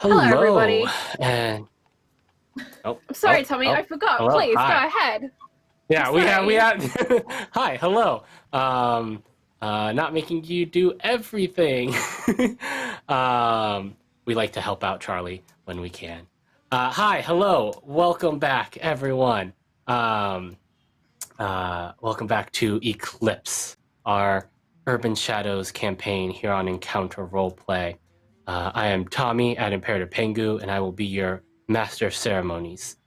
Hello, everybody. And I'm sorry, Tommy. I forgot. Hello, Please hi. go ahead. Yeah, we had. Hi, hello. Not making you do everything. We like to help out Charlie when we can. Hi, hello. Welcome back, everyone. Welcome back to Eclipse, our Urban Shadows campaign here on Encounter Roleplay. I am Tommy at Imperator Pengu, and I will be your Master of Ceremonies.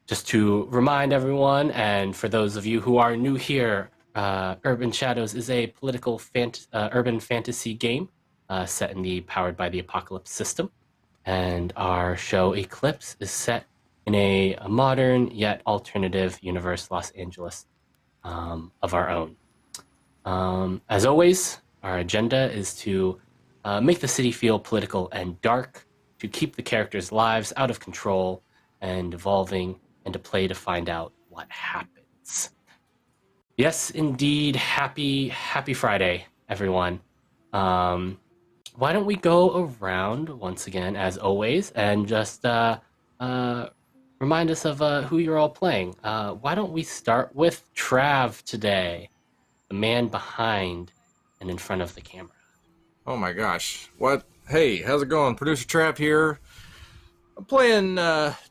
Just to remind everyone, and for those of you who are new here, Urban Shadows is a political urban fantasy game set in the Powered by the Apocalypse system. And our show Eclipse is set in a modern yet alternative universe, Los Angeles, of our own. As always, our agenda is to make the city feel political and dark, to keep the characters' lives out of control and evolving, and to play to find out what happens. Yes, indeed, happy Friday, everyone. Why don't we go around once again, as always, and just remind us of who you're all playing. Why don't we start with Trav today, the man behind and in front of the camera. Oh my gosh. What? Hey, how's it going? Producer Trav here. I'm playing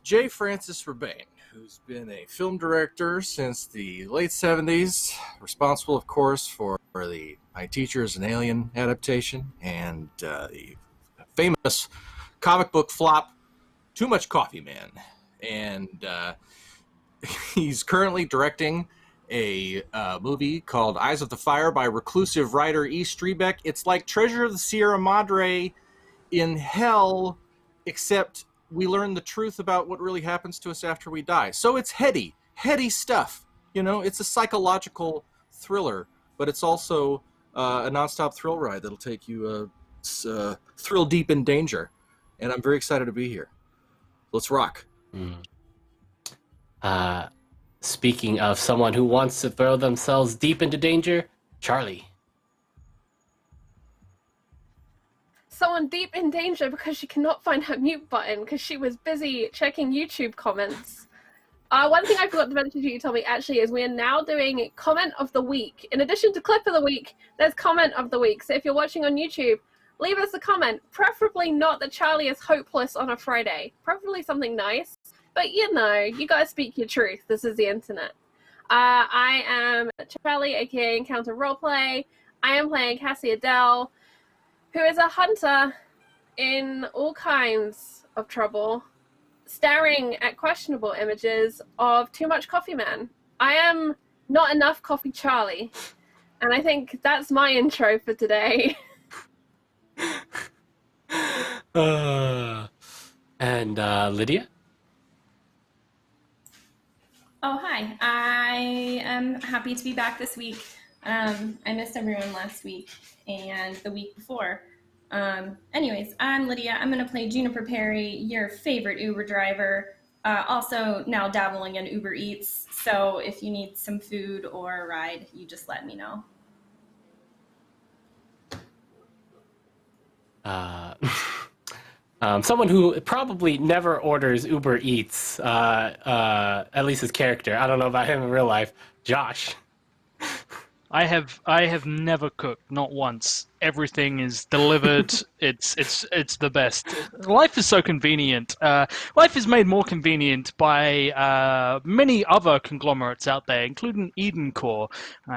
J. Francis Rebane, who's been a film director since the late 70s, responsible, of course, for the My Teacher is an Alien adaptation and the famous comic book flop, Too Much Coffee Man. And he's currently directing a movie called Eyes of the Fire by reclusive writer E. Strebeck. It's like Treasure of the Sierra Madre in hell, except we learn the truth about what really happens to us after we die. So it's heady stuff. You know, it's a psychological thriller, but it's also a nonstop thrill ride that'll take you thrill deep in danger. And I'm very excited to be here. Let's rock. Speaking of someone who wants to throw themselves deep into danger, Charlie. Someone deep in danger because she cannot find her mute button because she was busy checking YouTube comments. One thing I forgot to mention to you, Tommy, actually, is we are now doing Comment of the Week. In addition to Clip of the Week, there's Comment of the Week. So if you're watching on YouTube, leave us a comment. Preferably not that Charlie is hopeless on a Friday. Preferably something nice. But you know, you gotta speak your truth. This is the internet. I am Charlie, aka Encounter Roleplay. I am playing Cassie Adele, who is a hunter in all kinds of trouble, staring at questionable images of Too Much Coffee Man. I am not enough Coffee Charlie, and I think that's my intro for today. And Lydia? Oh, hi. I am happy to be back this week. I missed everyone last week and the week before. Anyways, I'm Lydia. I'm going to play Juniper Perry, your favorite Uber driver, also now dabbling in Uber Eats. So if you need some food or a ride, you just let me know. Someone who probably never orders Uber Eats, at least his character. I don't know about him in real life. Josh. I have never cooked, not once. Everything is delivered. It's the best. Life is so convenient. Life is made more convenient by many other conglomerates out there, including Eden Corps,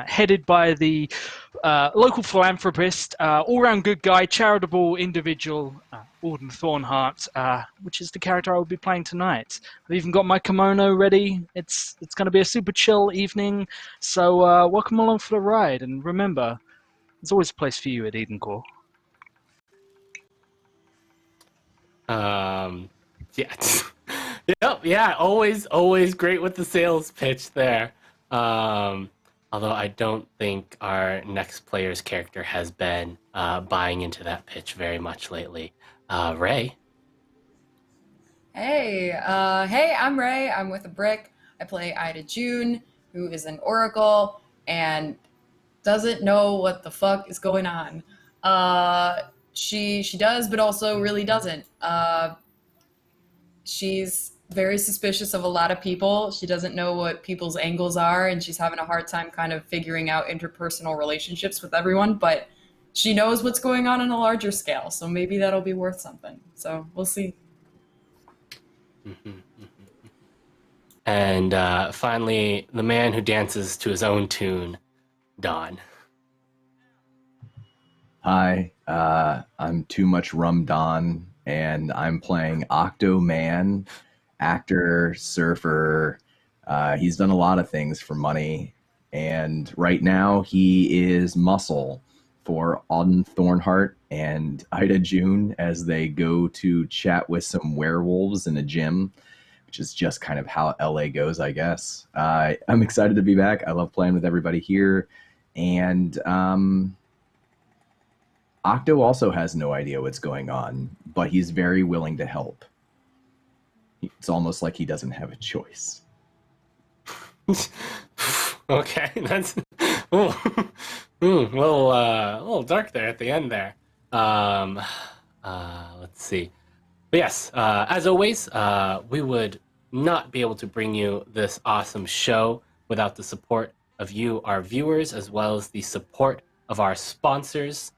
headed by the local philanthropist, all-round good guy, charitable individual, Auden Thornhart, which is the character I will be playing tonight. I've even got my kimono ready. It's going to be a super chill evening, so welcome along for the ride. And remember, there's always a place for you at Eden Corps. Yeah. Yep, yeah, always great with the sales pitch there. Although I don't think our next player's character has been buying into that pitch very much lately. Ray. Hey, I'm Ray. I'm with a brick. I play Ida June, who is an oracle and doesn't know what the fuck is going on. She does, but also really doesn't. She's very suspicious of a lot of people. She doesn't know what people's angles are, and she's having a hard time kind of figuring out interpersonal relationships with everyone, but she knows what's going on a larger scale, so maybe that'll be worth something. So we'll see. And finally, the man who dances to his own tune, Don. Hi, I'm Too Much Rum Don, and I'm playing Octo Man, actor, surfer. He's done a lot of things for money, and right now he is muscle for Auden Thornhart and Ida June as they go to chat with some werewolves in a gym, which is just kind of how LA goes, I guess. I'm excited to be back. I love playing with everybody here, and Octo also has no idea what's going on, but he's very willing to help. It's almost like he doesn't have a choice. Okay, that's a little dark there at the end there. Let's see. But yes, as always, we would not be able to bring you this awesome show without the support of you, our viewers, as well as the support of our sponsors.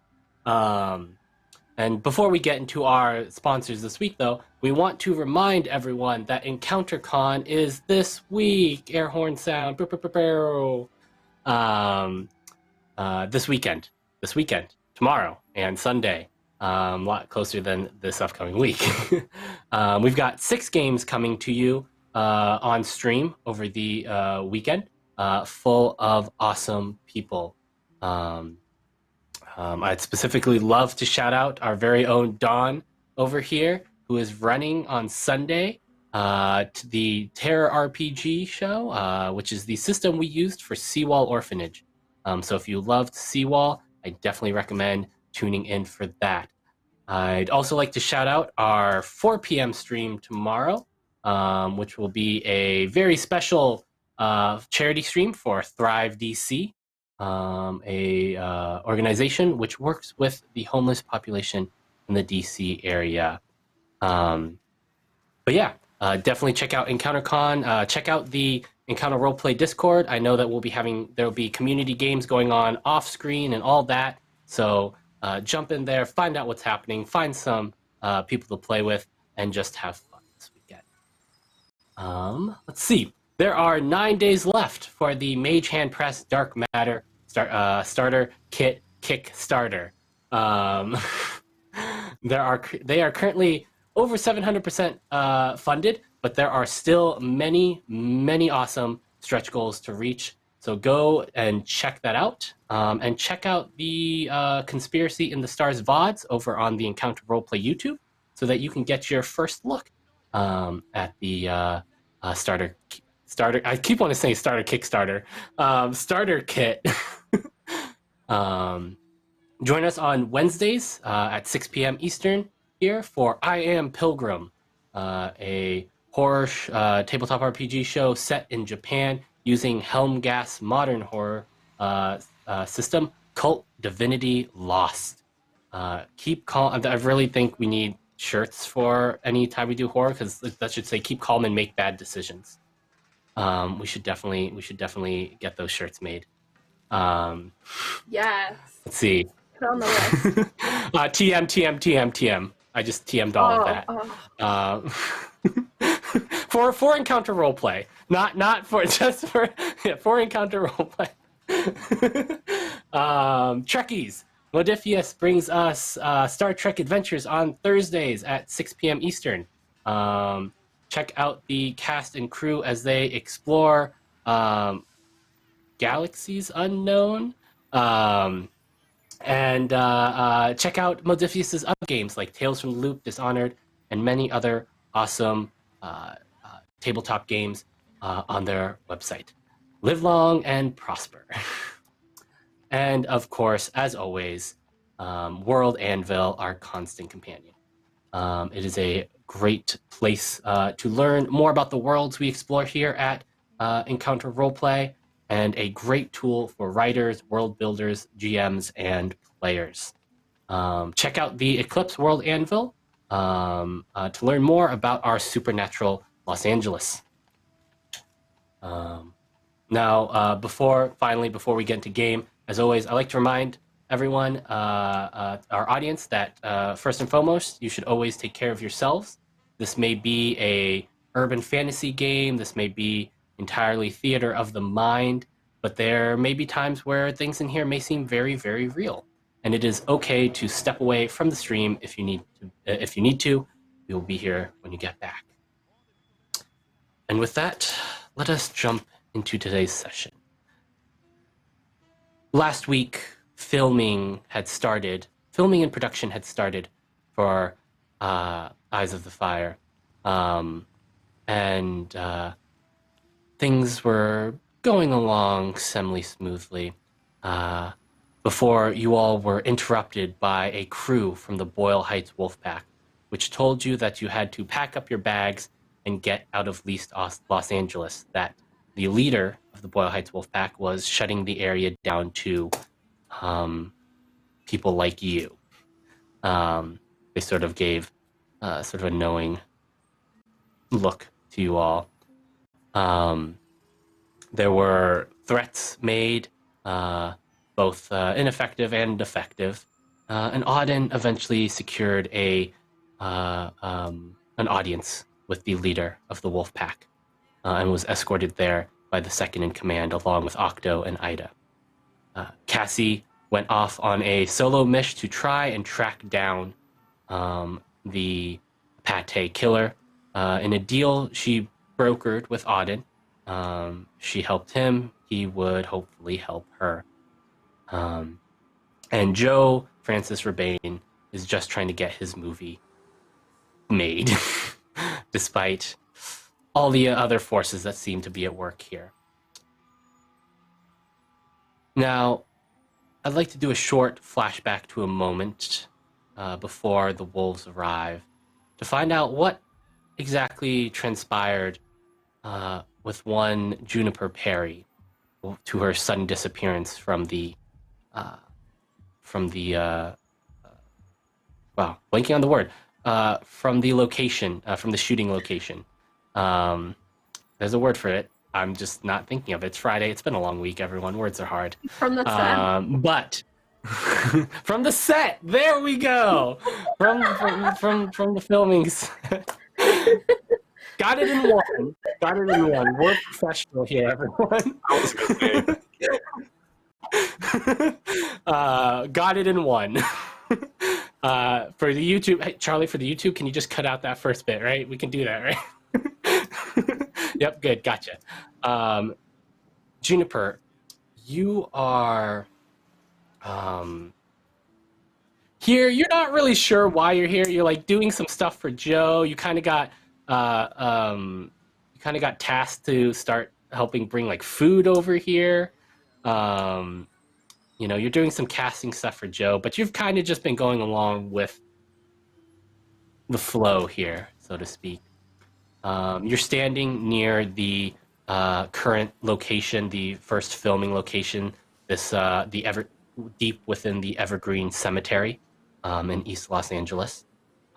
And before we get into our sponsors this week, though, we want to remind everyone that EncounterCon is this week. Air horn sound. This weekend, tomorrow and Sunday. A lot closer than this upcoming week. We've got 6 games coming to you on stream over the weekend, full of awesome people. I'd specifically love to shout out our very own Dawn over here, who is running on Sunday to the Terror RPG show, which is the system we used for Seawall Orphanage. So if you loved Seawall, I definitely recommend tuning in for that. I'd also like to shout out our 4 p.m. stream tomorrow, which will be a very special charity stream for Thrive DC, a organization which works with the homeless population in the DC area. But yeah, definitely check out EncounterCon. Check out the Encounter Roleplay Discord. I know that there'll be community games going on off screen and all that. So jump in there, find out what's happening, find some people to play with, and just have fun this weekend. Let's see. There are 9 days left for the Mage Hand Press Dark Matter starter kit Kickstarter. They are currently over 700% funded, but there are still many awesome stretch goals to reach. So go and check that out, and check out the Conspiracy in the Stars VODs over on the Encounter Roleplay YouTube, so that you can get your first look at the starter. I keep wanting to say starter Kickstarter, starter kit. Join us on Wednesdays at 6 p.m. Eastern here for I Am Pilgrim, a horror tabletop RPG show set in Japan using Helmgas modern horror system, Cult Divinity Lost. Keep calm. I really think we need shirts for any time we do horror, because that should say "Keep calm and make bad decisions." We should definitely get those shirts made. Yes. Let's see. Put it on the list. TM. I just TM'd all of that. For encounter roleplay, not for just for encounter roleplay. Trekkies. Modifius brings us Star Trek Adventures on Thursdays at 6 p.m. Eastern. Check out the cast and crew as they explore galaxies unknown. And check out Modifius's other games like Tales from the Loop, Dishonored, and many other awesome tabletop games on their website. Live long and prosper. And of course, as always, World Anvil, our constant companion. It is a great place to learn more about the worlds we explore here at Encounter Roleplay, and a great tool for writers, world builders, GMs, and players. Check out the Eclipse World Anvil to learn more about our supernatural Los Angeles. Now, before we get into game, as always, I like to remind everyone, our audience, that first and foremost, you should always take care of yourselves. This may be a urban fantasy game. This may be entirely theater of the mind, but there may be times where things in here may seem very, very real. And it is okay to step away from the stream if you need to. We will be here when you get back. And with that, let us jump into today's session. Last week, filming and production had started for Eyes of the Fire. And things were going along semi-smoothly before you all were interrupted by a crew from the Boyle Heights Wolfpack, which told you that you had to pack up your bags and get out of Los Angeles, that the leader of the Boyle Heights Wolfpack was shutting the area down to people like you. They sort of gave sort of a knowing look to you all. There were threats made, both ineffective and effective, and Auden eventually secured an audience with the leader of the Wolfpack, and was escorted there by the second in command, along with Octo and Ida. Cassie went off on a solo mission to try and track down the Pate killer. In a deal she brokered with Auden, she helped him. He would hopefully help her. And Joe Francis Rebane is just trying to get his movie made, despite all the other forces that seem to be at work here. Now, I'd like to do a short flashback to a moment before the wolves arrive to find out what exactly transpired with one Juniper Perry to her sudden disappearance from the blanking on the word, from the location, from the shooting location. There's a word for it. I'm just not thinking of it. It's Friday. It's been a long week, everyone. Words are hard. From the set. But from the set, there we go. From the filming set. Got it in one. We're professional here, everyone. I was gonna say. Got it in one. For the YouTube, hey, Charlie, for the YouTube, can you just cut out that first bit, right? We can do that, right? Yep, good, gotcha. Juniper, you are here. You're not really sure why you're here. You're like doing some stuff for Joe. You kind of got tasked to start helping bring like food over here. You're doing some casting stuff for Joe, but you've kind of just been going along with the flow here, so to speak. You're standing near the current location, the first filming location, deep within the Evergreen Cemetery in East Los Angeles.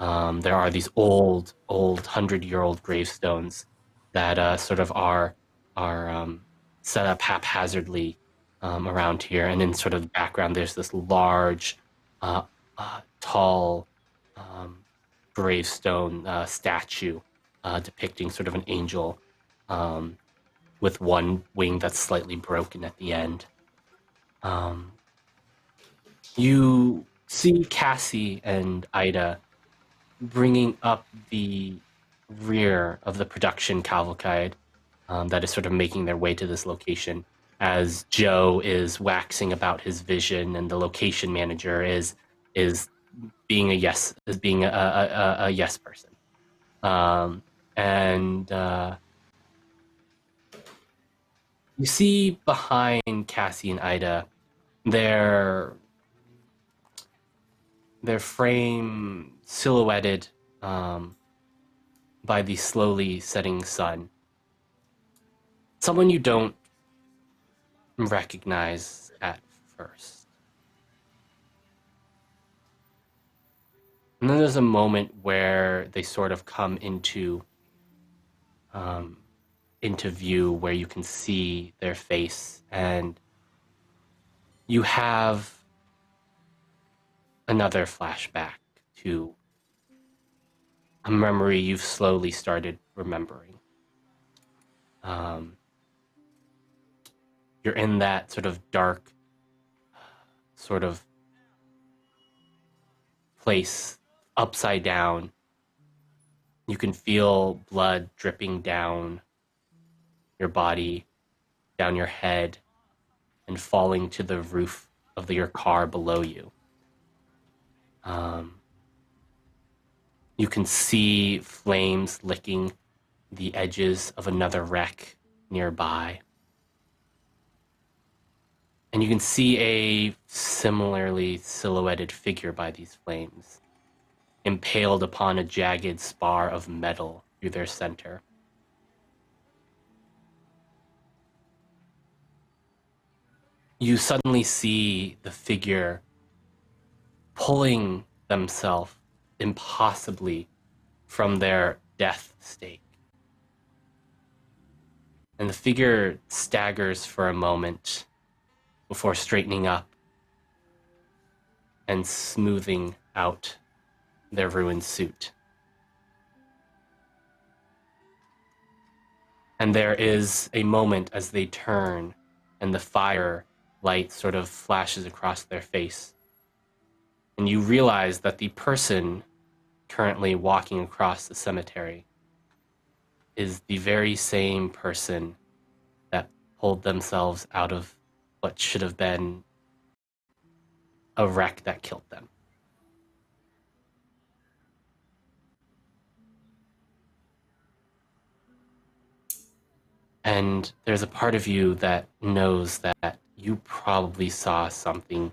There are these old 100-year-old gravestones that sort of are set up haphazardly around here, and in sort of the background, there's this large, tall gravestone statue depicting sort of an angel with one wing that's slightly broken at the end. You see Cassie and Ida bringing up the rear of the production cavalcade that is sort of making their way to this location, as Joe is waxing about his vision and the location manager is being a yes person. And you see behind Cassie and Ida their frame silhouetted by the slowly setting sun. Someone you don't recognize at first. And then there's a moment where they sort of come into view, where you can see their face, and you have another flashback to a memory you've slowly started remembering. You're in that sort of dark sort of place, upside down. You can feel blood dripping down your body, down your head, and falling to the roof of your car below you. You can see flames licking the edges of another wreck nearby. And you can see a similarly silhouetted figure by these flames, impaled upon a jagged spar of metal through their center. You suddenly see the figure pulling themselves impossibly from their death state. And the figure staggers for a moment before straightening up and smoothing out their ruined suit. And there is a moment as they turn and the fire light sort of flashes across their face. And you realize that the person currently walking across the cemetery is the very same person that pulled themselves out of what should have been a wreck that killed them. And there's a part of you that knows that you probably saw something.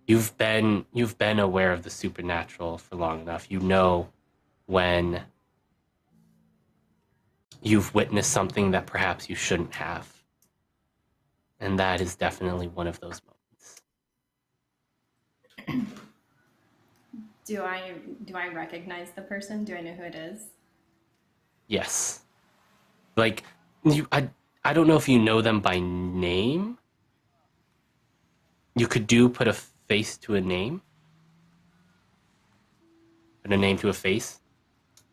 You've been aware of the supernatural for long enough. You know when you've witnessed something that perhaps you shouldn't have. And that is definitely one of those moments. Do I recognize the person? Do I know who it is? Yes. Like, I don't know if you know them by name. You could put a face to a name. Put a name to a face.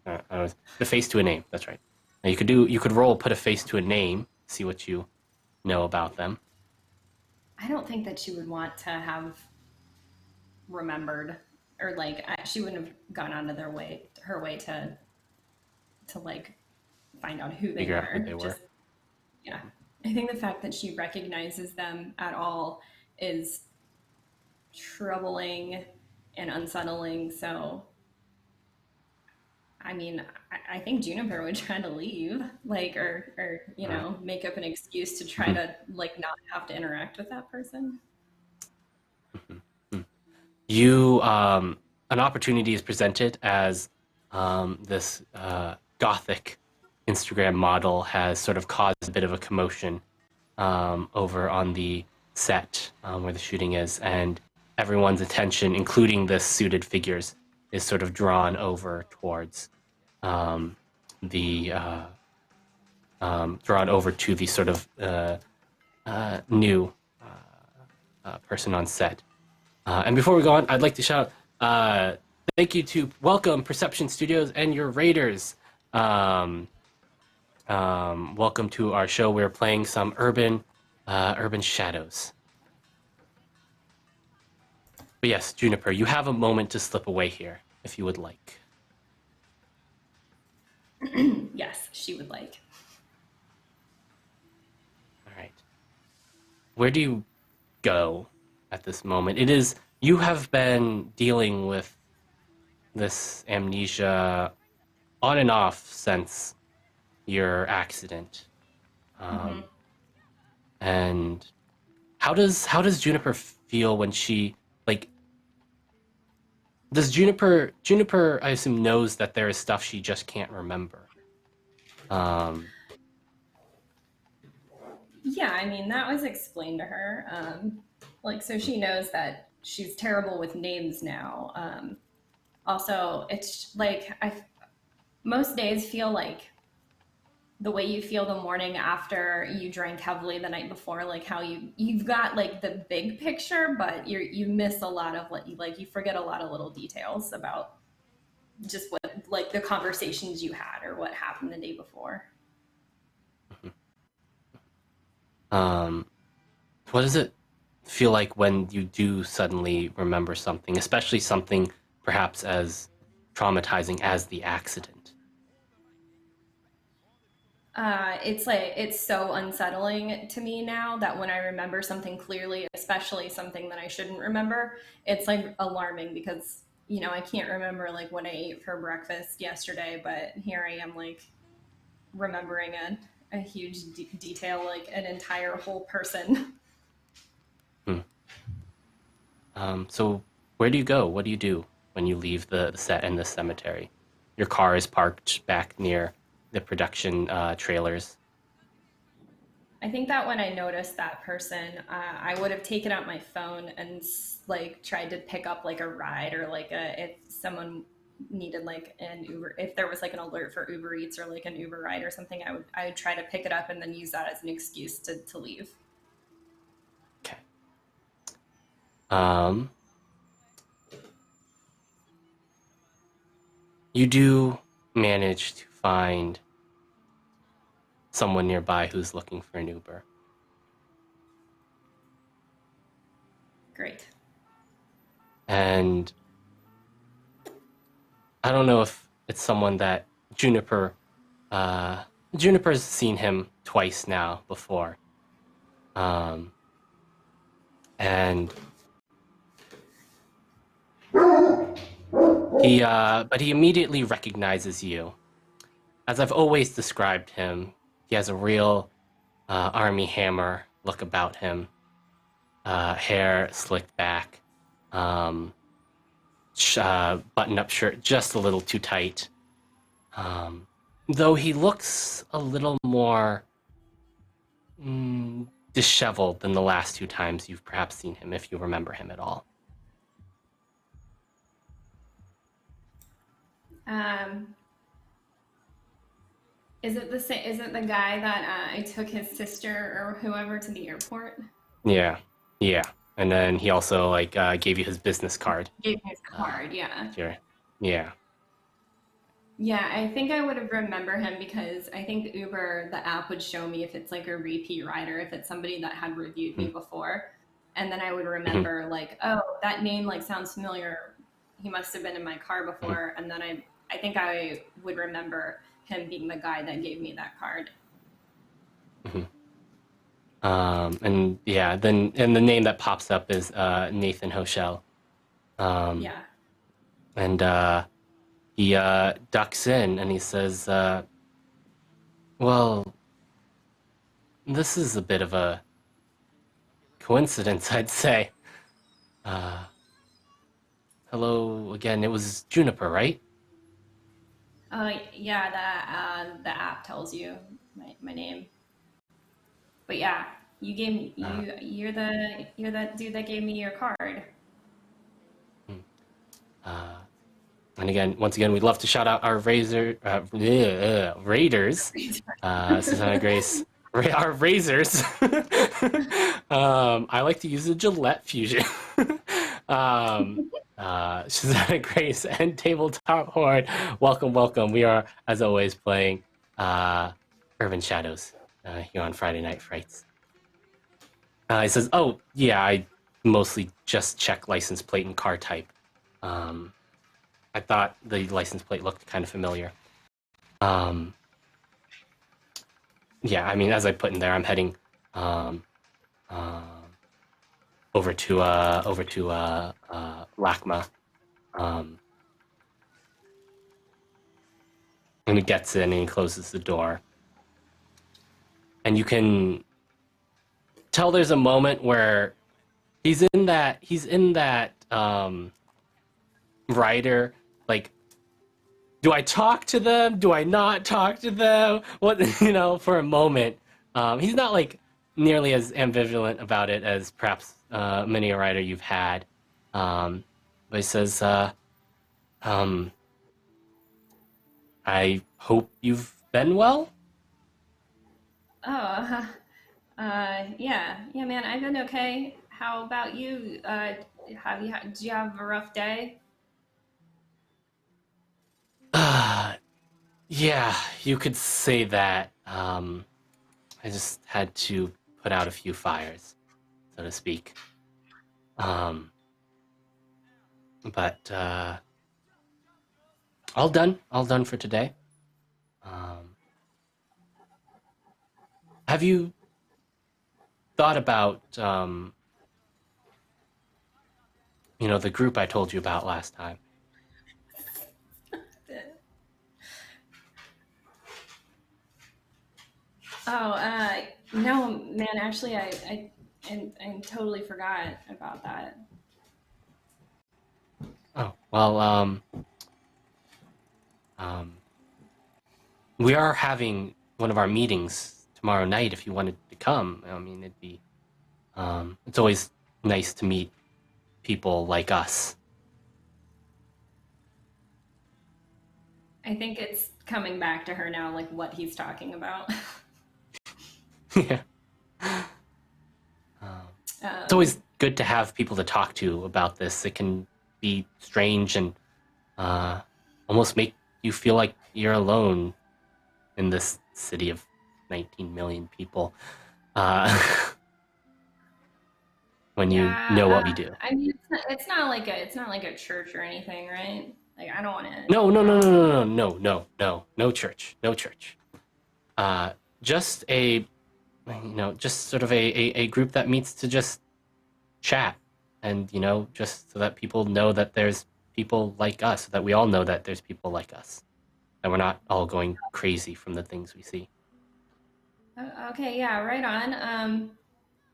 The face to a name, that's right. Now you could roll put a face to a name, see what you know about them. I don't think that she would want to have remembered, or like she wouldn't have gone out of her way to like find out who they Figure were. out who they were. Yeah. I think the fact that she recognizes them at all is troubling and unsettling. So, I mean, I think Juniper would try to leave, like, or you know, make up an excuse to try to like not have to interact with that person. You, an opportunity is presented as this gothic Instagram model has sort of caused a bit of a commotion over on the set where the shooting is, and everyone's attention, including the suited figures, is sort of drawn over towards the drawn over to the sort of new person on set. And before we go on, I'd like to shout thank you to Welcome Perception Studios and your Raiders. Welcome to our show. We're playing some urban shadows. But yes, Juniper, you have a moment to slip away here, if you would like. Yes, she would like. All right. Where do you go at this moment? You have been dealing with this amnesia on and off since your accident. And how does Juniper feel when she does Juniper I assume knows that there is stuff she just can't remember? Yeah, I mean, that was explained to her. So she knows that she's terrible with names now. Also, it's like most days feel like the way you feel the morning after you drank heavily the night before, like how you've got like the big picture, but you miss a lot of you forget a lot of little details about just what like the conversations you had or what happened the day before. What does it feel like when you do suddenly remember something, especially something perhaps as traumatizing as the accident? It's so unsettling to me now that when I remember something clearly, especially something that I shouldn't remember, it's like alarming because, I can't remember like what I ate for breakfast yesterday, but here I am like remembering a huge detail, like an entire whole person. So where do you go? What do you do when you leave the set and the cemetery? Your car is parked back near the production trailers. I think that when I noticed that person, I would have taken out my phone and like tried to pick up like a ride or like if someone needed like an Uber, if there was like an alert for Uber Eats or like an Uber ride or something, I would try to pick it up and then use that as an excuse to leave. Okay. You do manage to find someone nearby who's looking for an Uber. Great. And I don't know if it's someone that Juniper's seen him twice now before. And but he immediately recognizes you. As I've always described him, he has a real Army Hammer look about him. Hair slicked back, button-up shirt just a little too tight. Though he looks a little more disheveled than the last two times you've perhaps seen him, if you remember him at all. Is it the same? Is it the guy that I took his sister or whoever to the airport? Yeah. And then he also gave you his business card. Gave me his card, yeah. Sure. Yeah. Yeah, I think I would have remember him because I think Uber, the app would show me if it's like a repeat rider, if it's somebody that had reviewed me before. And then I would remember like, oh, that name like sounds familiar. He must have been in my car before. And then I think I would remember him being the guy that gave me that card. And the name that pops up is Nathan Hochel. Yeah. And he ducks in and he says, well, this is a bit of a coincidence, I'd say. Hello again, it was Juniper, right? Yeah, the app tells you my name. But yeah, you gave me you're that dude that gave me your card. And again, once again, we'd love to shout out our Raiders, Susanna Grace, our razors. I like to use a Gillette Fusion. Susanna Grace and Tabletop Horde. Welcome, welcome. We are, as always, playing Urban Shadows here on Friday Night Frights. He says, oh, yeah, I mostly just check license plate and car type. I thought the license plate looked kind of familiar. Yeah, I mean, as I put in there, I'm heading over to LACMA. And he gets in and he closes the door. And you can tell there's a moment where he's in that writer, like, do I talk to them? Do I not talk to them? What, for a moment. He's not like nearly as ambivalent about it as perhaps many a writer you've had. But he says, I hope you've been well. Oh, yeah, man, I've been okay. How about you? Did you have a rough day? Yeah, you could say that. I just had to put out a few fires, so to speak. But all done for today. Have you thought about the group I told you about last time? No, man, actually, I totally forgot about that. Oh, well, we are having one of our meetings tomorrow night if you wanted to come. I mean, it'd be, it's always nice to meet people like us. I think it's coming back to her now, like what he's talking about. Yeah. It's always good to have people to talk to about this. It can be strange and almost make you feel like you're alone in this city of 19 million people when you know what we do. I mean, it's not like a church or anything, right? Like, I don't want to. No church. Just a, just sort of a group that meets to just chat, and just so that people know that there's people like us, so that we all know that there's people like us, that we're not all going crazy from the things we see. Okay, yeah, right on.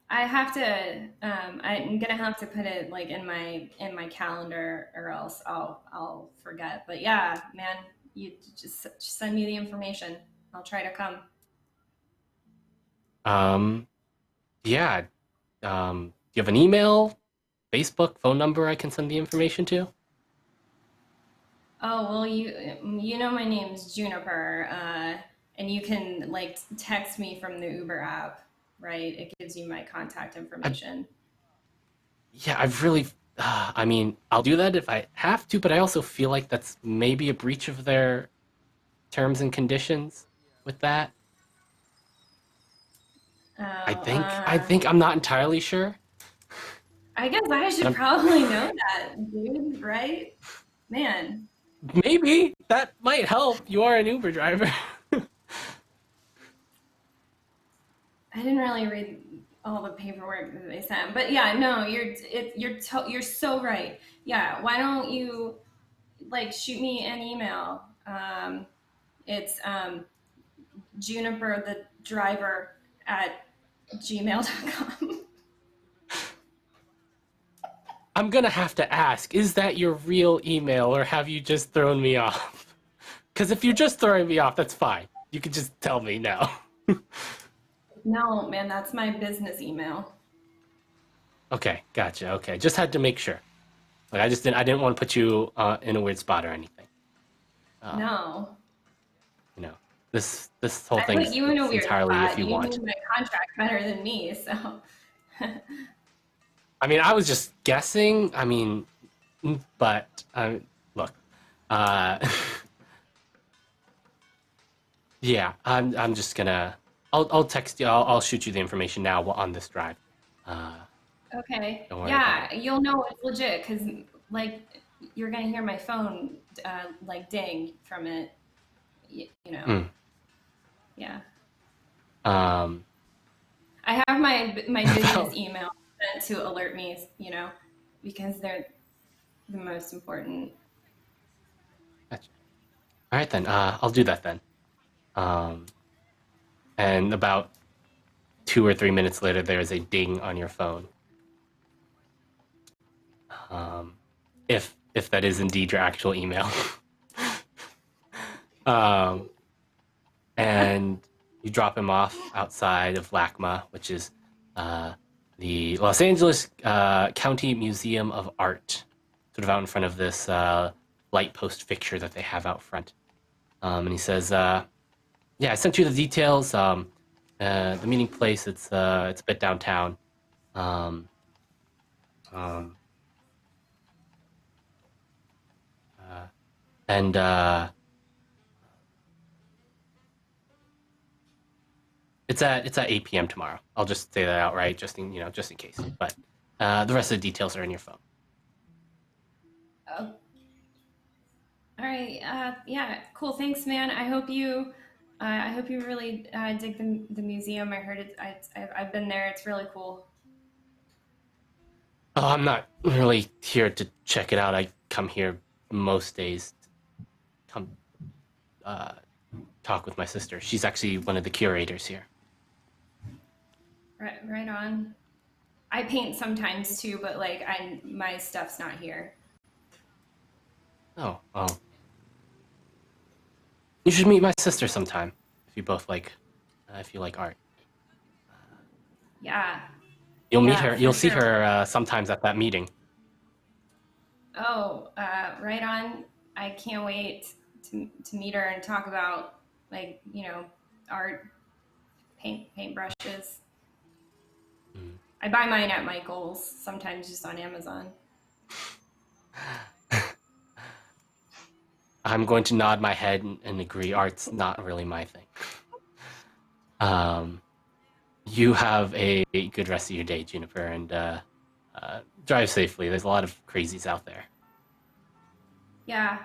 I have to. I'm gonna have to put it like in my calendar, or else I'll forget. But yeah, man, you just send me the information. I'll try to come. Yeah. Do you have an email, Facebook, phone number I can send the information to? Oh, well, you know my name's Juniper, and you can like text me from the Uber app, right? It gives you my contact information. I've really, I mean, I'll do that if I have to, but I also feel like that's maybe a breach of their terms and conditions with that. I think I'm not entirely sure. I guess I should probably know that, dude, right? Man. Maybe that might help. You are an Uber driver. I didn't really read all the paperwork that they sent, but yeah, no, you're so right. Yeah, why don't you like shoot me an email? It's Juniper the driver at gmail.com. I'm gonna have to ask, is that your real email, or have you just thrown me off? Because if you're just throwing me off, that's fine. You can just tell me now. No, man, that's my business email. Okay, gotcha. Okay, just had to make sure. Like I didn't want to put you in a weird spot or anything. No. You know, this whole I thing put is you in a it's weird entirely if spot. you You want. knew my contract better than me, so. I mean, I was just guessing. I mean, but look, uh, yeah, I'm just gonna. I'll text you. I'll shoot you the information now on this drive. Okay. Don't worry Yeah, about it. you'll know it's legit because, like, you're gonna hear my phone like ding from it. You know. Mm. Yeah. Um, I have my business email sent to alert me. You know, because they're the most important. gotcha. All right then. I'll do that then. And about 2 or 3 minutes later, there is a ding on your phone. If that is indeed your actual email. And you drop him off outside of LACMA, which is the Los Angeles County Museum of Art, sort of out in front of this light post fixture that they have out front. And he says, "Yeah, I sent you the details. The meeting place, it's a bit downtown. Um, um, and it's at 8 p.m. tomorrow. I'll just say that outright, just in case. But the rest of the details are in your phone." Oh. All right. Yeah. Cool. Thanks, man. I hope you really dig the museum. I heard it. I've been there. It's really cool. Oh, I'm not really here to check it out. I come here most days to come talk with my sister. She's actually one of the curators here. Right on. I paint sometimes too, but like my stuff's not here. Oh, well. You should meet my sister sometime if you both like, if you like art. Yeah. You'll meet Yeah, her. for You'll see sure. her sometimes at that meeting. Oh, right on. I can't wait to meet her and talk about like, art, paint brushes. Mm. I buy mine at Michael's, sometimes just on Amazon. I'm going to nod my head and agree. Art's not really my thing. You have a good rest of your day, Juniper, and drive safely. There's a lot of crazies out there. Yeah.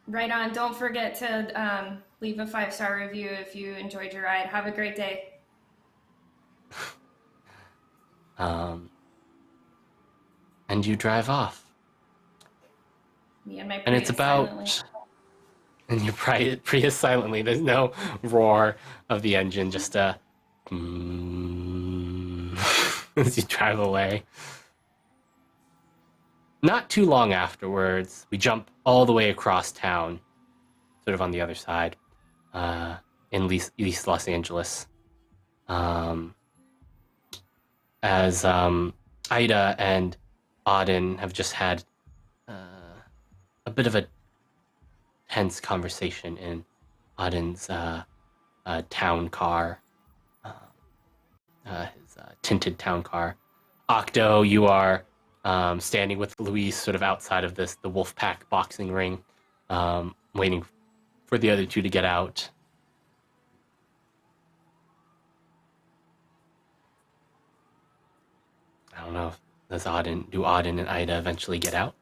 Right on. Don't forget to leave a 5-star review if you enjoyed your ride. Have a great day. And you drive off. Me and my And it's Prius about... silently. And you Prius silently. There's no roar of the engine, just a... as you drive away. Not too long afterwards, we jump all the way across town, sort of on the other side, in East Los Angeles. As Ida and Auden have just had a bit of a tense conversation in Auden's town car, his tinted town car. Octo, you are standing with Luis sort of outside of the Wolfpack boxing ring, waiting for the other two to get out. I don't know. Do Auden and Ida eventually get out?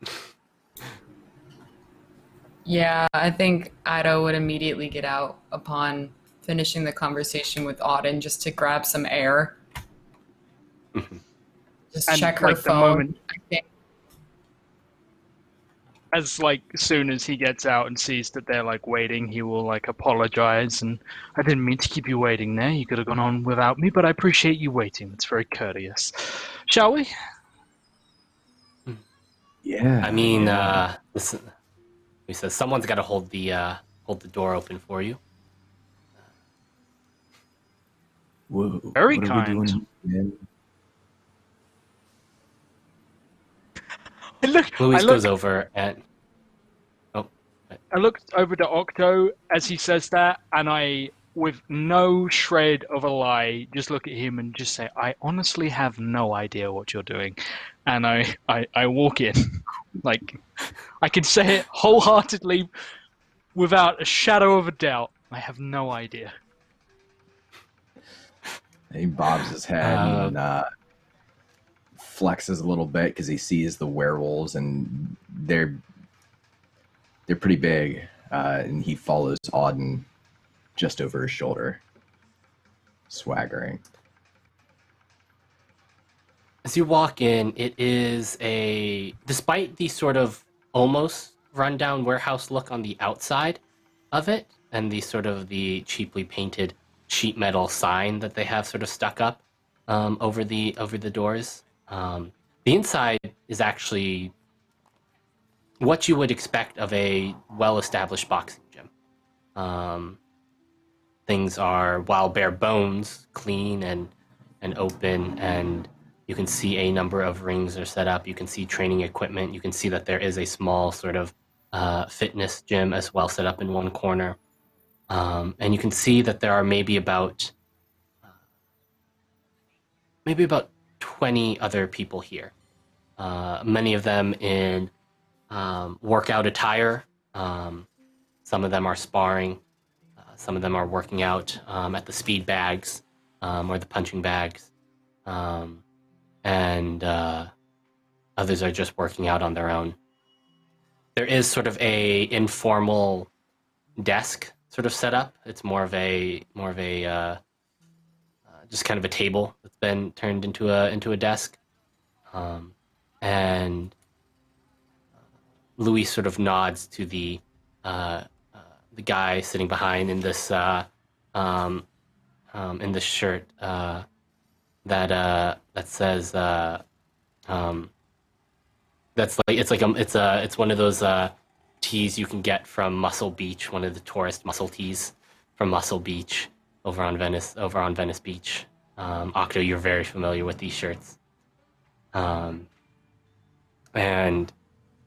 Yeah, I think Ida would immediately get out upon finishing the conversation with Auden just to grab some air. Just And, check her like, the phone. moment- I think. As soon as he gets out and sees that they're waiting, he will apologize and I didn't mean to keep you waiting there. You could have gone on without me, but I appreciate you waiting. It's very courteous. Shall we? Yeah. I mean, yeah. he says someone's got to hold the door open for you. Whoa, Very what kind. Are we doing, man? Luis goes over and I looked over to Octo as he says that, and I, with no shred of a lie, just look at him and just say, I honestly have no idea what you're doing. And I walk in. Like, I can say it wholeheartedly without a shadow of a doubt. I have no idea. He bobs his head and flexes a little bit because he sees the werewolves, and they're pretty big. And he follows Auden just over his shoulder, swaggering. As you walk in, it is despite the sort of almost rundown warehouse look on the outside of it, and the cheaply painted sheet metal sign that they have sort of stuck up over the doors. The inside is actually what you would expect of a well-established boxing gym. Things are, while bare bones, clean and open, and you can see a number of rings are set up. You can see training equipment. You can see that there is a small sort of fitness gym as well set up in one corner. And you can see that there are maybe about 20 other people here. Many of them in workout attire. Some of them are sparring. Some of them are working out at the speed bags or the punching bags. And others are just working out on their own. There is sort of a informal desk sort of set up. It's more of a just kind of a table that's been turned into a desk. And Louis sort of nods to the guy sitting behind in this shirt that says it's one of those tees you can get from Muscle Beach, one of the tourist muscle tees from Muscle Beach over on Venice Beach. Octo, you're very familiar with these shirts. And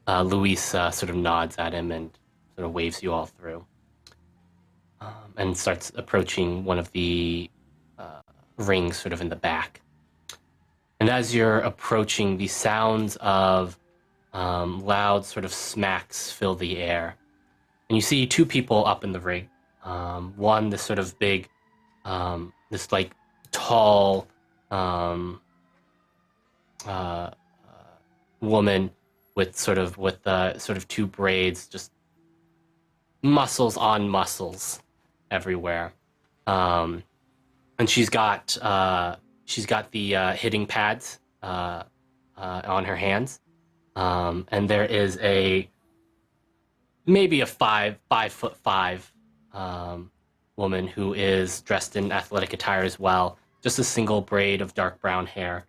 Luis sort of nods at him and sort of waves you all through, and starts approaching one of the rings sort of in the back. And as you're approaching, the sounds of loud sort of smacks fill the air. And you see two people up in the ring. One, this sort of big, this like tall woman with sort of two braids, just muscles on muscles everywhere. And she's got the hitting pads on her hands. And there is maybe a 5'5" woman who is dressed in athletic attire as well, just a single braid of dark brown hair.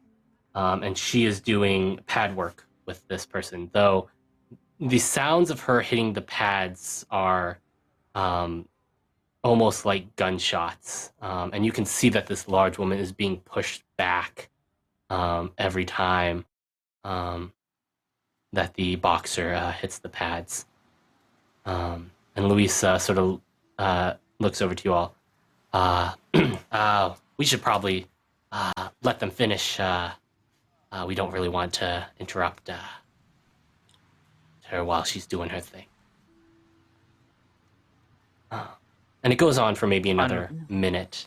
And she is doing pad work with this person, though the sounds of her hitting the pads are almost like gunshots. And you can see that this large woman is being pushed back every time that the boxer hits the pads. And Luis sort of looks over to you all. We should probably let them finish. We don't really want to interrupt her while she's doing her thing. And it goes on for maybe another minute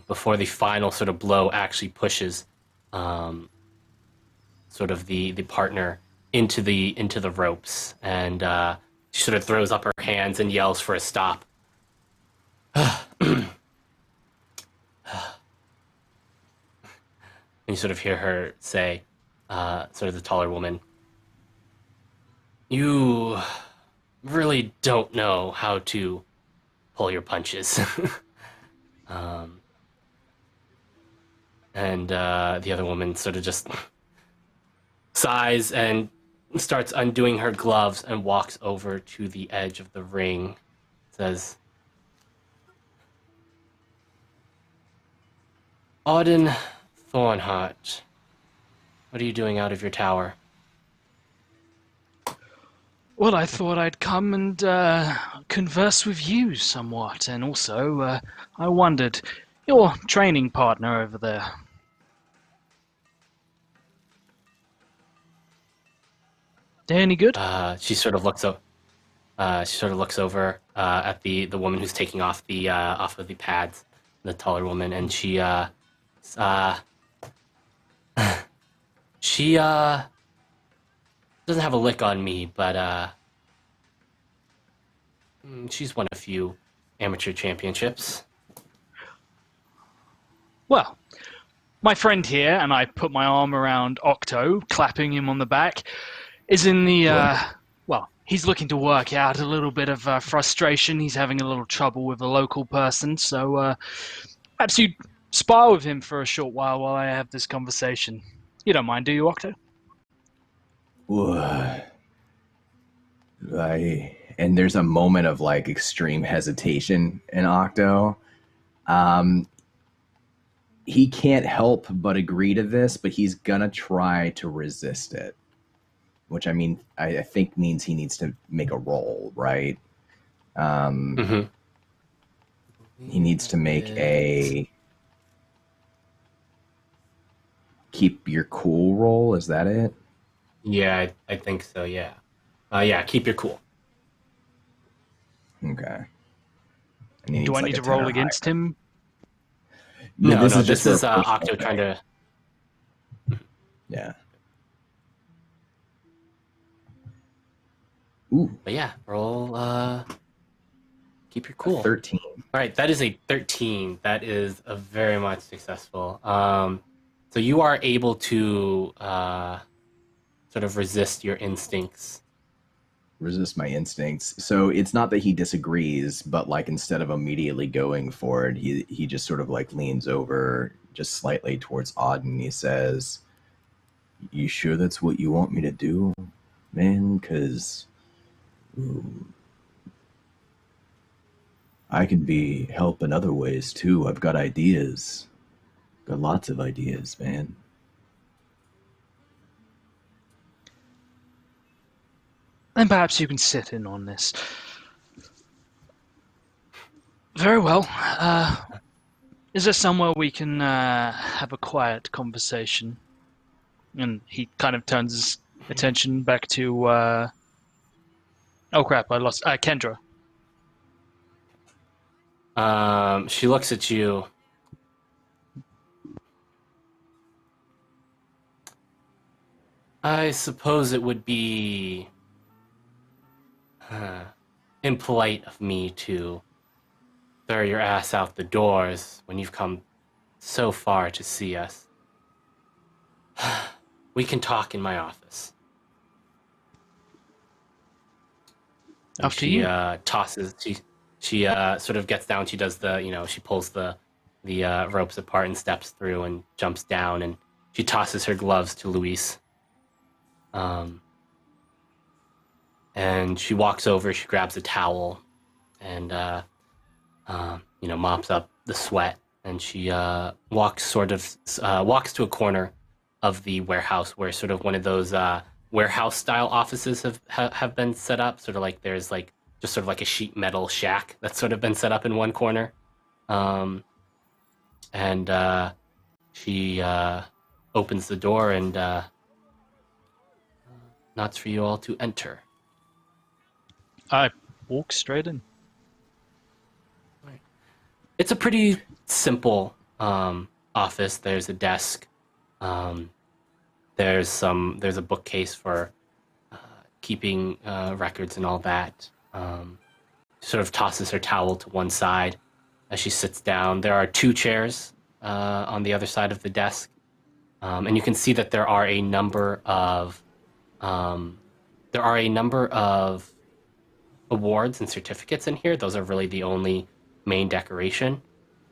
before the final sort of blow actually pushes sort of the partner into the ropes, and she sort of throws up her hands and yells for a stop. And you sort of hear her say, sort of the taller woman, "You really don't know how to pull your punches." And the other woman sort of just sighs and starts undoing her gloves and walks over to the edge of the ring. Says, "Auden Thornhart, what are you doing out of your tower?" Well, I thought I'd come and converse with you somewhat, and also I wondered, your training partner over there. They any good? She sort of looks up. She sort of looks over at the woman who's taking off of the pads, the taller woman, and she doesn't have a lick on me, but she's won a few amateur championships. Well, my friend here, and I put my arm around Octo, clapping him on the back, is in the, well, he's looking to work out a little bit of frustration. He's having a little trouble with a local person, so perhaps you'd spar with him for a short while I have this conversation. You don't mind, do you, Octo? And there's a moment of like extreme hesitation in Octo. He can't help but agree to this, but he's gonna try to resist it. Which I think means he needs to make a roll, right? He needs to make a keep your cool roll. Is that it? Yeah, I think so. Yeah, yeah. Keep your cool. Okay. Do I need to roll against him? No, this is Octo trying to. Yeah. Ooh. But yeah, roll. Keep your cool. 13. All right, that is a 13. That is a very much successful. So you are able to sort of resist your instincts. Resist my instincts. So it's not that he disagrees, but like instead of immediately going for it, he just sort of like leans over just slightly towards Auden. He says, "You sure that's what you want me to do, man? Because I can be help in other ways too. I've got ideas. Got lots of ideas, man." Then perhaps you can sit in on this. Very well. Is there somewhere we can have a quiet conversation? And he kind of turns his attention back to... oh crap, I lost... Kendra. She looks at you. I suppose it would be impolite of me to throw your ass out the doors when you've come so far to see us. We can talk in my office. After you. Tosses. She sort of gets down. She does she pulls the ropes apart and steps through and jumps down, and she tosses her gloves to Luis. And she walks over, she grabs a towel and, mops up the sweat. And she walks to a corner of the warehouse where sort of one of those warehouse-style offices have been set up. Sort of like there's like just sort of like a sheet metal shack that's sort of been set up in one corner. And she opens the door and nods for you all to enter. I walk straight in. It's a pretty simple office. There's a desk. There's a bookcase for keeping records and all that. Sort of tosses her towel to one side as she sits down. There are 2 chairs on the other side of the desk, and you can see that there are a number of awards and certificates in here. Those are really the only main decoration,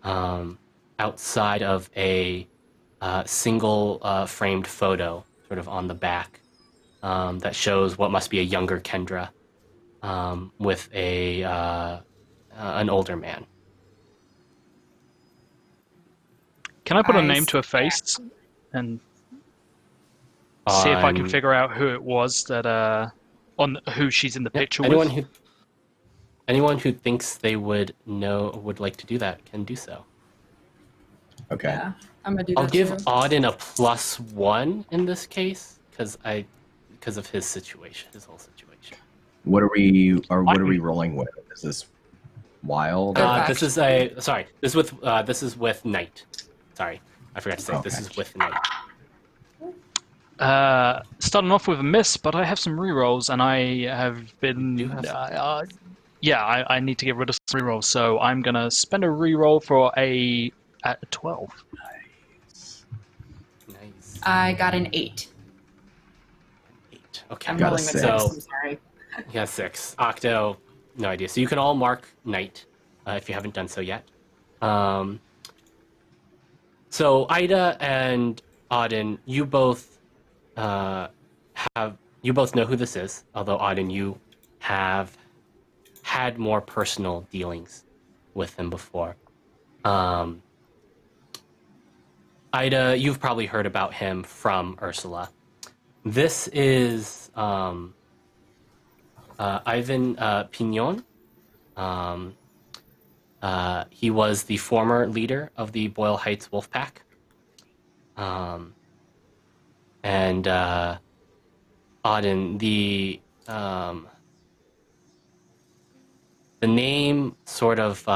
outside of a single framed photo sort of on the back that shows what must be a younger Kendra with an older man. Can I put a name to a face and see if I can figure out who it was that on who she's in the picture Anyone with. anyone who thinks they would like to do that can do so. Okay. Yeah, I'm gonna do that I'll give too. Auden a +1 in this case because of his situation, his whole situation. What are we rolling with? Is this wild? This is with Knight. Sorry, I forgot to say this is with Knight. Starting off with a miss, but I have some rerolls, and I have been. You have I need to get rid of some rerolls, so I'm gonna spend a reroll for a 12. Nice. I got an 8. 8. Okay. I'm Got a rolling with 6. six. I'm sorry. Yeah, 6. Octo, no idea. So you can all mark Knight if you haven't done so yet. So Ida and Auden, you both know who this is. Although Auden, you have had more personal dealings with him before. Ida, you've probably heard about him from Ursula. This is Ivan Pignon. He was the former leader of the Boyle Heights wolf pack. And Auden, the name sort of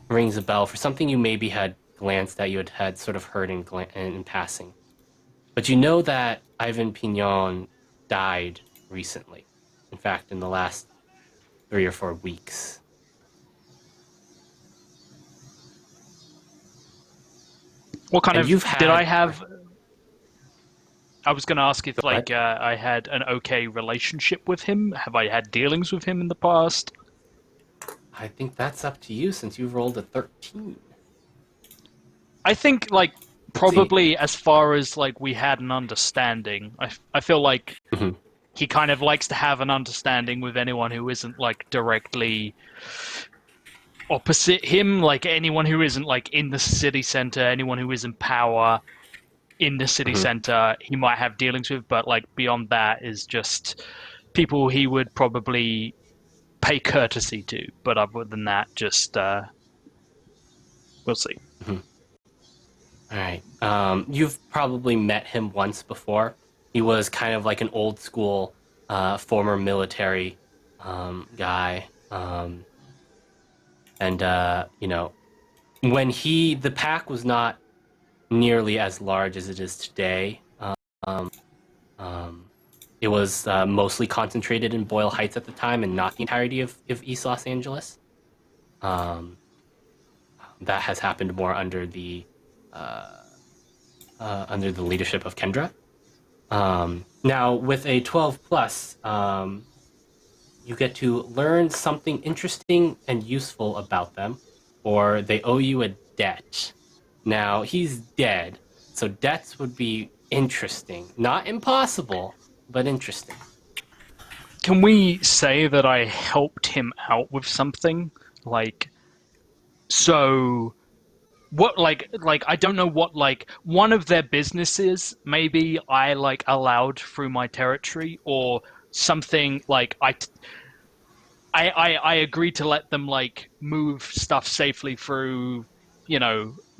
rings a bell for something you maybe had glanced at, you had sort of heard in passing. But you know that Ivan Pignon died recently. In fact, in the last 3 or 4 weeks. What kind And of you've did I had- have? I was going to ask if Go ahead. I had an okay relationship with him. Have I had dealings with him in the past? I think that's up to you since you rolled a 13. I think probably as far as we had an understanding. I feel like Mhm. he kind of likes to have an understanding with anyone who isn't directly opposite him, anyone who isn't in the city center, anyone who is in power in the city Mhm. center, he might have dealings with, but beyond that is just people he would probably pay courtesy to. But other than that, just we'll see. All right. You've probably met him once before. He was kind of like an old school, former military guy. And when the pack was not nearly as large as it is today. It was mostly concentrated in Boyle Heights at the time, and not the entirety of East Los Angeles. That has happened more under the leadership of Kendra. Now, with a 12 plus, you get to learn something interesting and useful about them, or they owe you a debt. Now, he's dead, so debts would be interesting. Not impossible, but interesting. Can we say that I helped him out with something? So what I don't know what one of their businesses maybe I allowed through my territory, or something I agreed to let them move stuff safely through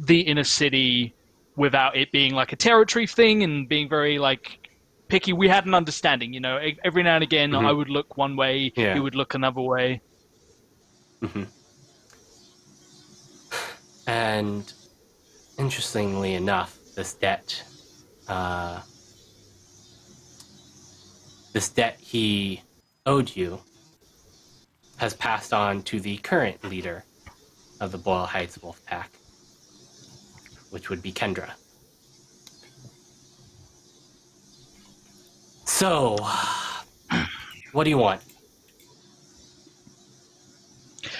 the inner city without it being a territory thing and being very picky. We had an understanding, every now and again. Mhm. I would look one way, Yeah. he would look another way. Mm-hmm. And interestingly enough, this debt he owed you has passed on to the current leader of the Boyle Heights Wolf Pack, which would be Kendra. So, what do you want?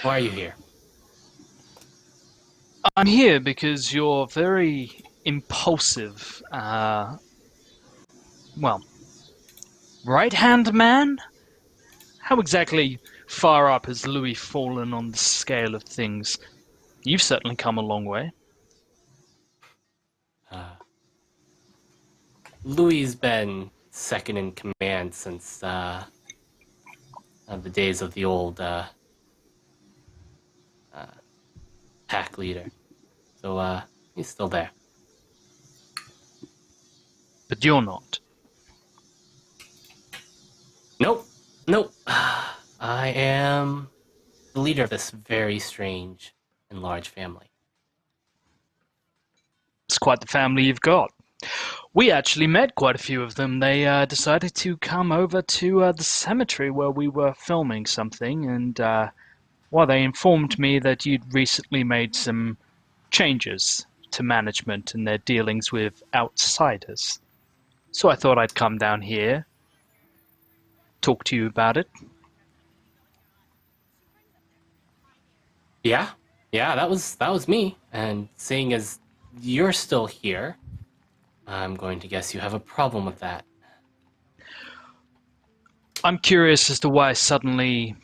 Why are you here? I'm here because you're very impulsive. Right-hand man? How exactly far up has Louis fallen on the scale of things? You've certainly come a long way. Louis been second in command since the days of the old pack leader. So he's still there. But you're not. Nope. I am the leader of this very strange and large family. It's quite the family you've got. We actually met quite a few of them. They decided to come over to the cemetery where we were filming something, and they informed me that you'd recently made some changes to management and their dealings with outsiders. So I thought I'd come down here, talk to you about it. Yeah, that was me. And seeing as you're still here, I'm going to guess you have a problem with that. I'm curious as to why suddenly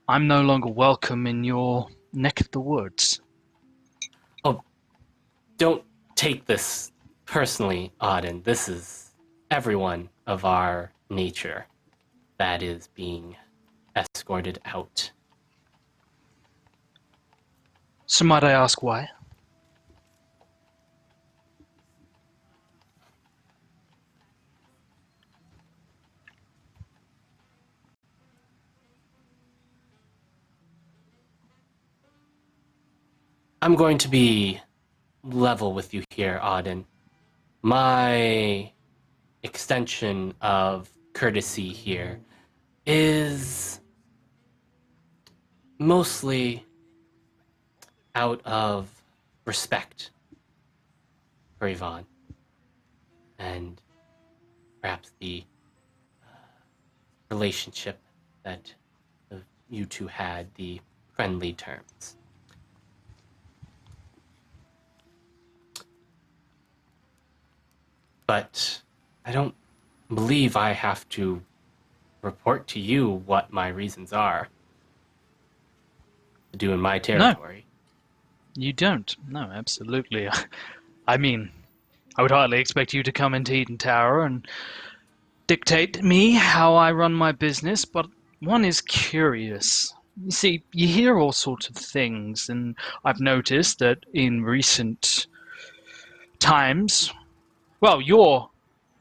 I'm no longer welcome in your neck of the woods. Oh, don't take this personally, Auden. This is everyone of our nature that is being escorted out. So might I ask why? I'm going to be level with you here, Auden. My extension of courtesy here is mostly out of respect for Yvonne and perhaps the relationship that you two had, the friendly terms. But I don't believe I have to report to you what my reasons are to do in my territory. No, you don't. No, absolutely. I mean, I would hardly expect you to come into Eden Tower and dictate to me how I run my business, but one is curious. You see, you hear all sorts of things, and I've noticed that in recent times, well, your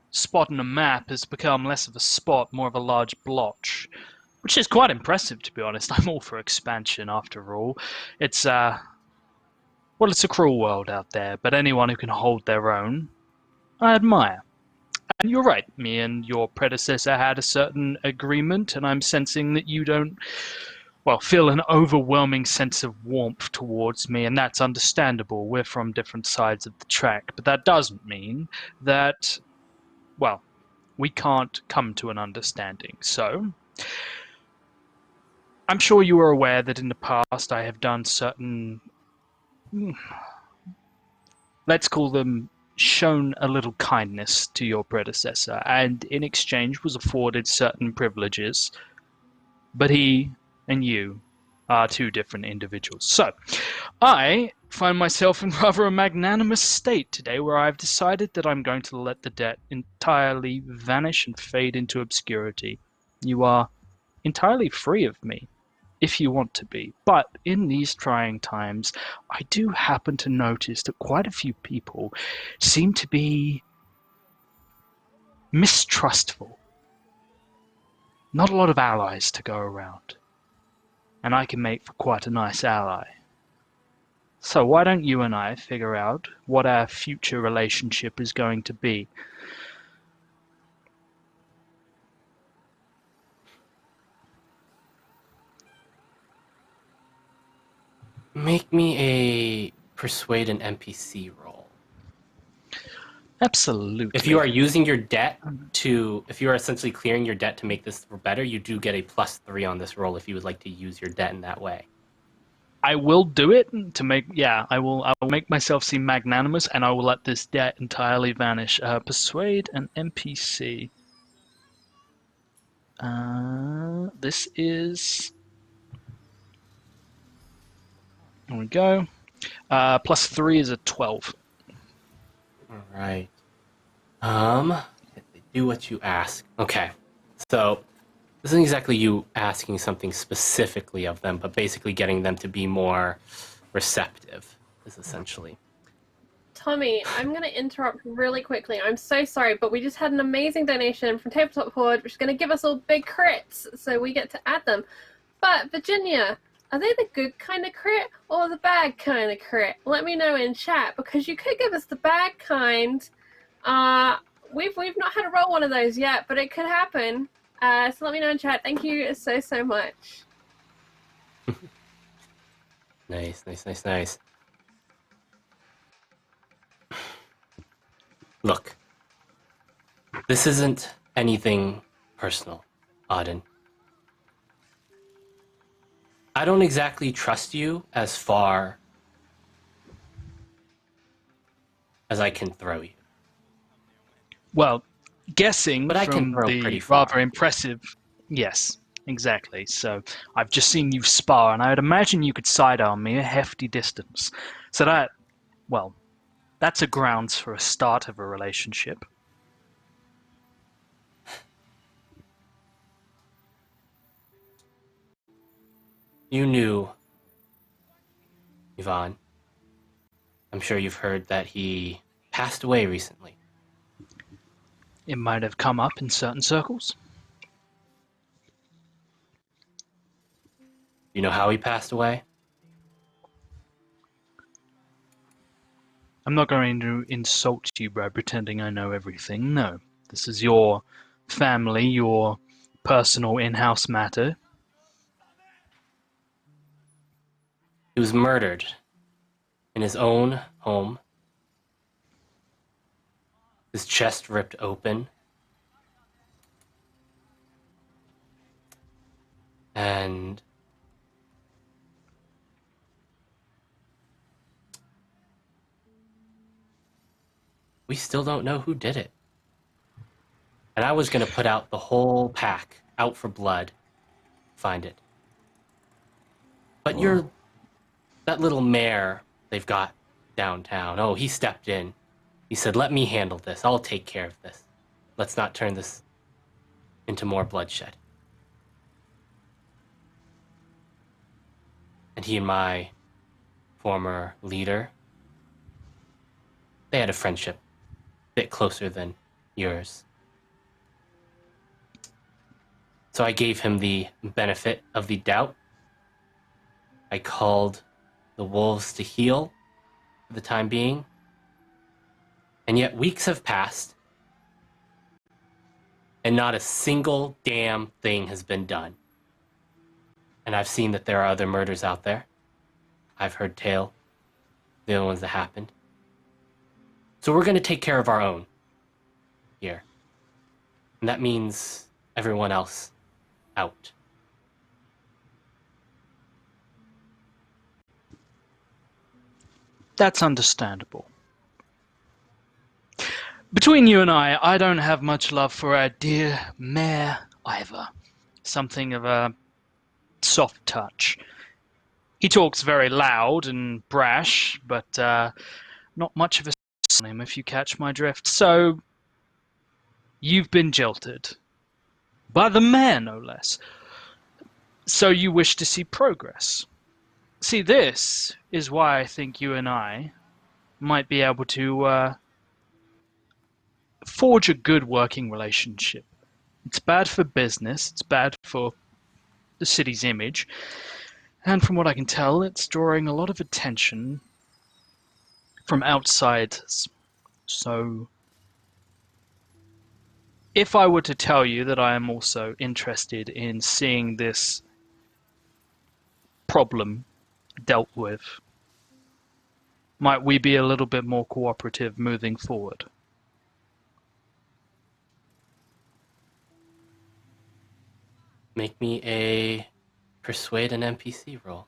spot on a map has become less of a spot, more of a large blotch, which is quite impressive, to be honest. I'm all for expansion, after all. It's, it's a cruel world out there, but anyone who can hold their own, I admire. And you're right, me and your predecessor had a certain agreement, and I'm sensing that you don't, feel an overwhelming sense of warmth towards me, and that's understandable. We're from different sides of the track, but that doesn't mean that, we can't come to an understanding. So, I'm sure you are aware that in the past I have done certain, let's call them, shown a little kindness to your predecessor, and in exchange was afforded certain privileges. But he and you are two different individuals. So, I find myself in rather a magnanimous state today where I've decided that I'm going to let the debt entirely vanish and fade into obscurity. You are entirely free of me, if you want to be. But in these trying times, I do happen to notice that quite a few people seem to be mistrustful. Not a lot of allies to go around. And I can make for quite a nice ally. So why don't you and I figure out what our future relationship is going to be? Make me a persuade an NPC roll. Absolutely. If you are using your debt if you are essentially clearing your debt to make this better, you do get a +3 on this roll if you would like to use your debt in that way. I will do it to make, I will make myself seem magnanimous, and I will let this debt entirely vanish. Persuade an NPC. This is, there we go. +3 is a 12. All right. Hit the Do what you ask. Okay. So, this isn't exactly you asking something specifically of them, but basically getting them to be more receptive, is essentially. Tommy, I'm going to interrupt really quickly. I'm so sorry, but we just had an amazing donation from Tabletop Horde, which is going to give us all big crits, so we get to add them. But, Virginia, are they the good kind of crit or the bad kind of crit? Let me know in chat, because you could give us the bad kind. We've not had to roll one of those yet, but it could happen. So let me know in chat. Thank you so much. Nice. Look, this isn't anything personal, Auden. I don't exactly trust you as far as I can throw you. Well, guessing But I can from throw the pretty far. rather impressive... Yes, exactly. So I've just seen you spar, and I would imagine you could sidearm me a hefty distance. So that, well, that's a grounds for a start of a relationship. You knew Yvonne. I'm sure you've heard that he passed away recently. It might have come up in certain circles. You know how he passed away? I'm not going to insult you by pretending I know everything. No. This is your family, your personal in-house matter. He was murdered in his own home. His chest ripped open. And we still don't know who did it. And I was going to put out the whole pack, out for blood, find it. But that little mayor they've got downtown, oh, he stepped in. He said, let me handle this. I'll take care of this. Let's not turn this into more bloodshed. And he and my former leader, they had a friendship a bit closer than yours. So I gave him the benefit of the doubt. I called the wolves to heel for the time being. And yet weeks have passed, and not a single damn thing has been done. And I've seen that there are other murders out there. I've heard tale, the other ones that happened. So we're going to take care of our own here. And that means everyone else out. That's understandable. Between you and I don't have much love for our dear mayor either. Something of a soft touch. He talks very loud and brash, but not much of a on him, if you catch my drift. So, you've been jilted. By the mayor, no less. So you wish to see progress. See, this is why I think you and I might be able to forge a good working relationship. It's bad for business, it's bad for the city's image, and from what I can tell, it's drawing a lot of attention from outsiders. So, if I were to tell you that I am also interested in seeing this problem dealt with, might we be a little bit more cooperative moving forward? Make me a persuade an NPC roll.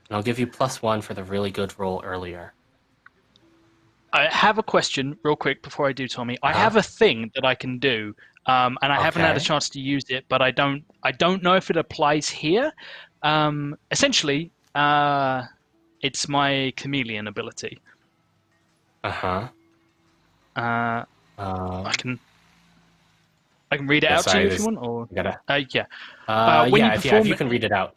And I'll give you +1 for the really good roll earlier. I have a question real quick before I do, Tommy. I have a thing that I can do, and I haven't had a chance to use it, but I don't know if it applies here. Essentially, it's my chameleon ability. Uh-huh. I can read it out to you if you want, or Gotta, yeah. When yeah, if you can read it out.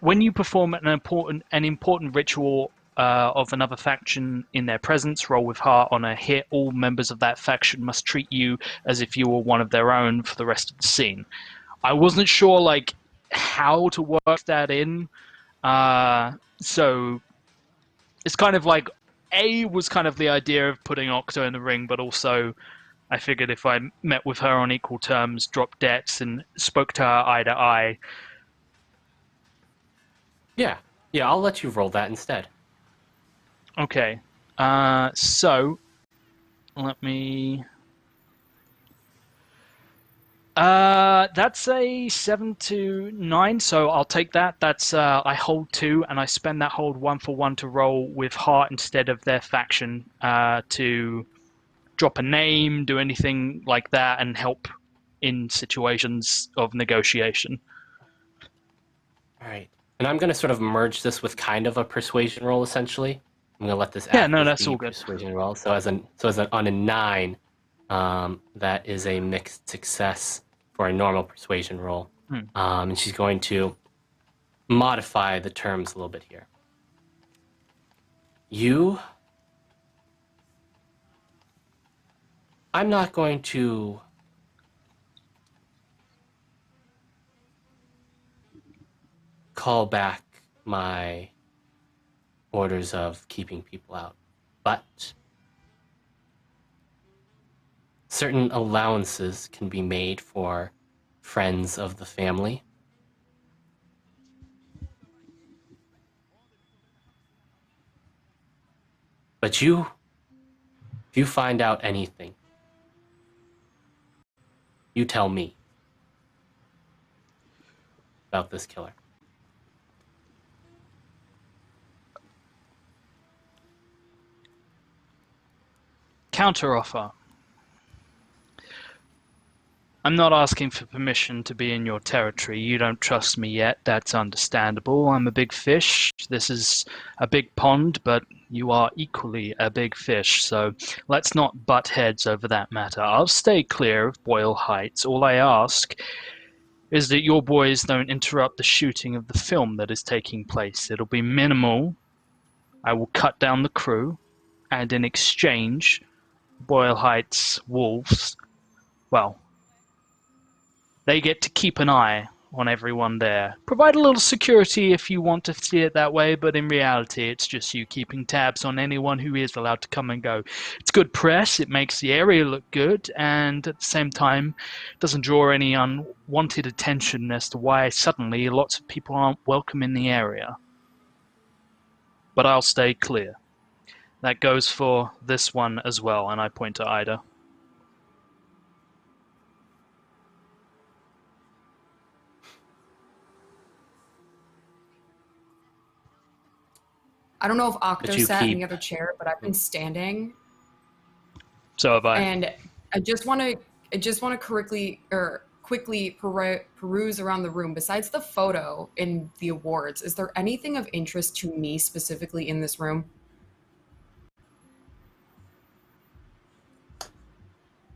When you perform an important ritual of another faction in their presence, roll with heart on a hit. All members of that faction must treat you as if you were one of their own for the rest of the scene. I wasn't sure like how to work that in, so it's kind of like was kind of the idea of putting Octo in the ring, but also I figured if I met with her on equal terms, dropped debts, and spoke to her eye to eye. Yeah, I'll let you roll that instead. Okay, so let me. That's a 7 to 9, so I'll take that. That's I hold 2, and I spend that hold 1 for 1 to roll with heart instead of their faction to drop a name, do anything like that, and help in situations of negotiation. All right, and I'm gonna sort of merge this with kind of a persuasion roll. Essentially, I'm gonna let this act as that's the all good. persuasion roll. So on a 9, that is a mixed success for a normal persuasion roll. And she's going to modify the terms a little bit here. I'm not going to call back my orders of keeping people out, but certain allowances can be made for friends of the family. But if you find out anything, you tell me about this killer. Counteroffer. I'm not asking for permission to be in your territory. You don't trust me yet. That's understandable. I'm a big fish. This is a big pond, but you are equally a big fish, so let's not butt heads over that matter. I'll stay clear of Boyle Heights. All I ask is that your boys don't interrupt the shooting of the film that is taking place. It'll be minimal. I will cut down the crew, and in exchange, Boyle Heights wolves, well, they get to keep an eye on everyone there. Provide a little security if you want to see it that way, but in reality, it's just you keeping tabs on anyone who is allowed to come and go. It's good press, it makes the area look good, and at the same time, doesn't draw any unwanted attention as to why suddenly lots of people aren't welcome in the area. But I'll stay clear. That goes for this one as well, and I point to Ida. I don't know if Octo sat in keep- the other chair, but I've been standing. So have I. And I just want to quickly peruse around the room. Besides the photo in the awards, is there anything of interest to me specifically in this room?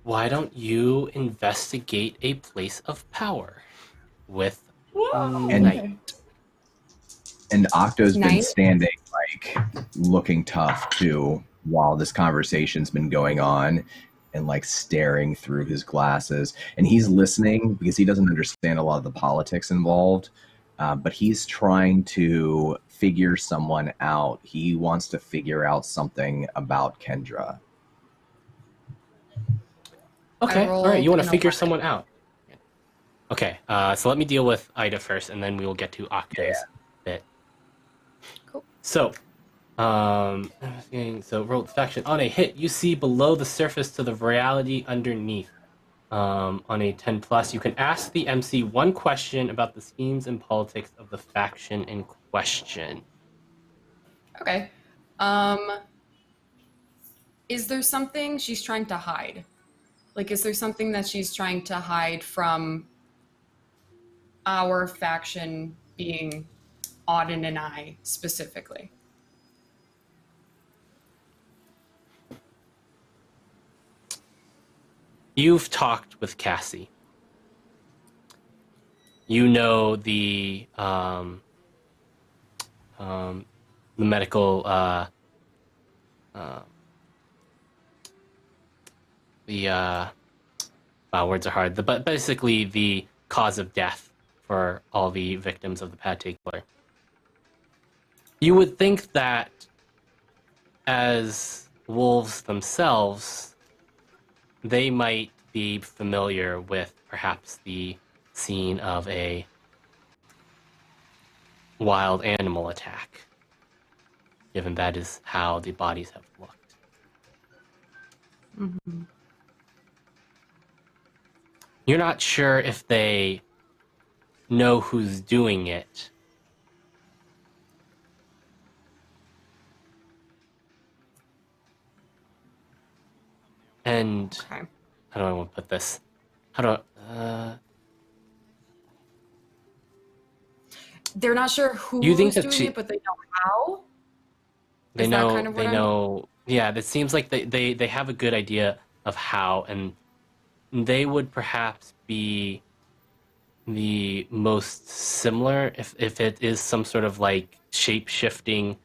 Why don't you investigate a place of power with Night? And Octo's been Night? standing, like, looking tough, too, while this conversation's been going on, and, like, staring through his glasses. And he's listening because he doesn't understand a lot of the politics involved, but he's trying to figure someone out. He wants to figure out something about Kendra. Okay, all right, you want to figure 11. someone out. Okay, so let me deal with Ida first, and then we will get to Octo's bit. Cool. So, roll the faction. On a hit, you see below the surface to the reality underneath. On a 10 plus, you can ask the MC one question about the schemes and politics of the faction in question. Okay. Is there something she's trying to hide? Like, is there something that she's trying to hide from our faction, being Auden and I specifically? You've talked with Cassie. You know the medical wow, words are hard. But basically the cause of death for all the victims of the Pate Killer. You would think that as wolves themselves, they might be familiar with perhaps the scene of a wild animal attack, given that is how the bodies have looked. Mm-hmm. You're not sure if they know who's doing it. And Okay. how do I want to put this? How do They're not sure who's you think that doing it, but they know how. they Is that know kind of what they I'm- know yeah, it seems like they have a good idea of how, and they would perhaps be the most similar if it is some sort of like shape-shifting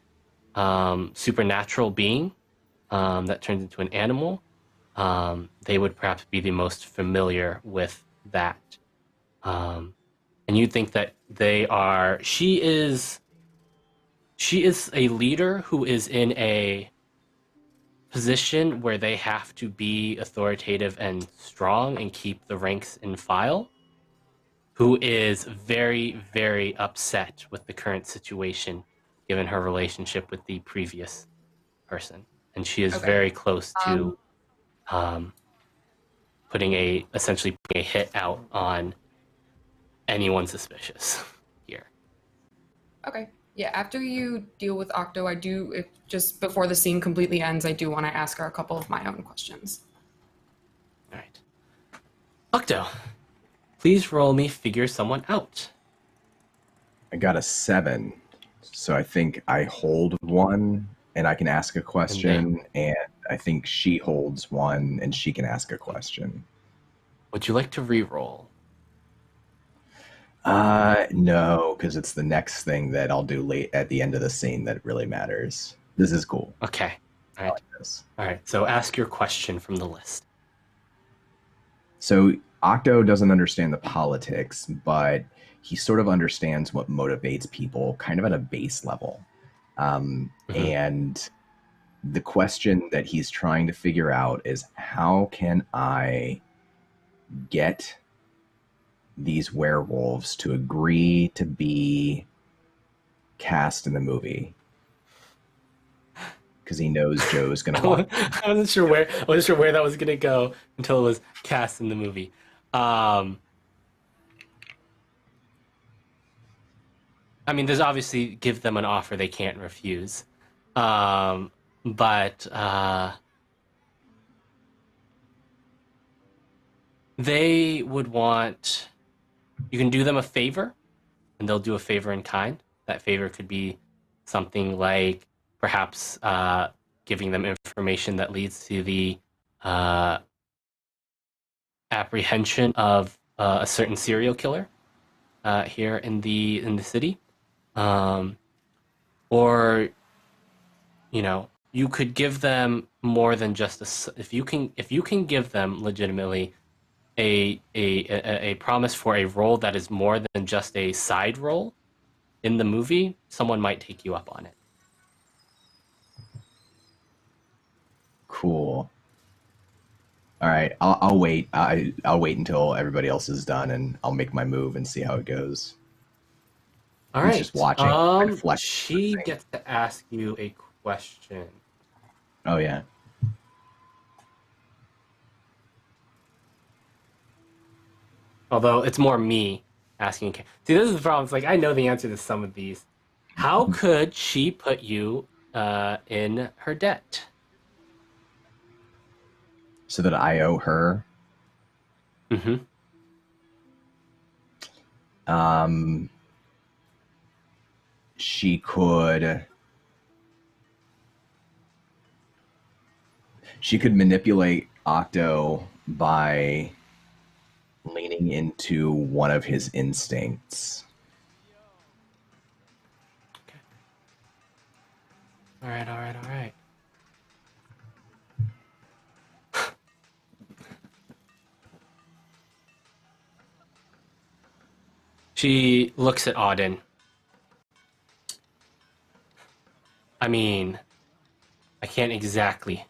supernatural being that turns into an animal. They would perhaps be the most familiar with that. And you think that she is a leader who is in a position where they have to be authoritative and strong and keep the ranks in file, who is very, very upset with the current situation given her relationship with the previous person. And she is Okay. very close to essentially putting a hit out on anyone suspicious here. Okay. Yeah, after you deal with Octo, just before the scene completely ends, I do want to ask her a couple of my own questions. All right. Octo, please roll me figure someone out. I got a 7, so I think I hold 1 and I can ask a question, and I think she holds 1 and she can ask a question. Would you like to re-roll? No, because it's the next thing that I'll do late at the end of the scene that really matters. This is cool. Okay. All right. I like this. All right. So ask your question from the list. So Octo doesn't understand the politics, but he sort of understands what motivates people kind of at a base level. And the question that he's trying to figure out is, how can I get these werewolves to agree to be cast in the movie? Because he knows Joe's going to want. I wasn't sure where that was going to go until it was cast in the movie. I mean, there's obviously give them an offer they can't refuse. But they would want, you can do them a favor and they'll do a favor in kind. That favor could be something like perhaps giving them information that leads to the apprehension of a certain serial killer here in the city, or you could give them more than just if you can give them legitimately a promise for a role that is more than just a side role in the movie, someone might take you up on it. Cool. All right, I'll wait. I'll wait until everybody else is done, and I'll make my move and see how it goes. All He's right. just watching. She gets to ask you a question. Oh yeah. Although it's more me asking. See, this is the problem. It's like I know the answer to some of these. How could she put you in her debt? So that I owe her. Mm-hmm. She could manipulate Octo by leaning into one of his instincts. All right. She looks at Auden. I mean, I can't exactly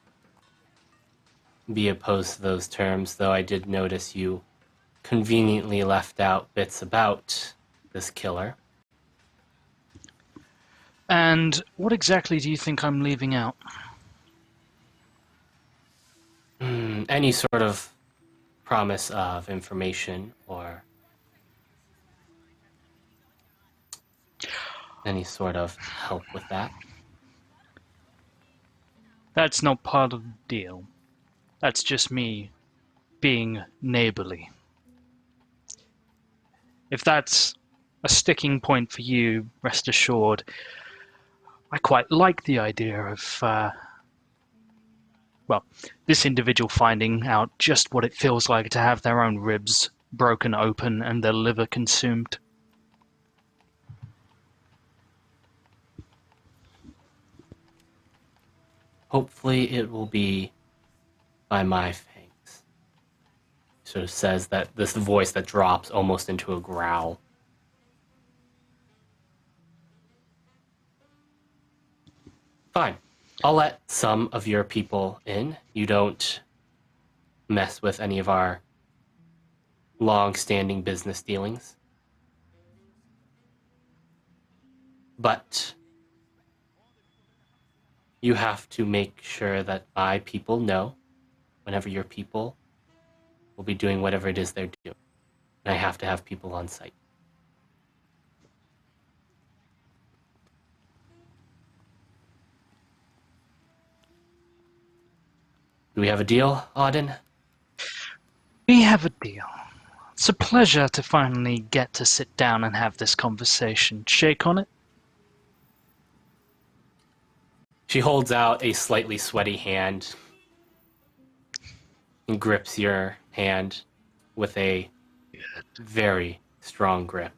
be opposed to those terms, though I did notice you conveniently left out bits about this killer. And what exactly do you think I'm leaving out? Any sort of promise of information or any sort of help with that? That's not part of the deal. That's just me being neighborly. If that's a sticking point for you, rest assured, I quite like the idea of, this individual finding out just what it feels like to have their own ribs broken open and their liver consumed. Hopefully it will be by my fangs. Sort of says that this voice that drops almost into a growl. Fine. I'll let some of your people in. You don't mess with any of our long-standing business dealings. But you have to make sure that my people know whenever your people will be doing whatever it is they're doing. And I have to have people on site. Do we have a deal, Auden? We have a deal. It's a pleasure to finally get to sit down and have this conversation. Shake on it? She holds out a slightly sweaty hand and grips your hand with a very strong grip.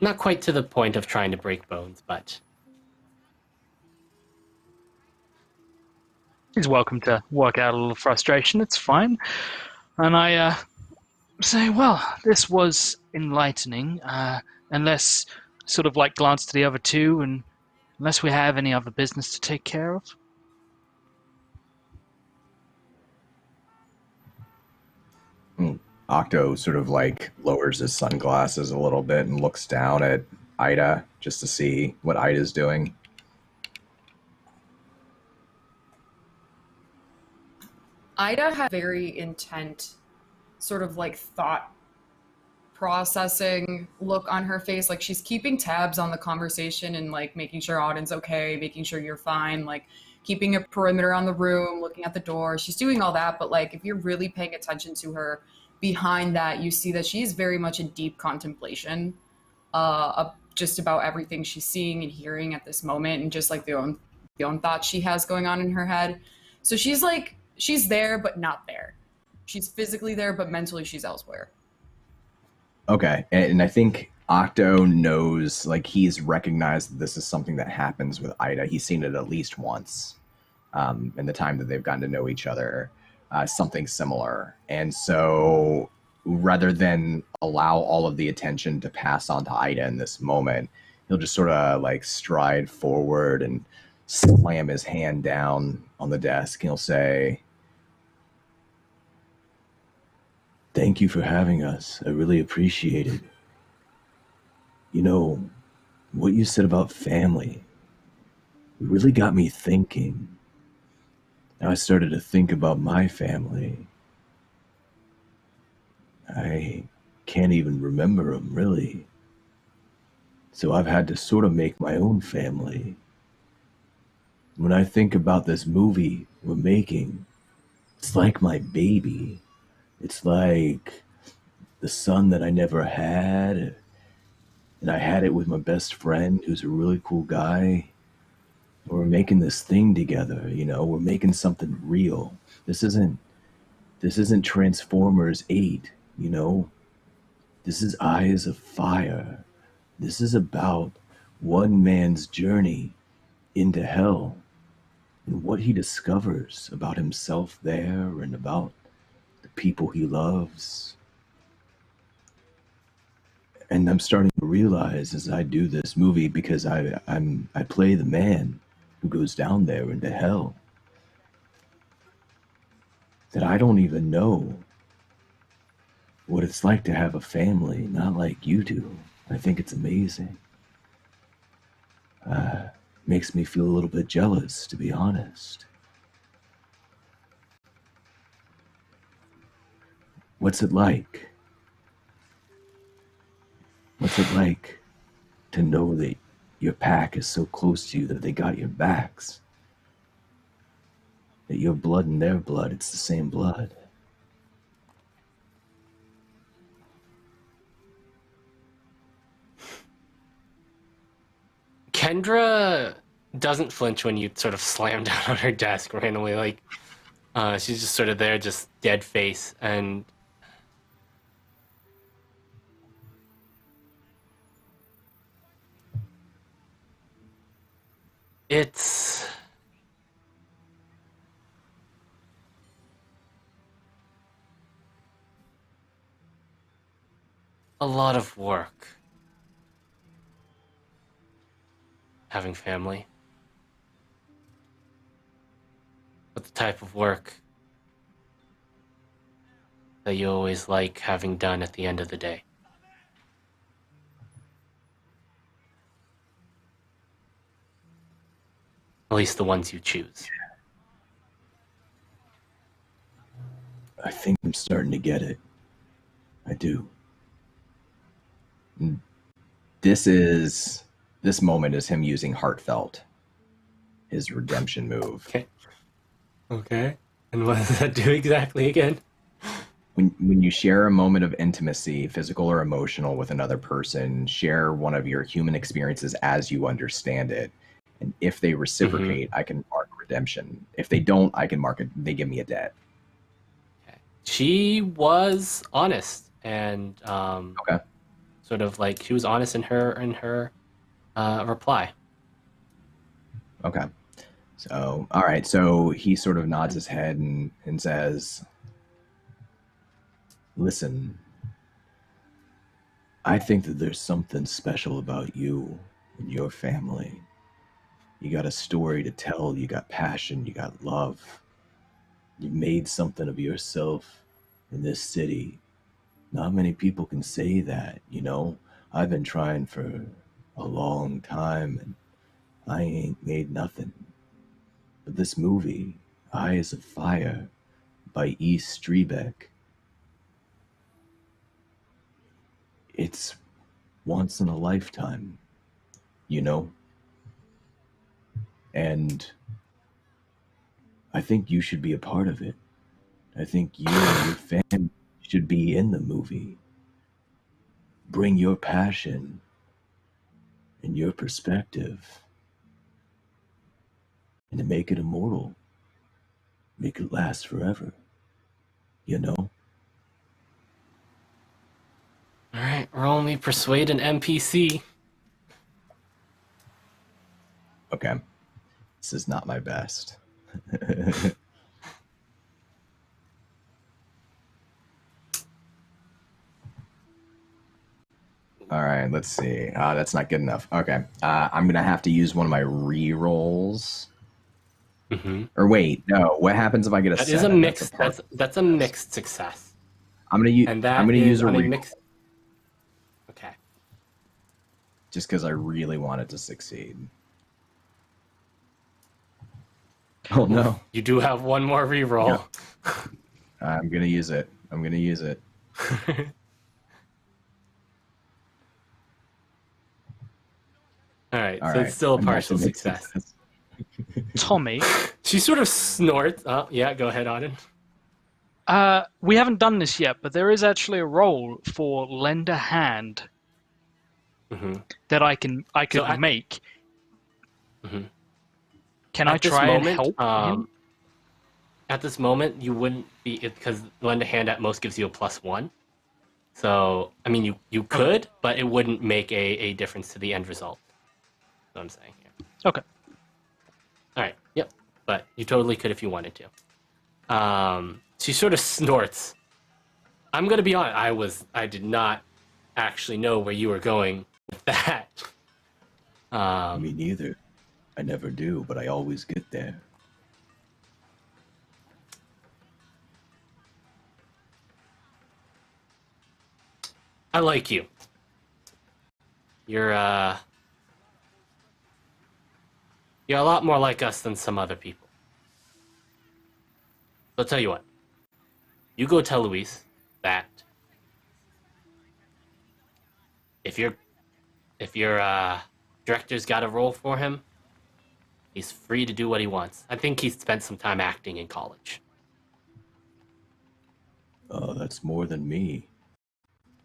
Not quite to the point of trying to break bones, but He's welcome to work out a little frustration. It's fine. And I say, well, this was enlightening. Unless sort of like glance to the other two, and unless we have any other business to take care of. Octo sort of like lowers his sunglasses a little bit and looks down at Ida just to see what Ida's doing. Ida had a very intent, sort of like thought processing look on her face. Like she's keeping tabs on the conversation and like making sure Auden's okay, making sure you're fine, like keeping a perimeter on the room, looking at the door. She's doing all that, but like if you're really paying attention to her, behind that you see that she's very much in deep contemplation of just about everything she's seeing and hearing at this moment, and just like the own thoughts she has going on in her head. So she's like, she's there but not there. She's physically there but mentally she's elsewhere. Okay, and I think Octo knows, like he's recognized that this is something that happens with Ida. He's seen it at least once in the time that they've gotten to know each other, something similar. And so rather than allow all of the attention to pass on to Ida in this moment, he'll just sort of like stride forward and slam his hand down on the desk. He'll say, "Thank you for having us. I really appreciate it. You know, what you said about family really got me thinking. Now I started to think about my family. I can't even remember them, really. So I've had to sort of make my own family. When I think about this movie we're making, it's like my baby. It's like the son that I never had, and I had it with my best friend who's a really cool guy. We're making this thing together, you know. We're making something real. This isn't Transformers 8, you know. This is Eyes of Fire. This is about one man's journey into hell and what he discovers about himself there and about the people he loves. And I'm starting to realize as I do this movie, because I play the man who goes down there into hell, that I don't even know what it's like to have a family, not like you do. I think it's amazing. Makes me feel a little bit jealous, to be honest. What's it like? What's it like to know that your pack is so close to you that they got your backs? That your blood and their blood, it's the same blood. Kendra doesn't flinch when you sort of slam down on her desk randomly. Like, she's just sort of there, just dead face. And it's a lot of work having family. But the type of work that you always like having done at the end of the day. At least the ones you choose. I think I'm starting to get it. I do. This moment is him using Heartfelt, his redemption move. Okay. And what does that do exactly again? When you share a moment of intimacy, physical or emotional, with another person, share one of your human experiences as you understand it. And if they reciprocate, I can mark redemption. If they don't, I can mark it. They give me a debt. Okay. She was honest and Okay. sort of like she was honest in her reply. Okay. So, all right. So he sort of nods his head and says, listen, I think that there's something special about you and your family. You got a story to tell. You got passion. You got love. You made something of yourself in this city. Not many people can say that, you know. I've been trying for a long time and I ain't made nothing. But this movie, Eyes of Fire, by E. Strebeck, it's once in a lifetime, you know? And I think you should be a part of it. I think you and your family should be in the movie. Bring your passion and your perspective and to make it immortal. Make it last forever. You know? Alright, roll me persuade an NPC. Okay. This is not my best. All right, let's see. That's not good enough. Okay. I'm going to have to use one of my re-rolls. Or wait, no. What happens if I get a That 7? is a mixed. That's a mixed success. I'm going to use a re-roll. mixed. Okay. Just because I really want it to succeed. Oh no! You do have one more reroll. Yep. I'm going to use it. All right, so it's still a partial success. Tommy, She sort of snorts. Oh, yeah, go ahead, Auden. we haven't done this yet, but there is actually a role for lend a hand that I can make. Can I try and help him? At this moment, you wouldn't be, because lend a hand at most gives you a +1. So, I mean, you could, but it wouldn't make a difference to the end result. That's what I'm saying here. Okay. All right. Yep. But you totally could if you wanted to. She sort of snorts. I'm gonna be honest. I did not actually know where you were going with that. Me neither. I never do, but I always get there. I like you. You're a lot more like us than some other people. So I'll tell you what. You go tell Luis that if your director's got a role for him, he's free to do what he wants. I think he spent some time acting in college. Oh, that's more than me.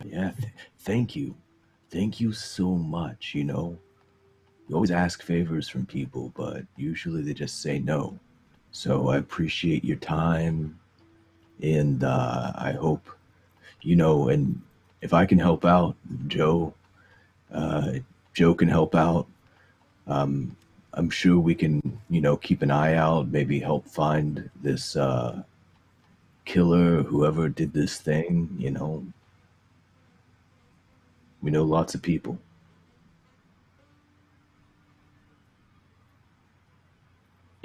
Yeah, thank you. Thank you so much, you know. You always ask favors from people, but usually they just say no. So I appreciate your time, and I hope, you know, and if I can help out, Joe can help out. I'm sure we can, you know, keep an eye out, maybe help find this killer, whoever did this thing, you know. We know lots of people.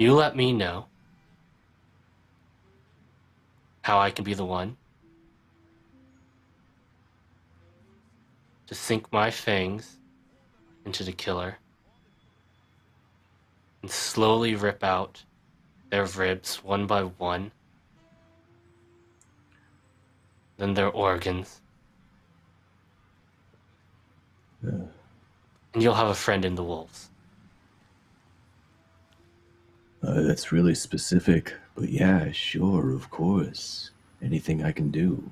You let me know how I can be the one to sink my fangs into the killer and slowly rip out their ribs one by one, then their organs. Yeah. And you'll have a friend in the wolves. That's really specific, but yeah, sure, of course. Anything I can do.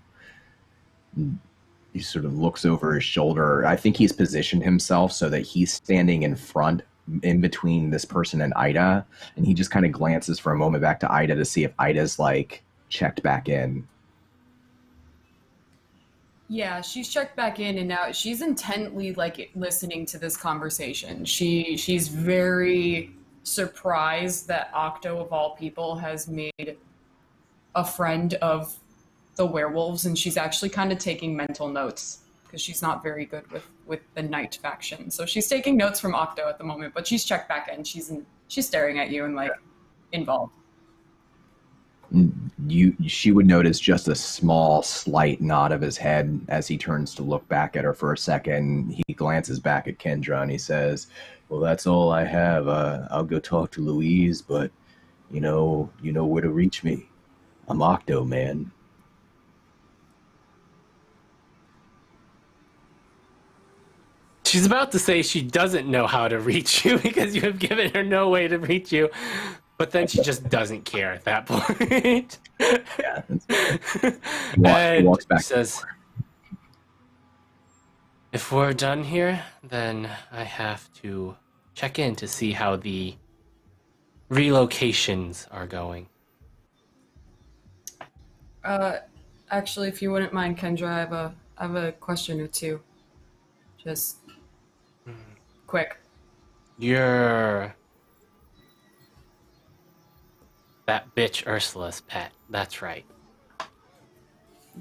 He sort of looks over his shoulder. I think he's positioned himself so that he's standing in front, in between this person and Ida, and he just kind of glances for a moment back to Ida to see if Ida's like checked back in. Yeah, she's checked back in, and now she's intently like listening to this conversation. She's very surprised that Octo of all people has made a friend of the werewolves, and she's actually kind of taking mental notes because she's not very good with the night faction. So she's taking notes from Octo at the moment, but she's checked back in. She's staring at you and like involved. She would notice just a small, slight nod of his head as he turns to look back at her for a second. He glances back at Kendra and he says, "Well, that's all I have. I'll go talk to Louise, but you know where to reach me. I'm Octo, man." She's about to say she doesn't know how to reach you because you have given her no way to reach you, but then she just doesn't care at that point. Yeah. He walks back. Says, "If we're done here, then I have to check in to see how the relocations are going." Actually, if you wouldn't mind, Kendra, I have a question or two. Just quick. You're that bitch Ursula's pet. That's right.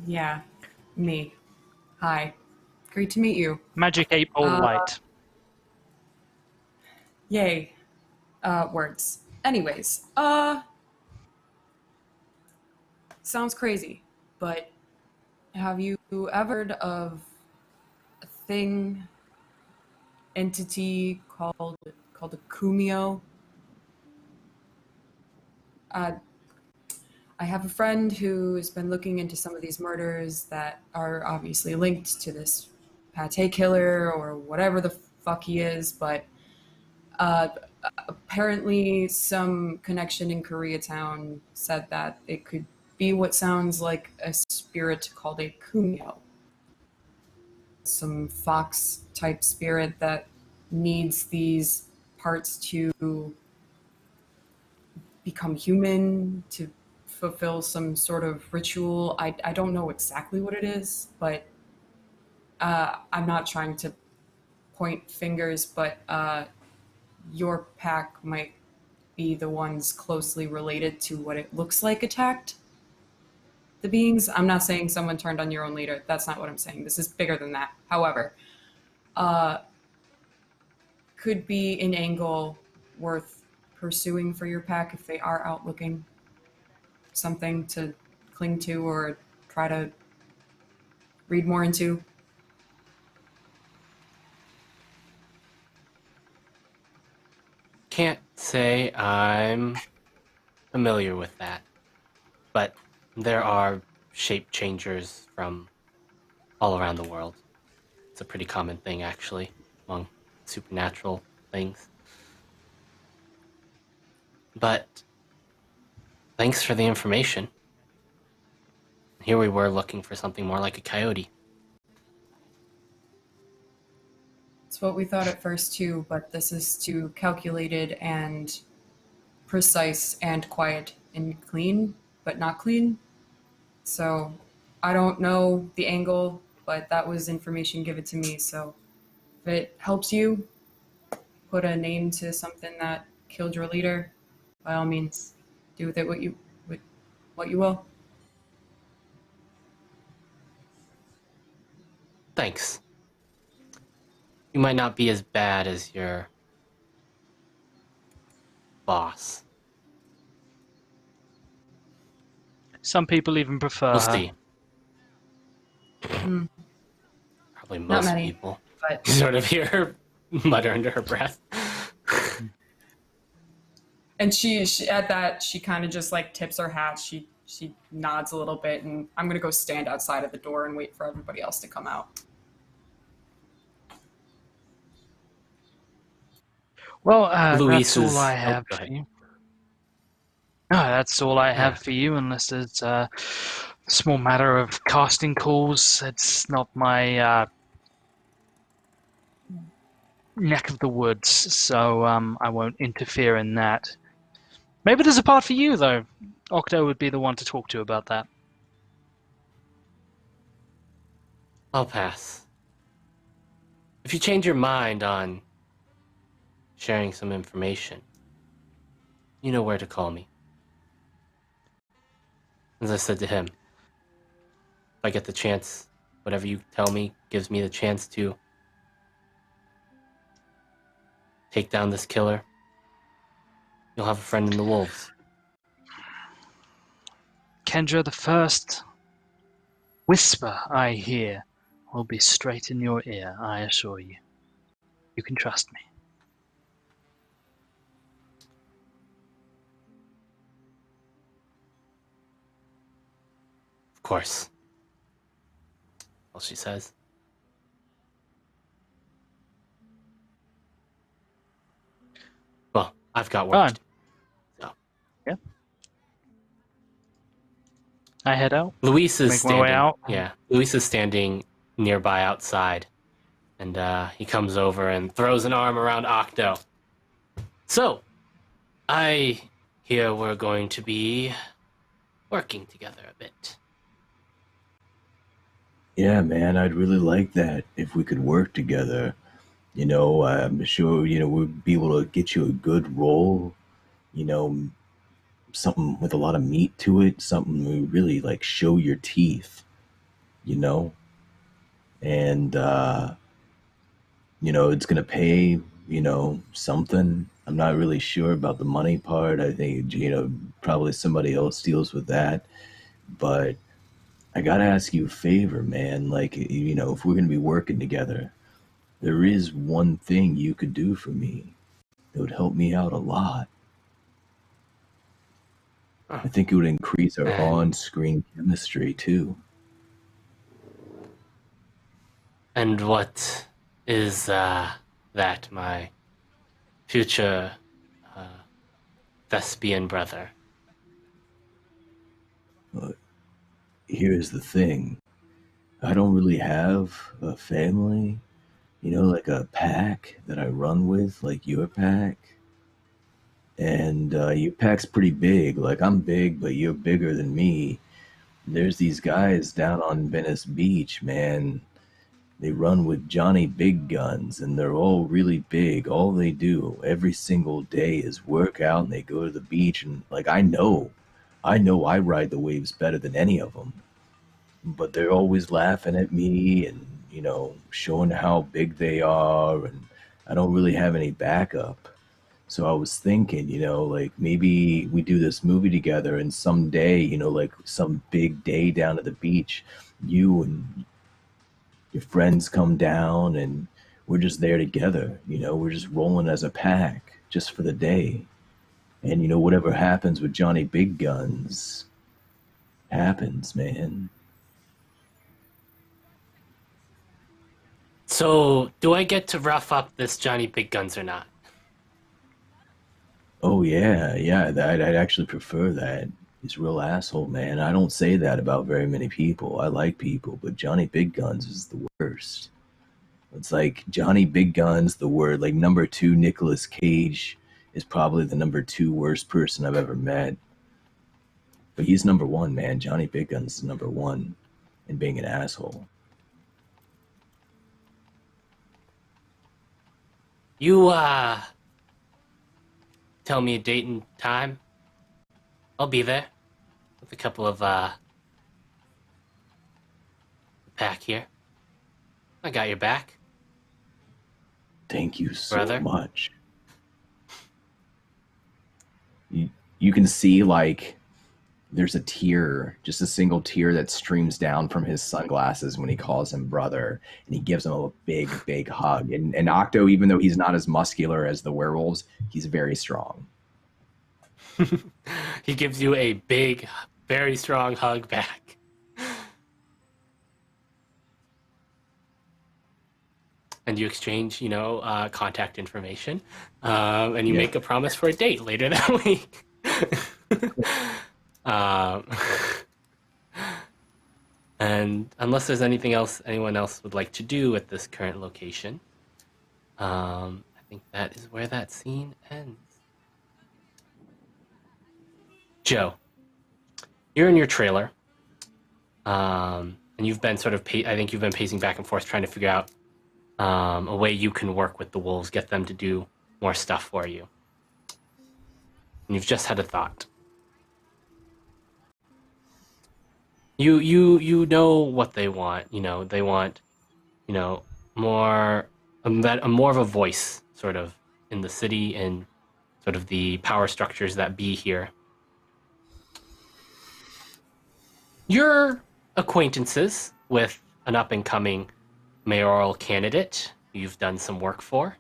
Yeah, me. Hi. Great to meet you. Magic 8 Ball Light. Yay. Words. Anyways, sounds crazy, but have you ever heard of a entity called a Kumio? I have a friend who's been looking into some of these murders that are obviously linked to this pate killer or whatever the fuck he is, but apparently some connection in Koreatown said that it could be what sounds like a spirit called a Kumio. Some fox type spirit that needs these parts to become human, to fulfill some sort of ritual. I don't know exactly what it is, but I'm not trying to point fingers, but your pack might be the ones closely related to what it looks like attacked the beings. I'm not saying someone turned on your own leader. That's not what I'm saying. This is bigger than that. However, could be an angle worth pursuing for your pack if they are out looking something to cling to or try to read more into. Can't say I'm familiar with that, but there are shape changers from all around the world. It's a pretty common thing, actually, among supernatural things. But thanks for the information. Here we were looking for something more like a coyote. It's what we thought at first too, but this is too calculated and precise and quiet and clean, but not clean. So I don't know the angle, but that was information given to me. So if it helps you put a name to something that killed your leader, by all means, do with it what you will. Thanks. You might not be as bad as your boss. Some people even prefer We'll her. see. Mm, Probably not most many, people. but Sort of hear her mutter under her breath. and she at that she kind of just like tips her hat. She nods a little bit, and I'm gonna go stand outside of the door and wait for everybody else to come out. Well, Luis that's all is- I oh, have go for ahead. you. No, that's all I have Yeah. for you, unless it's a small matter of casting calls. It's not my neck of the woods, so I won't interfere in that. Maybe there's a part for you, though. Octo would be the one to talk to about that. I'll pass. If you change your mind on sharing some information, you know where to call me. As I said to him, if I get the chance, whatever you tell me gives me the chance to take down this killer, you'll have a friend in the wolves. Kendra, the first whisper I hear will be straight in your ear, I assure you. You can trust me. Of course. All she says. Well, I've got work Fine. to do. So. Yeah. I head out. Luis is Make my way standing. out. Yeah, Luis is standing nearby outside, and he comes over and throws an arm around Octo. So, I hear we're going to be working together a bit. Yeah, man, I'd really like that if we could work together. You know, I'm sure, we'd be able to get you a good role, something with a lot of meat to it, something we really like show your teeth, you know? And, it's going to pay, something. I'm not really sure about the money part. I think, probably somebody else deals with that. But I got to ask you a favor, man. Like, if we're going to be working together, there is one thing you could do for me that would help me out a lot. I think it would increase our And- on-screen chemistry too. And what is that, my future thespian brother? Here's the thing. I don't really have a family, like a pack that I run with, like your pack. and your pack's pretty big. Like, I'm big, but you're bigger than me. There's these guys down on Venice Beach, man. They run with Johnny Big Guns, and they're all really big. All they do every single day is work out, and they go to the beach. And like, I ride the waves better than any of them. But they're always laughing at me and, showing how big they are. And I don't really have any backup. So I was thinking, like maybe we do this movie together, and someday, like some big day down at the beach, you and your friends come down and we're just there together. We're just rolling as a pack just for the day. And, whatever happens with Johnny Big Guns happens, man. So, do I get to rough up this Johnny Big Guns or not? Oh, yeah, I'd actually prefer that. He's a real asshole, man. I don't say that about very many people. I like people, but Johnny Big Guns is the worst. It's like Johnny Big Guns, the word, like number 2, Nicolas Cage is probably the number 2 worst person I've ever met. But he's number 1, man. Johnny Big Guns is number 1 in being an asshole. You, tell me a date and time. I'll be there with a couple of, pack here. I got your back. Thank you so Brother. much. You can see, like, there's a tear, just a single tear that streams down from his sunglasses when he calls him brother, and he gives him a big, big hug. And Octo, even though he's not as muscular as the werewolves, he's very strong. He gives you a big, very strong hug back. And you exchange, contact information, and you make a promise for a date later that week. And unless there's anything else anyone else would like to do at this current location, I think that is where that scene ends. Joe, you're in your trailer, and you've been sort of, I think you've been pacing back and forth trying to figure out a way you can work with the wolves, get them to do more stuff for you. And you've just had a thought. You know what they want. They want, more of a voice, sort of, in the city and sort of the power structures that be here. Your acquaintances with an up-and-coming mayoral candidate you've done some work for.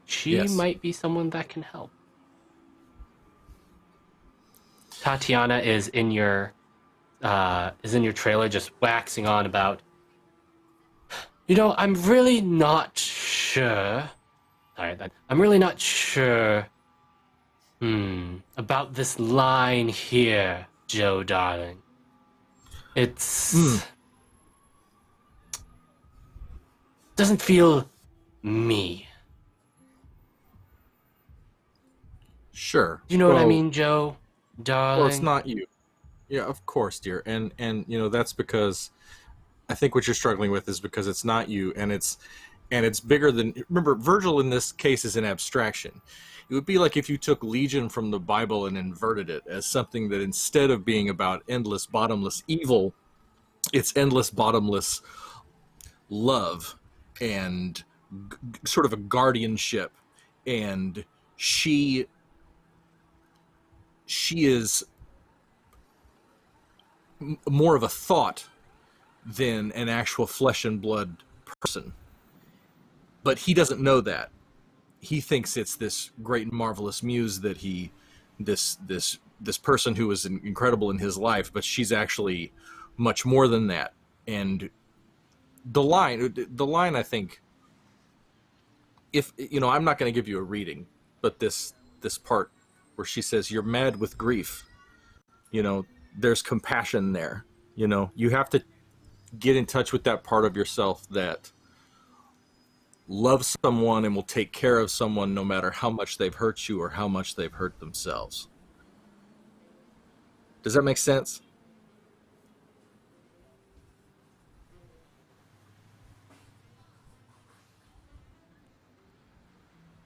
She might be someone that can help. Tatiana is in your trailer, just waxing on about, I'm really not sure. I'm really not sure about this line here, Joe, darling. It's doesn't feel me. Sure. Do you know what I mean, Joe, darling? Well, it's not you. Yeah, of course, dear. And that's because I think what you're struggling with is because it's not you, and it's bigger than. Remember, Virgil in this case is an abstraction. It would be like if you took Legion from the Bible and inverted it as something that, instead of being about endless, bottomless evil, it's endless, bottomless love and sort of a guardianship. And she is more of a thought than an actual flesh and blood person. But he doesn't know that. He thinks it's this great and marvelous muse that this person who is incredible in his life, but she's actually much more than that. And the line, I think, if I'm not going to give you a reading, but this part where she says, "You're mad with grief," there's compassion there. You have to get in touch with that part of yourself that love someone and will take care of someone no matter how much they've hurt you or how much they've hurt themselves. Does that make sense?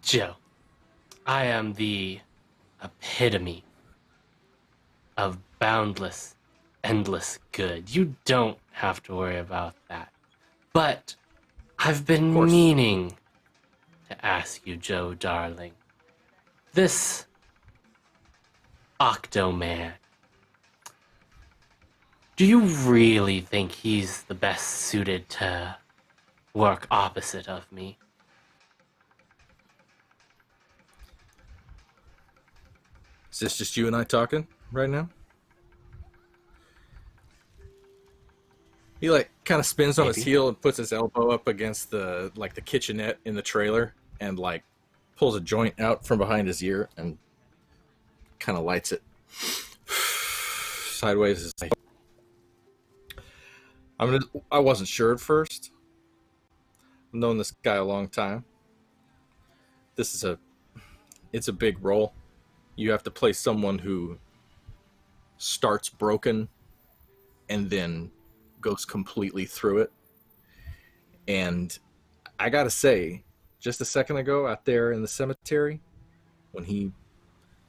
Joe, I am the epitome of boundless, endless good. You don't have to worry about that. But I've been meaning to ask you, Joe, darling. This Octo-Man, do you really think he's the best suited to work opposite of me? Is this just you and I talking right now? He like kind of spins on his heel and puts his elbow up against the kitchenette in the trailer and like pulls a joint out from behind his ear and kind of lights it sideways. I wasn't sure at first. I've known this guy a long time. It's a big role. You have to play someone who starts broken and then goes completely through it. And I gotta say, just a second ago out there in the cemetery, when he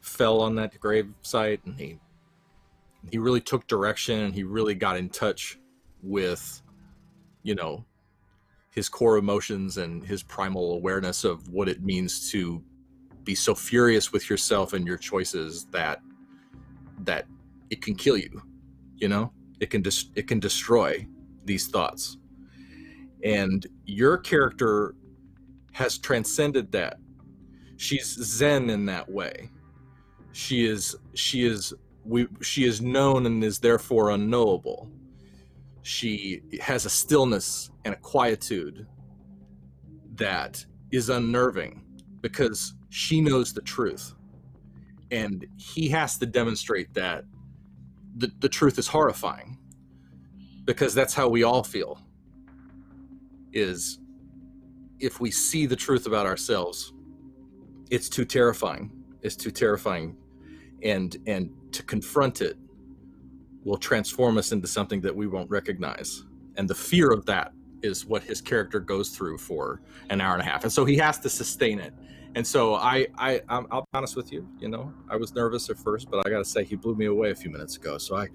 fell on that grave site and he really took direction and he really got in touch with, you know, his core emotions and his primal awareness of what it means to be so furious with yourself and your choices that it can kill you. You know, it can destroy these thoughts. And your character has transcended that. She's zen in that way. She is known and is therefore unknowable. She has a stillness and a quietude that is unnerving because she knows the truth. And he has to demonstrate that the truth is horrifying, because that's how we all feel, is if we see the truth about ourselves, it's too terrifying. It's too terrifying. And to confront it will transform us into something that we won't recognize. And the fear of that is what his character goes through for an hour and a half. And so he has to sustain it. And so I'll be honest with you, you know, I was nervous at first, but I got to say he blew me away a few minutes ago. So I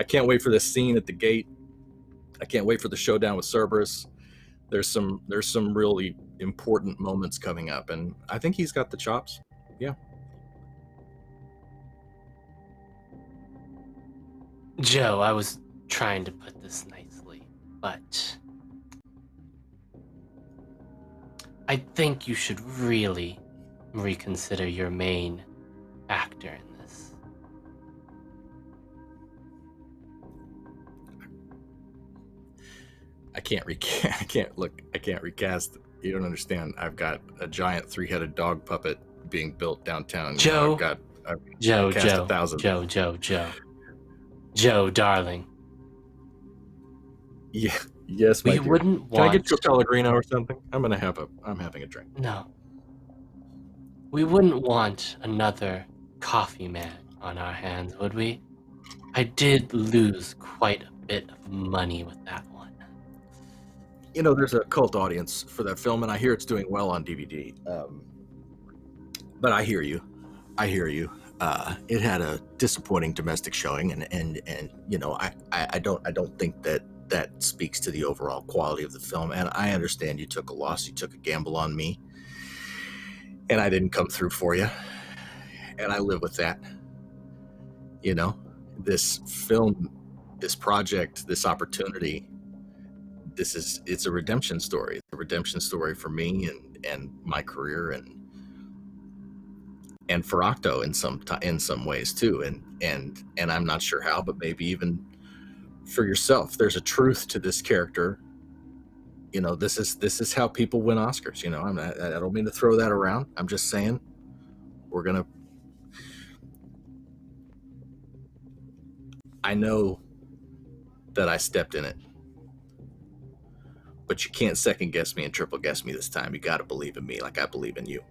can't wait for this scene at the gate. I can't wait for the showdown with Cerberus. There's some really important moments coming up, and I think he's got the chops. Yeah. Joe, I was trying to put this nicely, but I think you should really reconsider your main actor in this. I can't recast. You don't understand. I've got a giant 3-headed dog puppet being built downtown. Joe, Joe, darling. Yeah. Yes, my we dear. wouldn't Can want... I get you a Pellegrino or something? I'm having a drink. No. We wouldn't want another coffee man on our hands, would we? I did lose quite a bit of money with that one. You know, there's a cult audience for that film, and I hear it's doing well on DVD. But I hear you. It had a disappointing domestic showing, and you know, I don't think that speaks to the overall quality of the film. And I understand you took a loss, you took a gamble on me, and I didn't come through for you, and I live with that. You know, this film, this project, this opportunity, it's a redemption story. It's a redemption story for me and my career and for Octo in some ways too. And I'm not sure how, but maybe even for yourself. There's a truth to this character. You know, this is how people win Oscars. You know, I don't mean to throw that around. I'm just saying I know that I stepped in it, but you can't second guess me and triple guess me this time. You got to believe in me like I believe in you.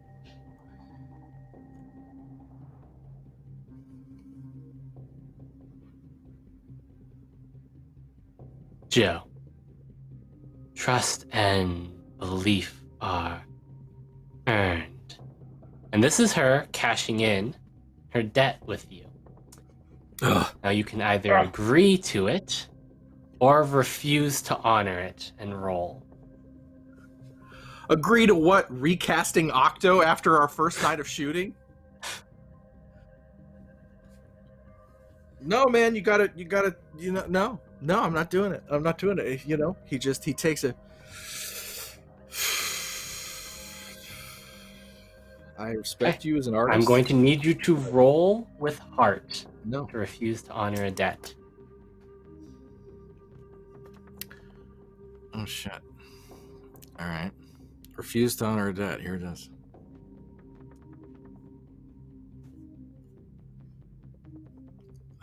Joe, trust and belief are earned. And this is her cashing in her debt with you. Ugh. Now you can either agree to it or refuse to honor it and roll. Agree to what? Recasting Octo after our first night of shooting? No, man, you gotta, no, I'm not doing it. I'm not doing it. You know, he takes a. I respect you as an artist. I'm going to need you to roll with heart No. to refuse to honor a debt. Oh, shit. All right. Refuse to honor a debt. Here it is.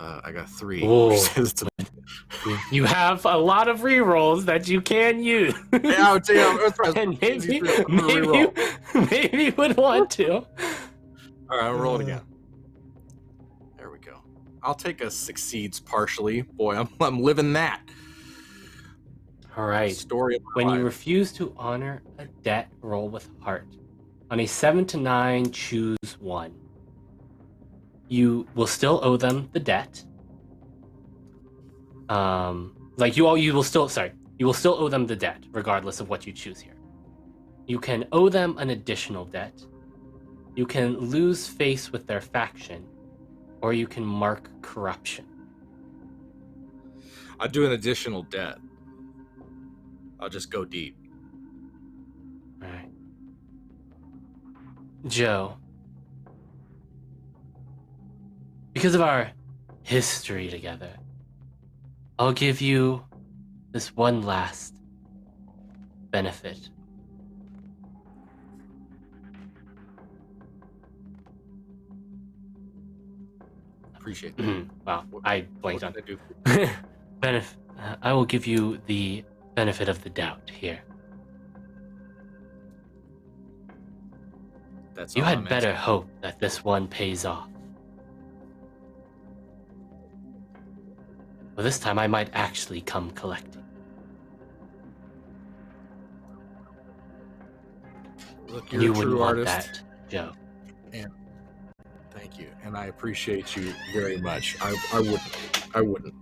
I got 3. Whoa. You have a lot of rerolls that you can use. Yeah, And maybe you would want to. All right, I'll roll it again. There we go. I'll take a succeeds partially. Boy, I'm living that. All right. Story of my When life. you refuse to honor a debt, roll with heart. On a 7 to 9, choose 1. You will still owe them the debt. You will still owe them the debt, regardless of what you choose here. You can owe them an additional debt. You can lose face with their faction, or you can mark corruption. I'll do an additional debt. I'll just go deep. All right. Joe, because of our history together, I'll give you this one last benefit. Appreciate that. Wow, I blanked on What can I do? benefit. I will give you the benefit of the doubt here. That's You all had I'm better asking. hope that this one pays off. Well, this time I might actually come collecting. Look, you're You a wouldn't true want artist. that, Joe. Thank you, and I appreciate you very much. I wouldn't.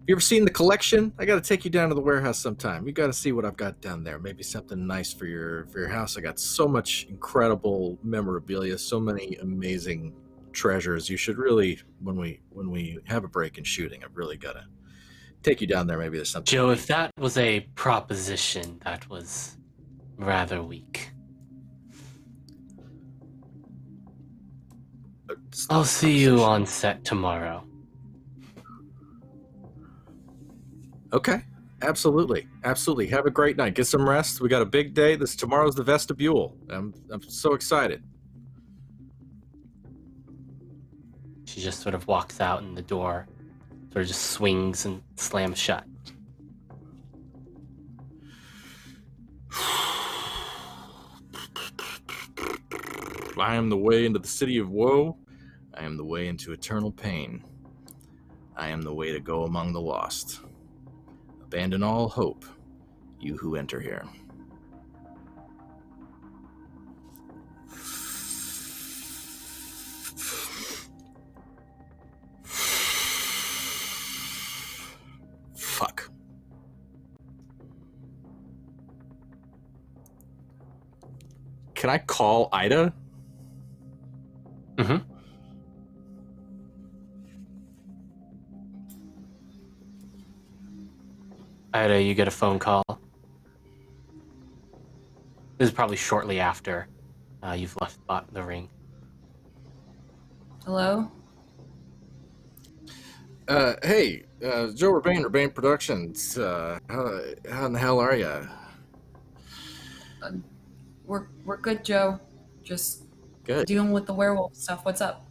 You ever seen the collection? I got to take you down to the warehouse sometime. You got to see what I've got down there. Maybe something nice for your house. I got so much incredible memorabilia, so many amazing treasures. You should really, when we have a break in shooting, I've really got to take you down there. Maybe there's something. Joe, if that was a proposition, that was rather weak. It's not I'll a see you proposition. on set tomorrow. Okay. Absolutely. Have a great night. Get some rest. We got a big day. Tomorrow's the vestibule. I'm so excited. She just sort of walks out and the door sort of just swings and slams shut. I am the way into the city of woe. I am the way into eternal pain. I am the way to go among the lost. Abandon all hope, you who enter here. Fuck. Can I call Ida? Mm-hmm. Ida, you get a phone call. This is probably shortly after you've left the ring. Hello? Hey, Joe Urbane Productions. How in the hell are ya? We're good, Joe. Just Good. dealing with the werewolf stuff. What's up?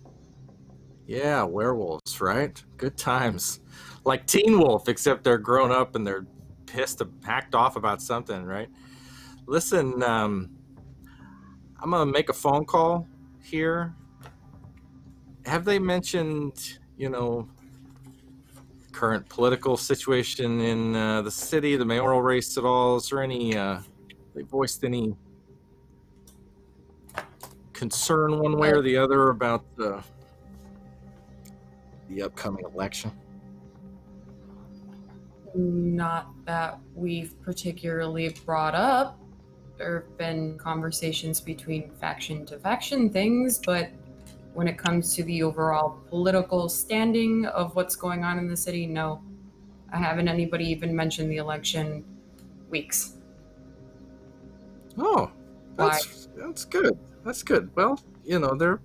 Yeah, werewolves, right? Good times. Like Teen Wolf, except they're grown up and they're pissed, hacked off about something, right? Listen, I'm gonna make a phone call here. Have they mentioned, current political situation in the city, the mayoral race at all? Is there any? They voiced any concern one way or the other about the upcoming election? Not that we've particularly brought up. There have been conversations between faction to faction things, but when it comes to the overall political standing of what's going on in the city, no. I haven't anybody even mentioned the election weeks. Oh, that's good. That's good. Well, they're.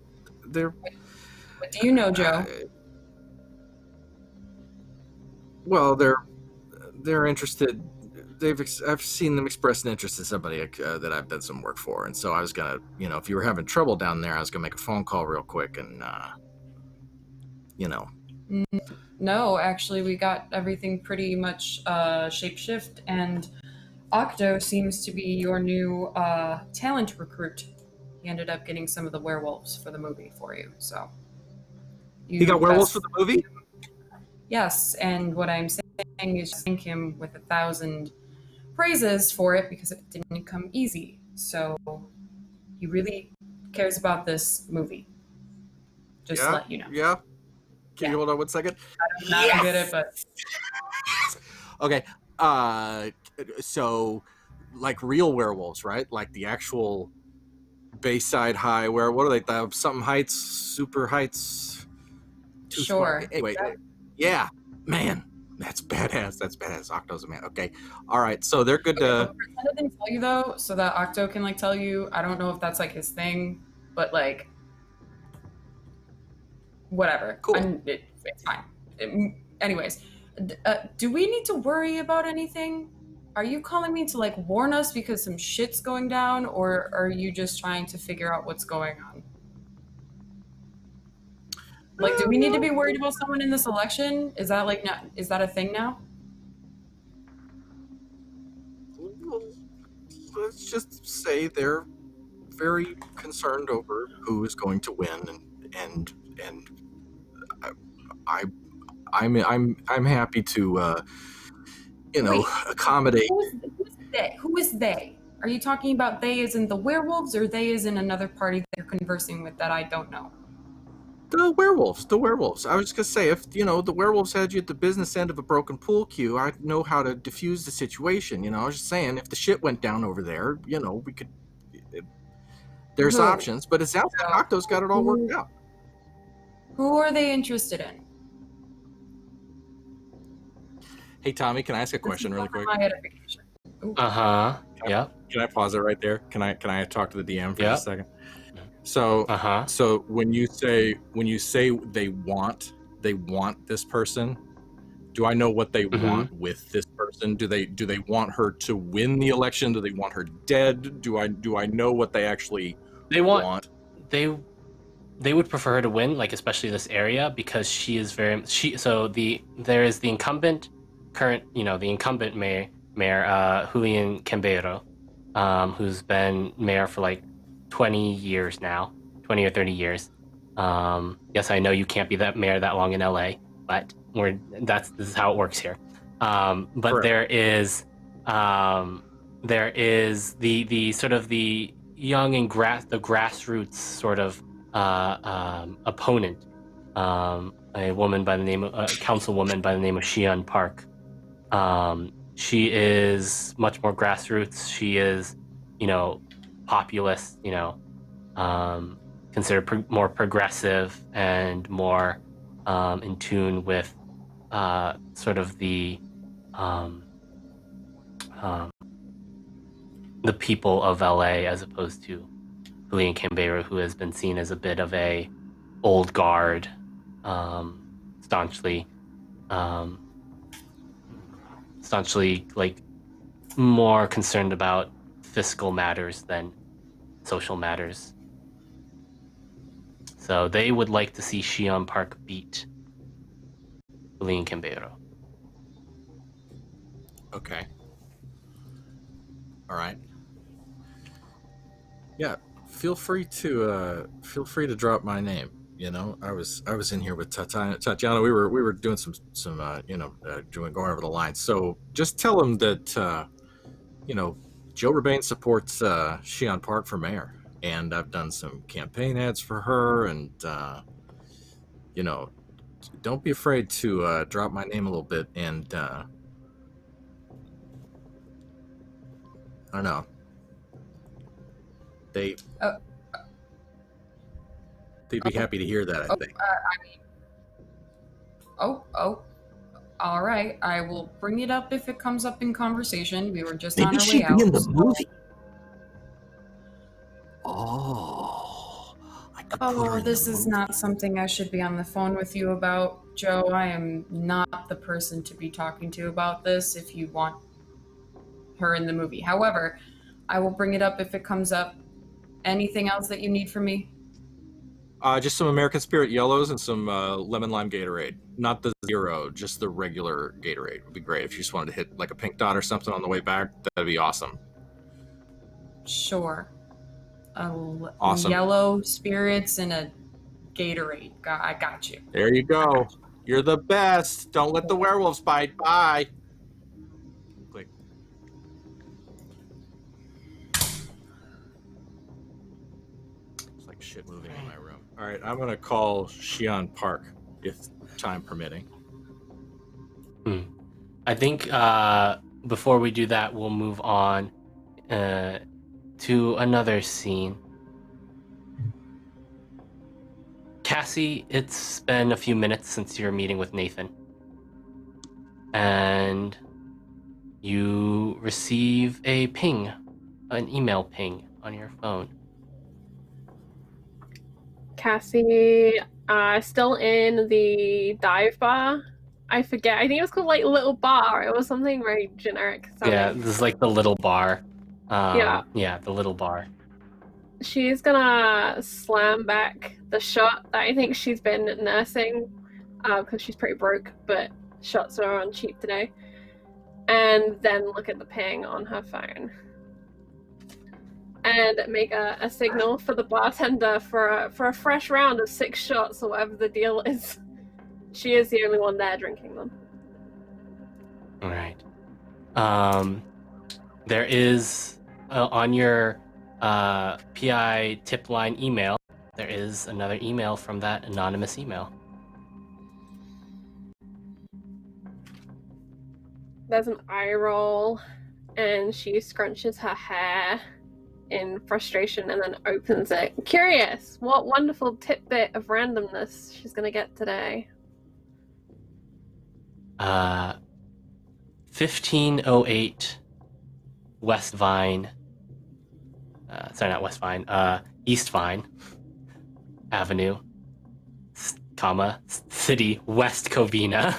What do you know, Joe? Well, they're interested. I've seen them express an interest in somebody that I've done some work for, and so I was gonna, if you were having trouble down there, I was gonna make a phone call real quick, and No, actually, we got everything pretty much shapeshift, and Octo seems to be your new talent recruit. He ended up getting some of the werewolves for the movie for you, so. He got werewolves for the movie? Yes, and what I'm saying is thank him with 1,000 praises for it because it didn't come easy. So he really cares about this movie. Just to let you know. Yeah. Can you hold on 1 second? I'm not good at it, but okay. So like real werewolves, right? Like the actual Bayside High, what are they? Something Heights, Super Heights. Sure. Anyway, yeah, man, that's badass. That's badass. Octo's a man. Okay, all right. So they're good to. I didn't tell you though, so that Octo can tell you. I don't know if that's his thing, but whatever. Cool. It's fine. Anyways, do we need to worry about anything? Are you calling me to warn us because some shit's going down, or are you just trying to figure out what's going on? Do we need to be worried about someone in this election? Is that is that a thing now? Let's just say they're very concerned over who is going to win, and I'm happy to accommodate. Who is they? Are you talking about they as in the werewolves, or they as in another party that you're conversing with that I don't know? The werewolves. I was just gonna say, if the werewolves had you at the business end of a broken pool cue, I'd know how to diffuse the situation. I was just saying, if the shit went down over there, we could. There's options, but it sounds like Octo's got it all worked out. Who are they interested in? Hey Tommy, can I ask a question really quick? My edification. Yeah. Can I pause it right there? Can I talk to the DM for just a second? So when you say they want this person, do I know what they want with this person? Do they want her to win the election? Do they want her dead? Do I know what they actually want? They would prefer her to win, especially this area, because she is there is the incumbent mayor Julian Cambero, who's been mayor for 20 years now, 20 or 30 years. Yes, I know you can't be that mayor that long in LA, but this is how it works here. But correct. there is the sort of the young and the grassroots sort of opponent, a councilwoman by the name of Xian Park. She is much more grassroots. She is, populist, considered more progressive and more in tune with sort of the people of LA, as opposed to Julian Cambero, who has been seen as a bit of a old guard, staunchly more concerned about fiscal matters than social matters. So they would like to see Xian Park beat Julian Cambero. Okay. All right. Yeah, feel free to drop my name. You know, I was in here with Tatiana. We were doing some going over the lines. So just tell him that Joe Rebane supports Shion Park for mayor, and I've done some campaign ads for her, and don't be afraid to drop my name a little bit, and I don't know. They'd be happy to hear that, I think. All right. I will bring it up if it comes up in conversation. We were just Maybe on our she'd way out. be in the movie. Oh, I could put her in This the is movie. not something I should be on the phone with you about, Joe. I am not the person to be talking to about this if you want her in the movie. However, I will bring it up if it comes up. Anything else that you need from me? Just some American Spirit Yellows and some lemon lime Gatorade. Not the zero, just the regular Gatorade would be great. If you just wanted to hit like a pink dot or something on the way back, that'd be awesome. Sure. Awesome. Yellow spirits and a Gatorade. I got you. There you go. You're the best. Don't let the werewolves bite. Bye. Click. It's like shit moving in my room. All right, I'm going to call Shion Park, if time permitting. I think before we do that, we'll move on to another scene. Cassie, it's been a few minutes since your meeting with Nathan. And you receive a ping, an email ping on your phone. Cassie, still in the dive bar. I forget. I think it was called like Little Bar. It was something very generic sounding. Yeah, this is like the little bar. Yeah, the little bar. She's gonna slam back the shot that I think she's been nursing, because she's pretty broke, but shots are on cheap today. And then look at the ping on her phone. And make a signal for the bartender for a fresh round of 6 shots or whatever the deal is. She is the only one there drinking them. All right. There is on your PI tip line email, there is another email from that anonymous email. There's an eye roll, and she scrunches her hair in frustration and then opens it. Curious, what wonderful tidbit of randomness she's gonna get today. 1508 West Vine. Sorry, not West Vine. East Vine Avenue, comma, City, West Covina.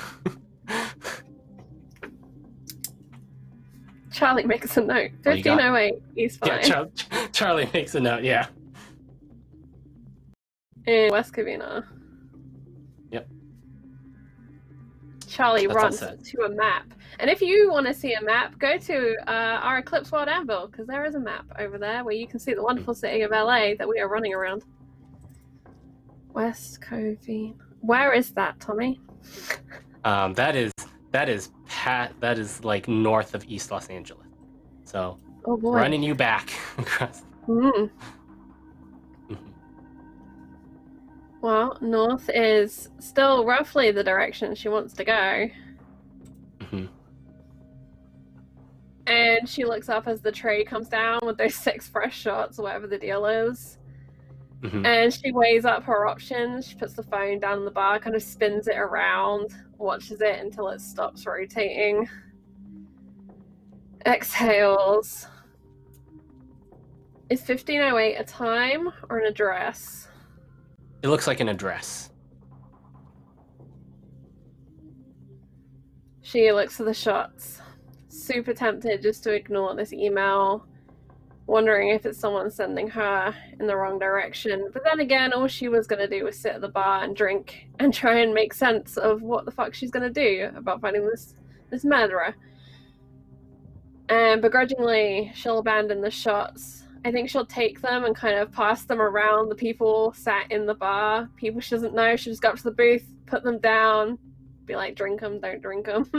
Charlie makes a note. 1508 East Vine. Yeah, Charlie makes a note, yeah. In West Covina. Yep. Charlie That's all runs set. to a map. And if you want to see a map, go to our Eclipse World Anvil, because there is a map over there where you can see the wonderful city of LA that we are running around. West Covina. Where is that, Tommy? That is like north of East Los Angeles. So Oh boy. running you back across. Mm. Well, north is still roughly the direction she wants to go. Mhm. And she looks up as the tray comes down with those 6 fresh shots, or whatever the deal is. Mhm. And she weighs up her options. She puts the phone down on the bar, kind of spins it around, watches it until it stops rotating. Exhales. Is 1508 a time or an address? It looks like an address. She looks at the shots. Super tempted just to ignore this email, wondering if it's someone sending her in the wrong direction. But then again, all she was going to do was sit at the bar and drink and try and make sense of what the fuck she's going to do about finding this murderer. And begrudgingly, she'll abandon the shots. I think she'll take them and kind of pass them around the people sat in the bar. People she doesn't know. She'll just go up to the booth, put them down, be like, drink them, don't drink them.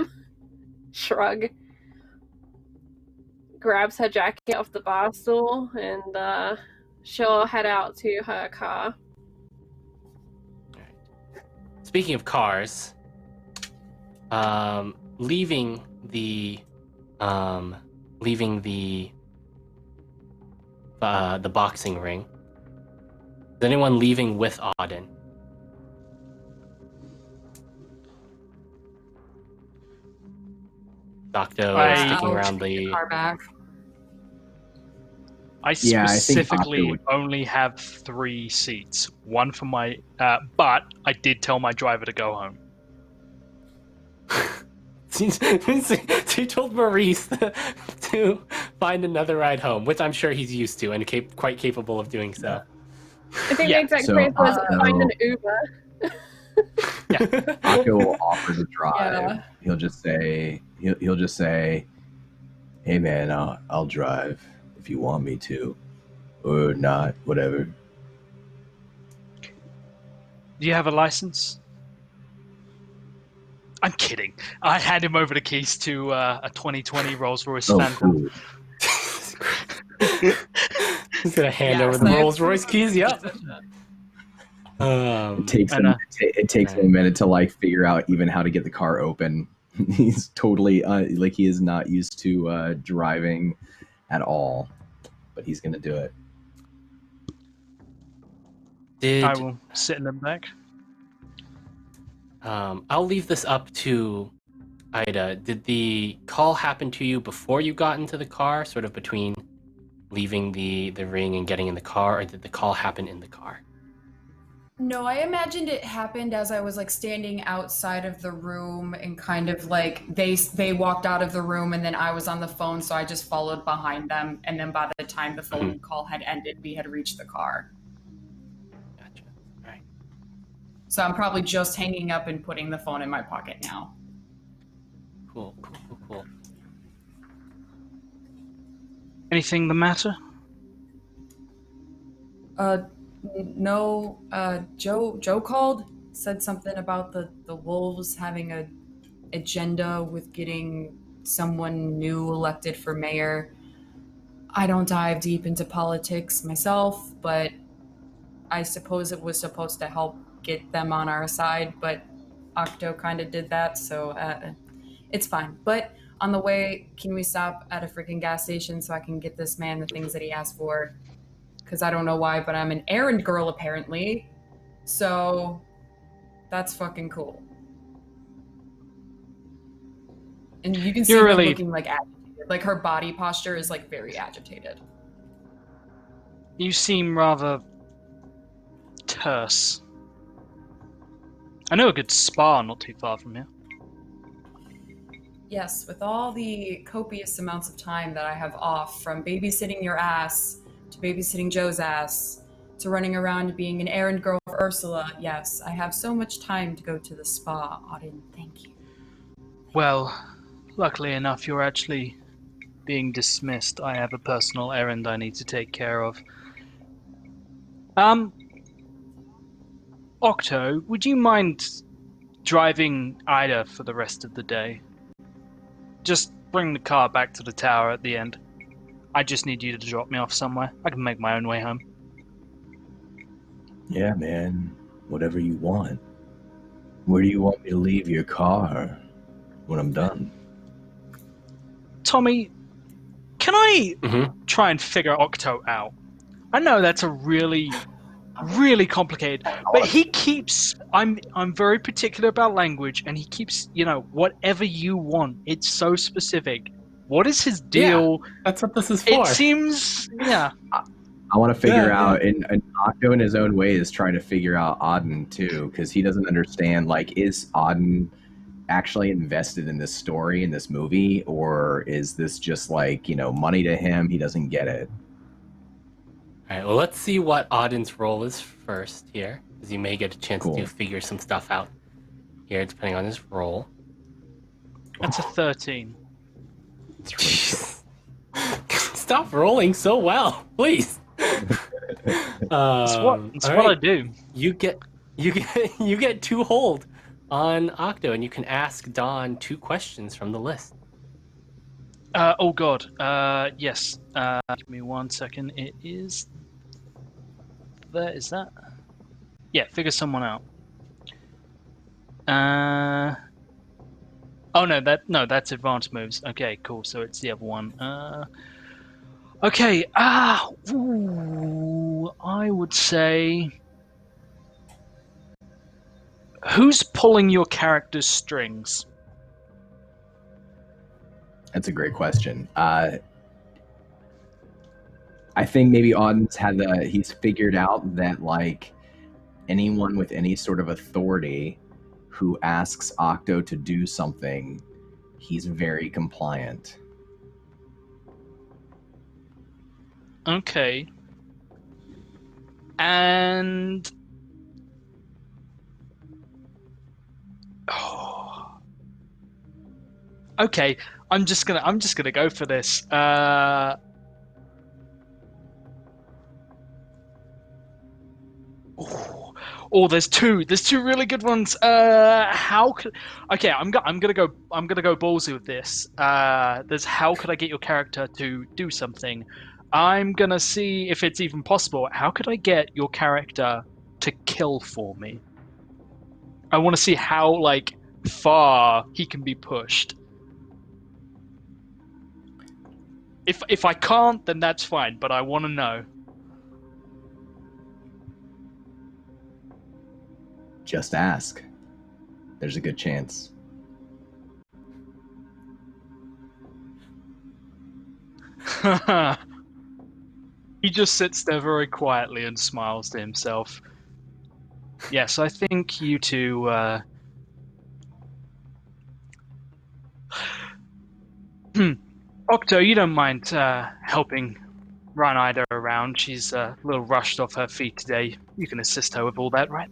Shrug. Grabs her jacket off the bar stool and she'll head out to her car. Speaking of cars, leaving the boxing ring. Is anyone leaving with Auden? Octo is sticking around the car back. I Yeah, I think specifically Octo would- only have 3 seats. One for my, but I did tell my driver to go home. So you told Maurice to find another ride home, which I'm sure he's used to and quite capable of doing so. I think Yeah, the exact so phrase was Octo- find an Uber. Akko will offer to drive. Yeah. He'll just say, "Hey man, I'll drive if you want me to, or not, whatever." Do you have a license? I'm kidding. I hand him over the keys to a 2020 Rolls-Royce Oh, Phantom. cool. He's gonna hand Yeah, over the so- Rolls Royce keys. Yep. It takes and, him. It takes him a minute to like figure out even how to get the car open. He's totally like he is not used to driving at all, but he's gonna do it. I will sit in the back. I'll leave this up to Ida. Did the call happen to you before you got into the car, sort of between leaving the ring and getting in the car, or did the call happen in the car? No, I imagined it happened as I was like standing outside of the room and kind of like they walked out of the room and then I was on the phone, so I just followed behind them, and then by the time the phone call had ended, we had reached the car. Gotcha. Right. So I'm probably just hanging up and putting the phone in my pocket now. Cool. Anything the matter? No, Joe called, said something about the Wolves having a agenda with getting someone new elected for mayor. I don't dive deep into politics myself, but I suppose it was supposed to help get them on our side, but Octo kind of did that, so it's fine. But on the way, can we stop at a freaking gas station so I can get this man the things that he asked for? Because I don't know why, but I'm an errand girl apparently. So that's fucking cool. And you can see You're her really- looking like agitated. Like her body posture is like very agitated. You seem rather terse. I know a good spa not too far from here. Yes, with all the copious amounts of time that I have off from babysitting your ass to babysitting Joe's ass to running around being an errand girl for Ursula, yes, I have so much time to go to the spa. Auden, thank you. Well, luckily enough, you're actually being dismissed. I have a personal errand I need to take care of. Octo, would you mind driving Ida for the rest of the day? Just bring the car back to the tower at the end. I just need you to drop me off somewhere. I can make my own way home. Yeah, man. Whatever you want. Where do you want me to leave your car when I'm done? Tommy, can I try and figure Octo out? I know that's a really complicated, but he keeps. I'm very particular about language, and he keeps. Whatever you want. It's so specific. What is his deal? Yeah, that's what this is for. It seems. Yeah. I want to figure out, and Octo in his own way is trying to figure out Auden too, because he doesn't understand, like, is Auden actually invested in this story, in this movie, or is this just like, money to him? He doesn't get it. All right, well, let's see what Auden's role is first here, because you may get a chance Cool. to figure some stuff out here, depending on his role. That's a 13. It's really cool. stop rolling so well, please. It's what all I right. do. You get 2 hold on Octo, and you can ask Dawn 2 questions from the list. Oh God. Yes. Give me 1 second. It is. There is that. Yeah. Figure someone out. Oh no, that's advanced moves. Okay, cool. So it's the other one. Okay. I would say. Who's pulling your character's strings? That's a great question. I think maybe Auden's he's figured out that like anyone with any sort of authority who asks Octo to do something, he's very compliant. Okay. And okay, I'm just gonna go for this. There's two really good ones. How could? Okay, I'm gonna go ballsy with this. There's how could I get your character to do something? I'm gonna see if it's even possible. How could I get your character to kill for me? I want to see how like far he can be pushed. If I can't, then that's fine. But I want to know. Just ask. There's a good chance. He just sits there very quietly and smiles to himself. Yes, I think you two. Octo, you don't mind helping Rhinida around. She's a little rushed off her feet today. You can assist her with all that, right?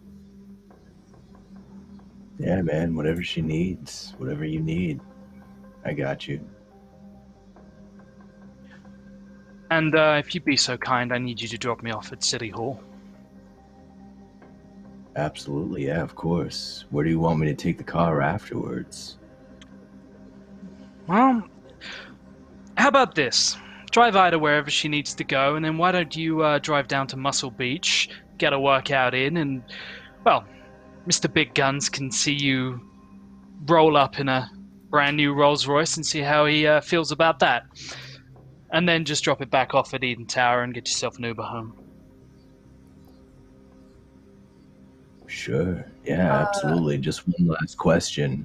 Yeah, man, whatever she needs, whatever you need, I got you. And if you'd be so kind, I need you to drop me off at City Hall. Absolutely, yeah, of course. Where do you want me to take the car afterwards? Well, how about this? Drive Ida wherever she needs to go, and then why don't you drive down to Muscle Beach, get a workout in, and, well, Mr. Big Guns can see you roll up in a brand new Rolls Royce and see how he feels about that. And then just drop it back off at Eden Tower and get yourself an Uber home. Sure, yeah, absolutely. Just one last question.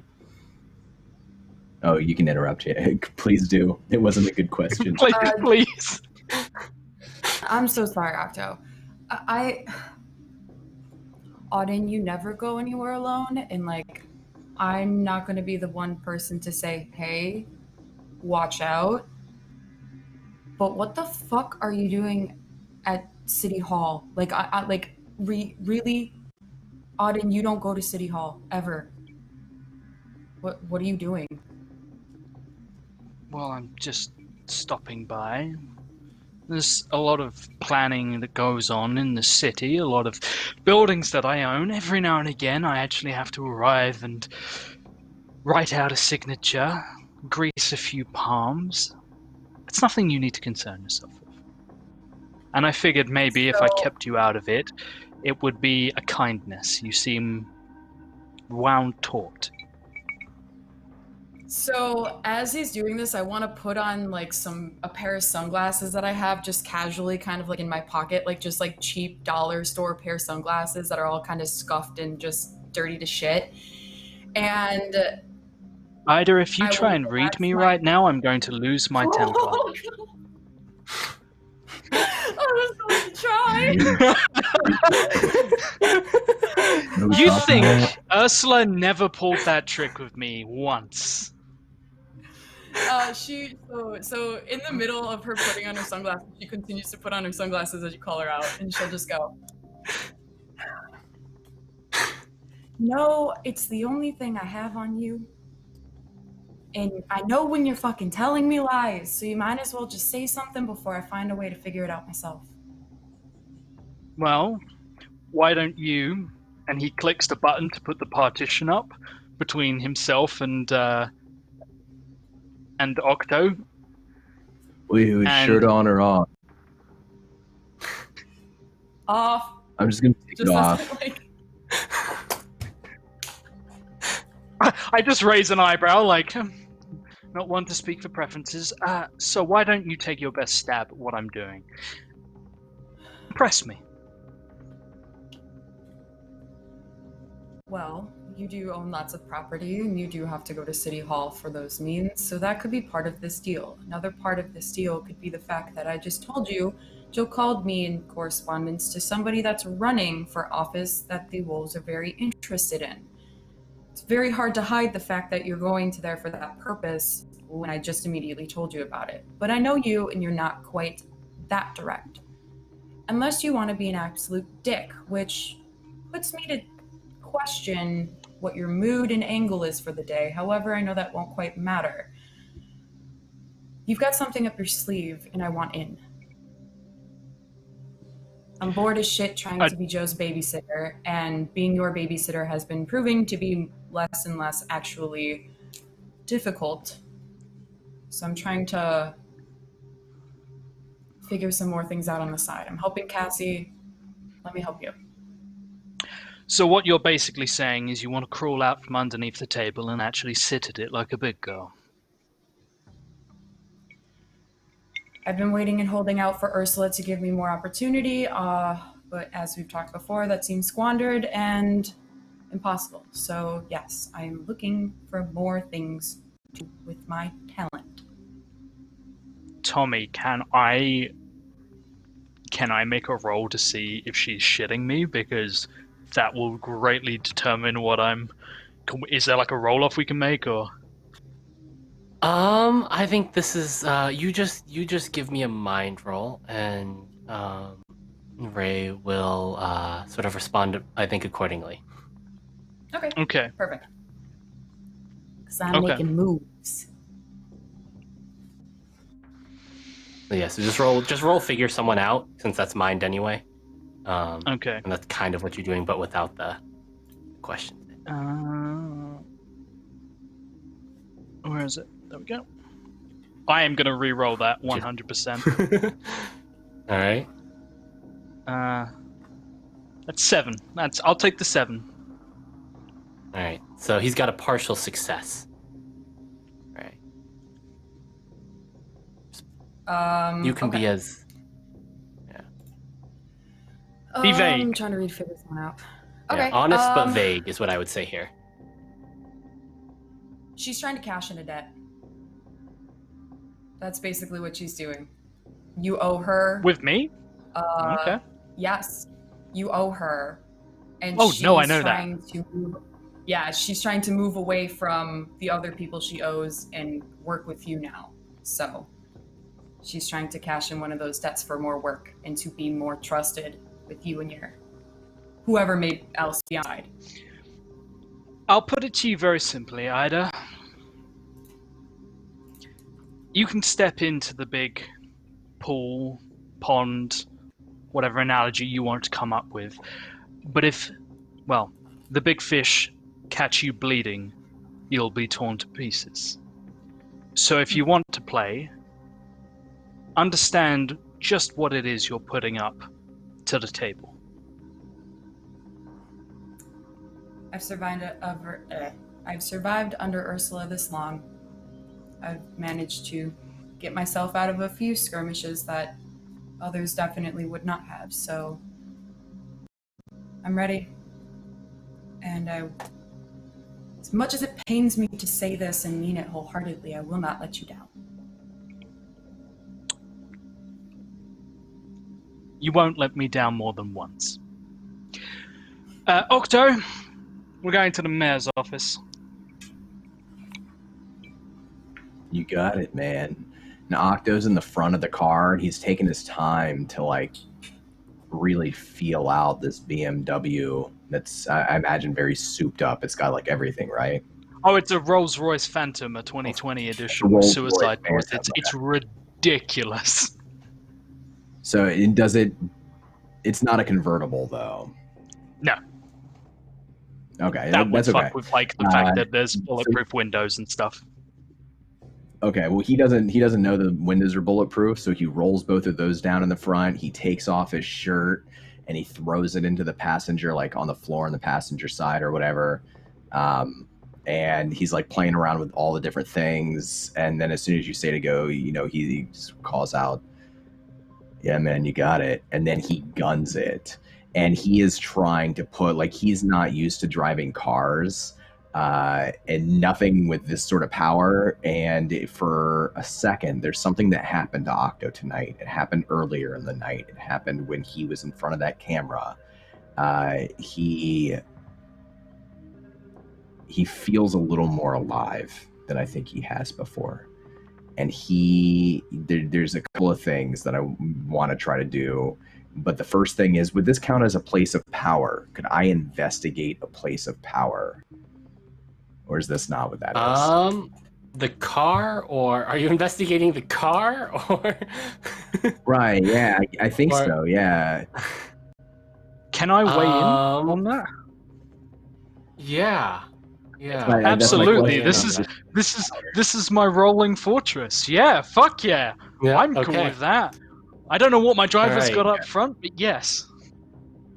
Oh, you can interrupt. Yeah, please do. It wasn't a good question. Please. I'm so sorry, Octo. Auden, you never go anywhere alone, and like, I'm not going to be the one person to say, hey, watch out. But what the fuck are you doing at City Hall? Like, really? Auden, you don't go to City Hall, ever. What are you doing? Well, I'm just stopping by. There's a lot of planning that goes on in the city, a lot of buildings that I own. Every now and again, I actually have to arrive and write out a signature, grease a few palms. It's nothing you need to concern yourself with. And I figured maybe if I kept you out of it, it would be a kindness. You seem wound taut. So as he's doing this, I want to put on like a pair of sunglasses that I have just casually kind of like in my pocket, like just like cheap dollar store pair of sunglasses that are all kind of scuffed and just dirty to shit. And Ida, if you try and read me right now, I'm going to lose my temper. I was going to try. You think Ursula never pulled that trick with me once? So in the middle of her putting on her sunglasses, she continues to put on her sunglasses as you call her out, and she'll just go, "No, it's the only thing I have on you." And I know when you're fucking telling me lies, so you might as well just say something before I find a way to figure it out myself. Well, why don't you? And he clicks the button to put the partition up between himself and Octo. Wait, who is shirt on or off? Off. I'm just gonna take it off. I just raise an eyebrow, like, not one to speak for preferences. So why don't you take your best stab at what I'm doing? Impress me. Well, you do own lots of property, and you do have to go to City Hall for those means, so that could be part of this deal. Another part of this deal could be the fact that I just told you Joe called me in correspondence to somebody that's running for office that the Wolves are very interested in. It's very hard to hide the fact that you're going to there for that purpose when I just immediately told you about it. But I know you, and you're not quite that direct. Unless you want to be an absolute dick, which puts me to question what your mood and angle is for the day. However, I know that won't quite matter. You've got something up your sleeve, and I want in. I'm bored as shit trying to be Joe's babysitter, and being your babysitter has been proving to be less and less actually difficult. So I'm trying to figure some more things out on the side. I'm helping Cassie. Let me help you. So what you're basically saying is you want to crawl out from underneath the table and actually sit at it like a big girl. I've been waiting and holding out for Ursula to give me more opportunity, but as we've talked before, that seems squandered and impossible. So yes, I am looking for more things to do with my talent. Tommy, can I make a roll to see if she's shitting me? Because that will greatly determine what I'm... Is there like a roll-off we can make, or...? I think this is you just give me a mind roll, and Ray will sort of respond, I think, accordingly. Okay. Perfect. Because I'm making moves. Yeah, so just roll figure someone out, since that's mind anyway. Okay. And that's kind of what you're doing, but without the question. Where is it? There we go. I am going to re-roll that 100%. All right. That's 7. I'll take the 7. All right. So he's got a partial success. Right. You can be as... Be vague. I'm trying to figure this one out. Okay. Yeah, honest but vague is what I would say here. She's trying to cash in a debt. That's basically what she's doing. You owe her. With me? Okay. Yes. You owe her. And she's no, I know that. She's trying to move away from the other people she owes and work with you now. So she's trying to cash in one of those debts for more work and to be more trusted with you and your whoever may else be outside. I'll put it to you very simply, Ida. You can step into the big pool, pond, whatever analogy you want to come up with. But if, the big fish catch you bleeding, you'll be torn to pieces. So if you want to play, understand just what it is you're putting up to the table. I've survived under Ursula this long. I've managed to get myself out of a few skirmishes that others definitely would not have, so I'm ready. And as much as it pains me to say this and mean it wholeheartedly, I will not let you down. You won't let me down more than once. Octo, we're going to the mayor's office. You got it, man. And Octo's in the front of the car, and he's taking his time to, really feel out this BMW that's, I imagine, very souped up. It's got, everything, right? Oh, it's a Rolls-Royce Phantom, a 2020 edition Rolls-Royce Suicide Doors. Phantom, It's ridiculous. So it's not a convertible though. No. Okay, That would that's okay. fuck with like the fact that there's bulletproof windows and stuff. Okay, well he doesn't know the windows are bulletproof, so he rolls both of those down in the front. He takes off his shirt and he throws it into the passenger, like on the floor on the passenger side or whatever. And he's like playing around with all the different things. And then as soon as you say to go, he just calls out, "Yeah, man, you got it." And then he guns it. And he is trying to put, like, he's not used to driving cars. And nothing with this sort of power. And for a second, there's something that happened to Octo tonight. It happened earlier in the night. It happened when he was in front of that camera. He feels a little more alive than I think he has before. And there's a couple of things that I want to try to do. But the first thing is, would this count as a place of power? Could I investigate a place of power? Or is this not what that is? The car, or are you investigating the car, or? Right, yeah, I think so, yeah. Can I weigh in on that? Yeah. Absolutely. This is my rolling fortress. Yeah, fuck yeah. I'm cool with that. I don't know what my driver's got up front, but yes.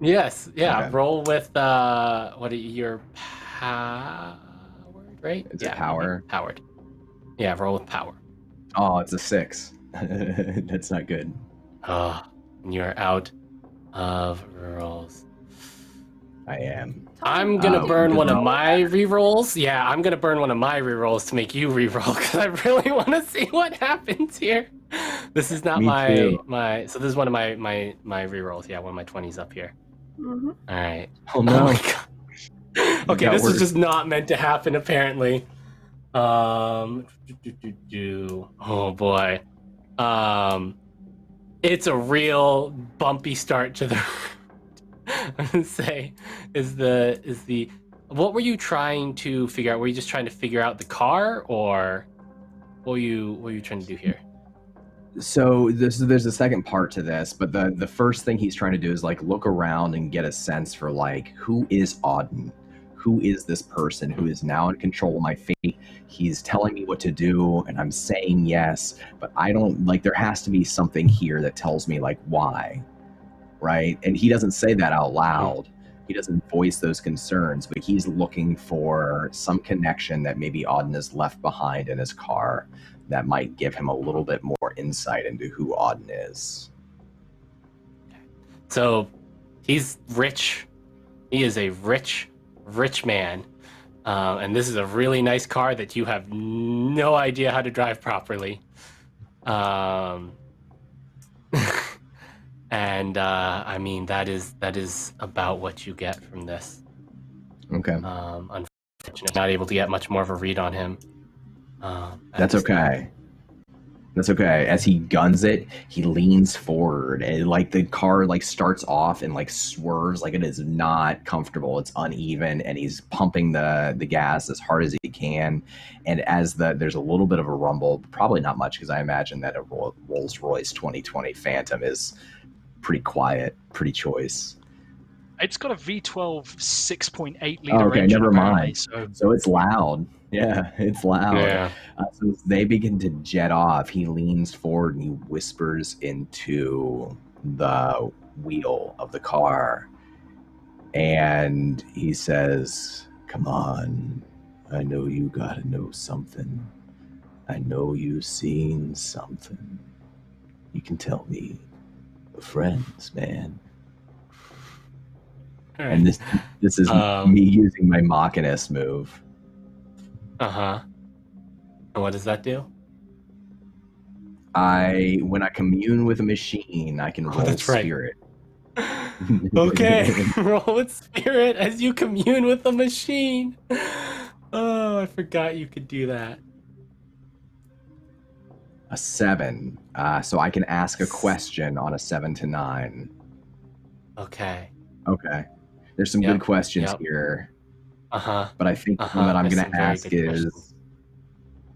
Yes, yeah. Okay. Roll with what are your powered, right? It's a power. Powered. Yeah, roll with power. Oh, it's a 6. That's not good. Oh, you're out of rolls. I am. I'm gonna burn one of my rerolls. Yeah, I'm gonna burn one of my rerolls to make you reroll because I really want to see what happens here. This is not my. So this is one of my rerolls. Yeah, one of my 20s up here. Mm-hmm. All right. Oh no. Oh my God. Okay, this was just not meant to happen. Apparently. Oh boy. It's a real bumpy start to the. I'm gonna say is the what were you trying to figure out? Were you just trying to figure out the car, or what were you trying to do here? So there's a second part to this, but the first thing he's trying to do is like look around and get a sense for like, who is Auden? Who is this person who is now in control of my fate? He's telling me what to do and I'm saying yes, but I don't, like, there has to be something here that tells me like why, right? And he doesn't say that out loud. He doesn't voice those concerns, but he's looking for some connection that maybe Auden has left behind in his car that might give him a little bit more insight into who Auden is. So he's rich. He is a rich man. And this is a really nice car that you have no idea how to drive properly. And I mean, that is about what you get from this. Okay. Unfortunately, not able to get much more of a read on him. That's okay. That's okay. As he guns it, he leans forward and like the car like starts off and like swerves, like it is not comfortable. It's uneven, and he's pumping the gas as hard as he can. And as there's a little bit of a rumble, probably not much because I imagine that a Rolls-Royce 2020 Phantom is pretty quiet, pretty choice. It's got a V12 6.8 liter okay, engine. Never mind. So it's loud. Yeah, it's loud. Yeah. So as they begin to jet off, he leans forward and he whispers into the wheel of the car. And he says, "Come on, I know you gotta know something. I know you've seen something. You can tell me. We're friends, man." All right. And this is me using my Machinist move. Uh-huh. And what does that do? When I commune with a machine, I can roll that's right. spirit. Okay, roll with spirit as you commune with the machine. Oh, I forgot you could do that. A 7. So I can ask a question on a 7 to 9. Okay. Okay. There's some good questions here. But I think the one that I'm That's going some to very ask good questions. is,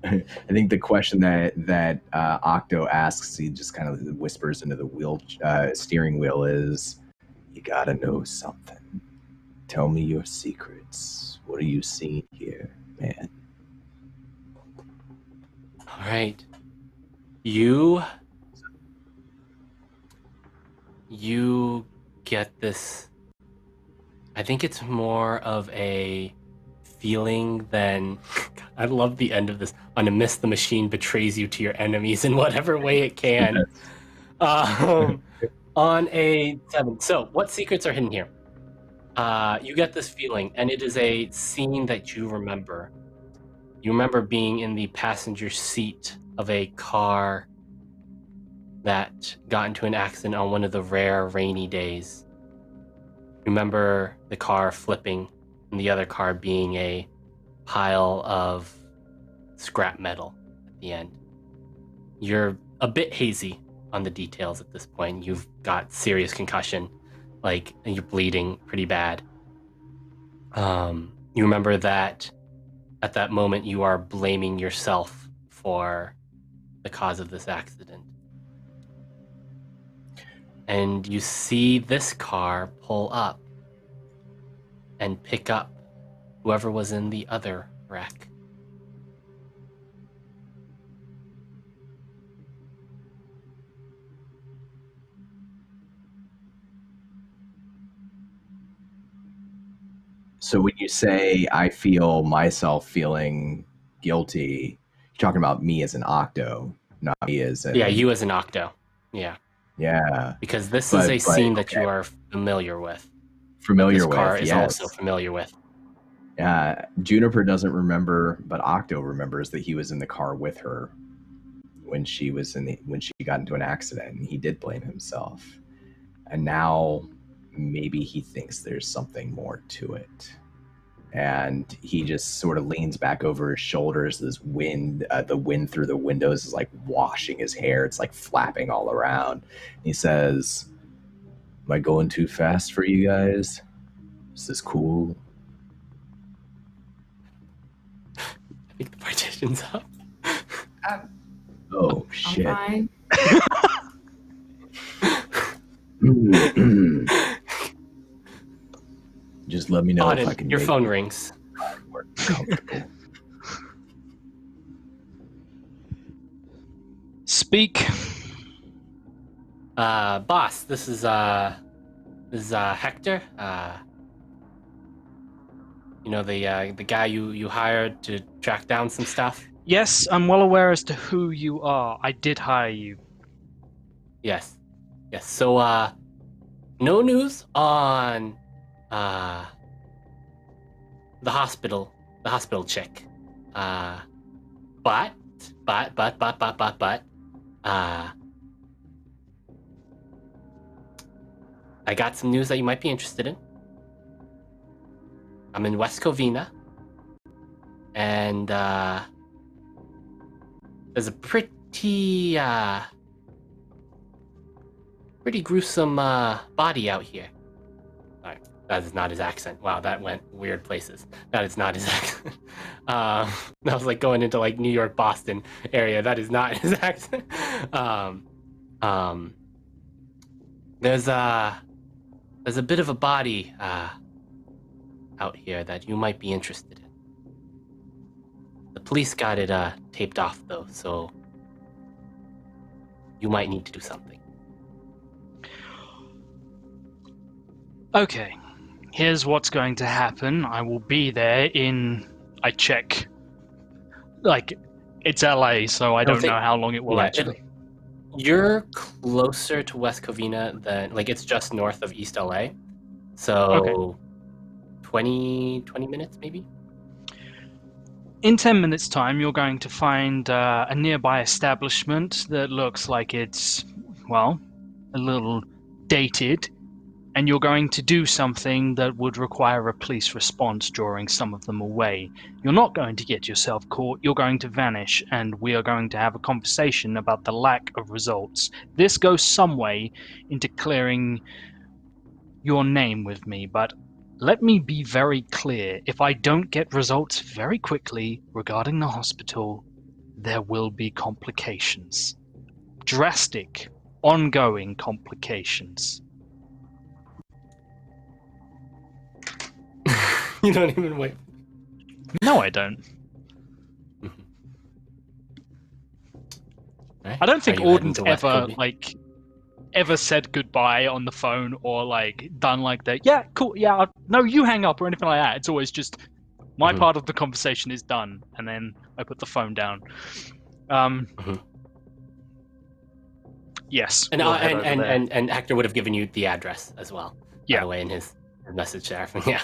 I think the question that Octo asks, he just kind of whispers into the steering wheel is, "You gotta know something. Tell me your secrets. What are you seeing here, man?" All right. You get this. I think it's more of a feeling than. I love the end of this. On a miss, the machine betrays you to your enemies in whatever way it can. On a 7. So, what secrets are hidden here? You get this feeling, and it is a scene that you remember. You remember being in the passenger seat of a car that got into an accident on one of the rare rainy days. Remember the car flipping and the other car being a pile of scrap metal at the end. You're a bit hazy on the details at this point. You've got serious concussion, and you're bleeding pretty bad. You remember that at that moment you are blaming yourself for the cause of this accident. And you see this car pull up and pick up whoever was in the other wreck. So when you say I feel myself feeling guilty, you're talking about me as an Octo, not me as a... Yeah, you as an Octo. Yeah. Yeah. Because this is a scene that you are familiar with. Familiar this with, car is yes. also familiar with. Juniper doesn't remember, but Octo remembers that he was in the car with her when she got into an accident, and he did blame himself. And now maybe he thinks there's something more to it. And he just sort of leans back over his shoulders. This wind, the wind through the windows is like washing his hair. It's like flapping all around. He says, "Am I going too fast for you guys? Is this cool?" I think the partition's up. Oh, shit. I'm fine. Just let me know if I can your make phone rings. it more comfortable. Speak. Boss, this is Hector. The guy you hired to track down some stuff. Yes, I'm well aware as to who you are. I did hire you. Yes. So, no news on the hospital chick. But I got some news that you might be interested in. I'm in West Covina, and there's a pretty gruesome body out here. All right, that is not his accent. Wow, that went weird places. That is not his accent. That was like going into like New York, Boston area. That is not his accent. There's a bit of a body out here that you might be interested in. The police got it taped off though, so you might need to do something. Okay, here's what's going to happen. I will be there I check. Like, it's LA, so I don't know how long it will actually. You're closer to West Covina than, it's just north of East LA. So, okay. 20 minutes maybe? In 10 minutes' time, you're going to find a nearby establishment that looks like it's, well, a little dated, and you're going to do something that would require a police response, drawing some of them away. You're not going to get yourself caught, you're going to vanish, and we are going to have a conversation about the lack of results. This goes some way into clearing your name with me, but let me be very clear. If I don't get results very quickly regarding the hospital, there will be complications. Drastic, ongoing complications. You don't even wait. No, I don't. Right. I don't think Are you heading Auden's to West ever, Kobe? ever said goodbye on the phone or, done the, yeah, cool, yeah, no, you hang up or anything like that. It's always just, my part of the conversation is done, and then I put the phone down. Yes. And we'll head over there. and Hector would have given you the address as well. By Yeah. the way, in his message there. Yeah.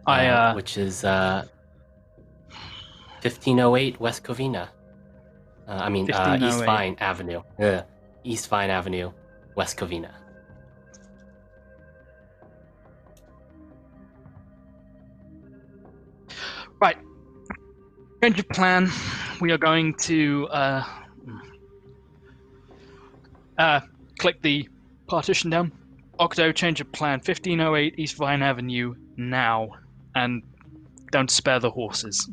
I which is 1508 West Covina. East 1508. Vine Avenue. East Vine Avenue, West Covina. Right. Change of plan. We are going to click the partition down. Octo, change of plan. 1508 East Vine Avenue now. And don't spare the horses.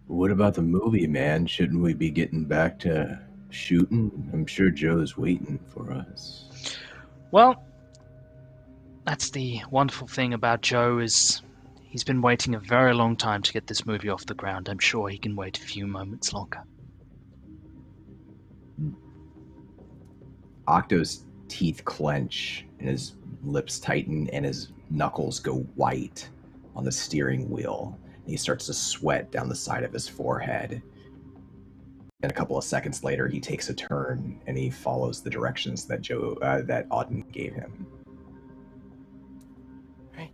What about the movie, man? Shouldn't we be getting back to shooting? I'm sure Joe's waiting for us. Well, that's the wonderful thing about Joe is he's been waiting a very long time to get this movie off the ground. I'm sure he can wait a few moments longer. Octo's teeth clench and his lips tighten and his knuckles go white on the steering wheel. And he starts to sweat down the side of his forehead. And a couple of seconds later, he takes a turn and he follows the directions that that Auden gave him. Right.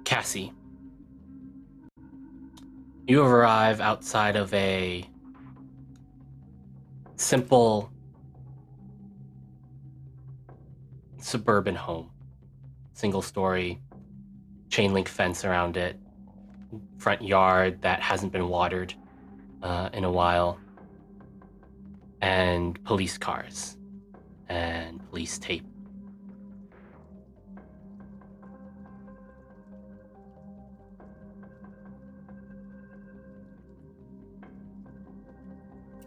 Cassie, you arrive outside of a simple suburban home. Single story, chain link fence around it, front yard that hasn't been watered in a while, and police cars and police tape.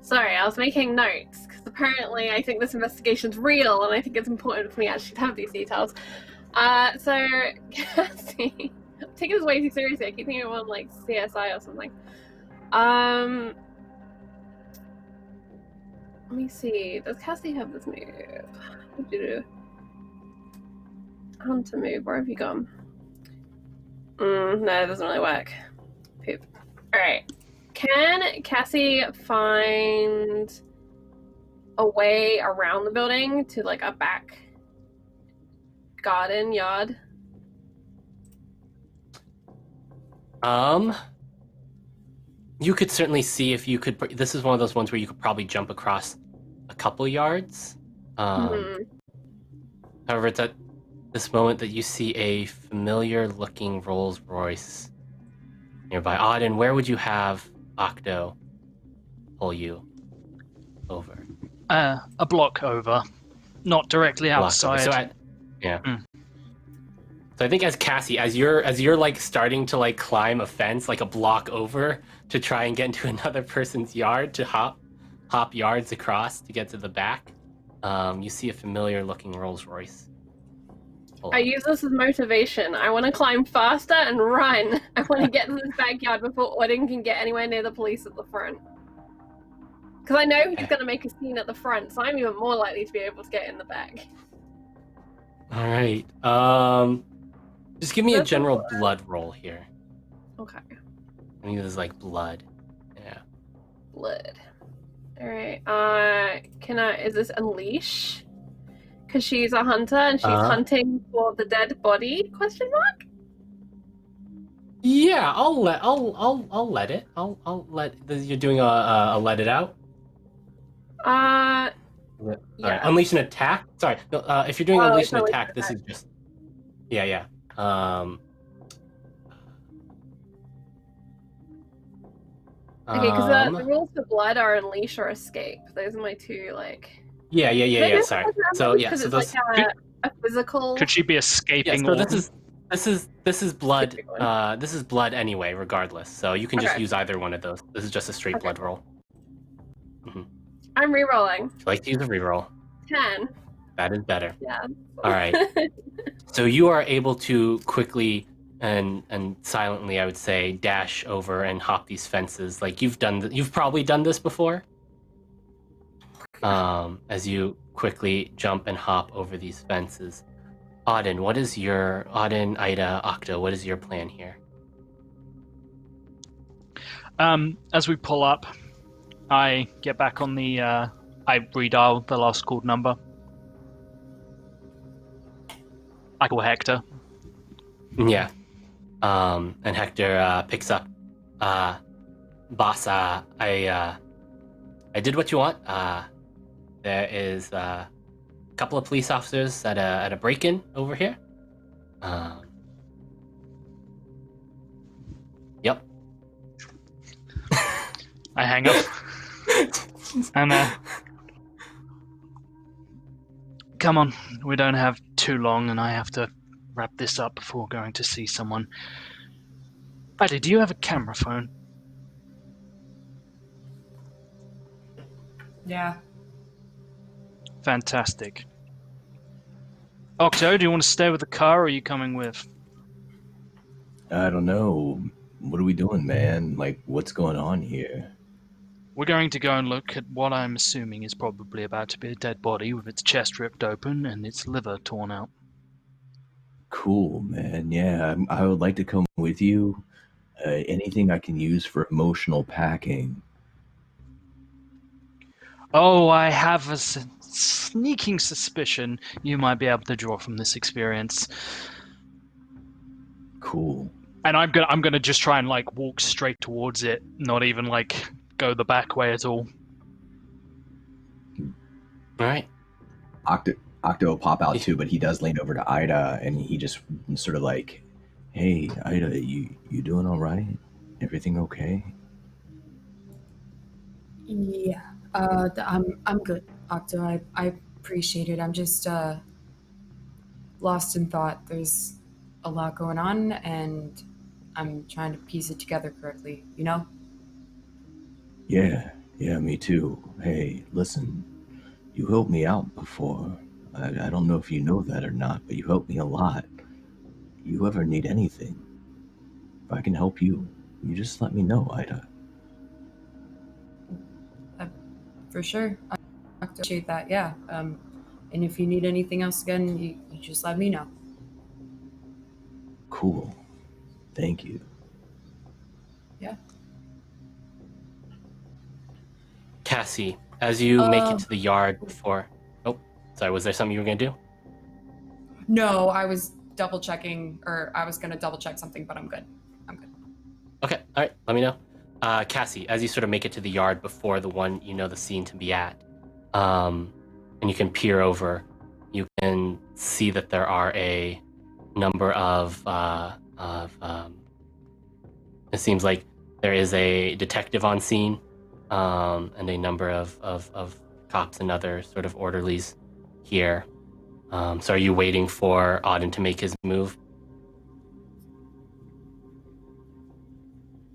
Sorry, I was making notes because apparently I think this investigation's real and I think it's important for me actually to have these details. So, Cassie, I'm taking this way too seriously. I keep thinking of one like CSI or something. Let me see. Does Cassie have this move? What do you do? Hunter move. Where have you gone? No, it doesn't really work. Poop. Alright. Can Cassie find a way around the building to like a back garden yard? You could certainly see if you could. This is one of those ones where you could probably jump across a couple yards. However, it's at this moment that you see a familiar-looking Rolls Royce nearby. Auden, where would you have Octo pull you over? A block over, not directly outside. So So I think as Cassie, as you're like starting to like climb a fence like a block over to try and get into another person's yard to hop yards across to get to the back, you see a familiar looking Rolls Royce. I use this as motivation. I want to climb faster and run. I want to get in this backyard before Auden can get anywhere near the police at the front. Because I know he's going to make a scene at the front, so I'm even more likely to be able to get in the back. All right. Just give me a general blood roll here. Okay. I think this is like blood. Yeah. Blood. All right. Is this Unleash? Because she's a hunter and she's hunting for the dead body? Question mark. Yeah, I'll let it. I'll let. You're doing a let it out. Yeah. Right. Unleash an attack. Sorry. No, if you're doing unleash an attack, this is just. Yeah. Okay, because the rules for blood are unleash or escape. Those are my two, like... Yeah. Sorry. So yeah, Because so it's those. like a physical... Could she be Yeah, escaping? so Orton? this is blood. This is blood anyway, regardless. So you can just Okay. use either one of those. This is just a straight blood roll. I'm re-rolling. Would you like to use a reroll? 10. That is better. Yeah. All right. So you are able to quickly and silently, I would say, dash over and hop these fences. Like you've probably done this before. As you quickly jump and hop over these fences. Auden, Ida, Octo, what is your plan here? As we pull up, I get back on the. I redial the last called number. I call Hector. Yeah. And Hector picks up. Boss, I did what you want. There is a couple of police officers at a break-in over here. Yep. I hang up. And come on, we don't have too long, and I have to wrap this up before going to see someone. Ida, do you have a camera phone? Yeah. Fantastic. Octo, do you want to stay with the car, or are you coming with? I don't know. What are we doing, man? Like, what's going on here? We're going to go and look at what I'm assuming is probably about to be a dead body with its chest ripped open and its liver torn out. Cool, man. Yeah, I would like to come with you. Anything I can use for emotional packing. Oh, I have a sneaking suspicion you might be able to draw from this experience. Cool. And I'm gonna just try and like walk straight towards it, not even like go the back way at all. All right. Octo will pop out too, but he does lean over to Ida and he just sort of like, "Hey, Ida, you doing all right? Everything okay?" Yeah. I'm good, Octo. I appreciate it. I'm just lost in thought. There's a lot going on, and I'm trying to piece it together correctly. You know? Yeah, me too. Hey, listen, you helped me out before. I don't know if you know that or not, but you helped me a lot. You ever need anything, if I can help you, you just let me know, Ida. For sure. I appreciate that. Yeah. And if you need anything else again, you just let me know. Cool. Thank you. Yeah. Cassie, as you make it to the yard before... Oh, sorry, was there something you were going to do? No, I was double checking, or I was going to double check something, but I'm good. Okay, all right, let me know. Cassie, as you sort of make it to the yard before the one you know the scene to be at, and you can peer over, you can see that there are a number of it seems like there is a detective on scene, and a number of cops and other sort of orderlies here. So are you waiting for Auden to make his move?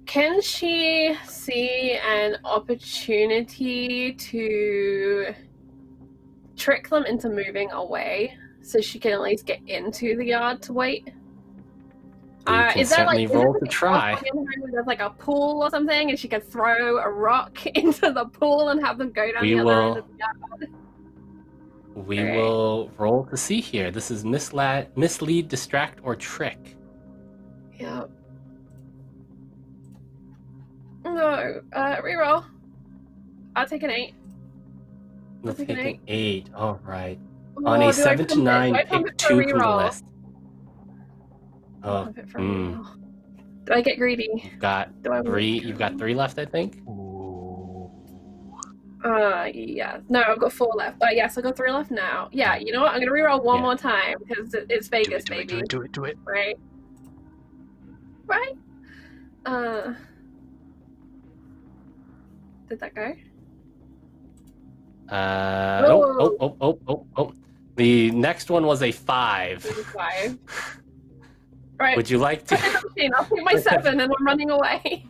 Can she see an opportunity to trick them into moving away so she can at least get into the yard to wait? You can is there certainly like roll to try. There's like a pool or something, and she could throw a rock into the pool and have them go down the other end of the yard. We will roll to see here. This is mislead, distract, or trick. Yeah. No, reroll. I'll take an 8. We'll take an 8. All right. Oh, On a 7 to 9, pick 2 from the list. Oh, do I get greedy? You've got 3. You've got 3 left, I think. Yeah. No, I've got 4 left. But yes, I've got 3 left now. Yeah, you know what? I'm gonna reroll one more time because it's Vegas, baby. Do it. Right. 4. Did that go? Oh. The next one was a 5. 5. Right. Would you like to? I'll take my 7 and I'm running away.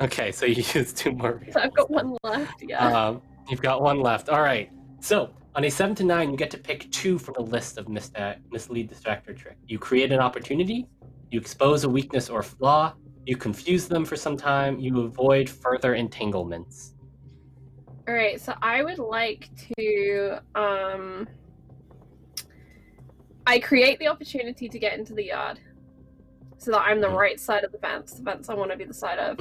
Okay, so you used 2 more. So I've got 1 left, yeah. You've got 1 left. All right. So on a 7 to 9, you get to pick 2 from the list of mislead, distract, or trick. You create an opportunity. You expose a weakness or flaw. You confuse them for some time. You avoid further entanglements. All right, so I would like to. I create the opportunity to get into the yard, so that I'm the right side of the fence. The fence I want to be the side of.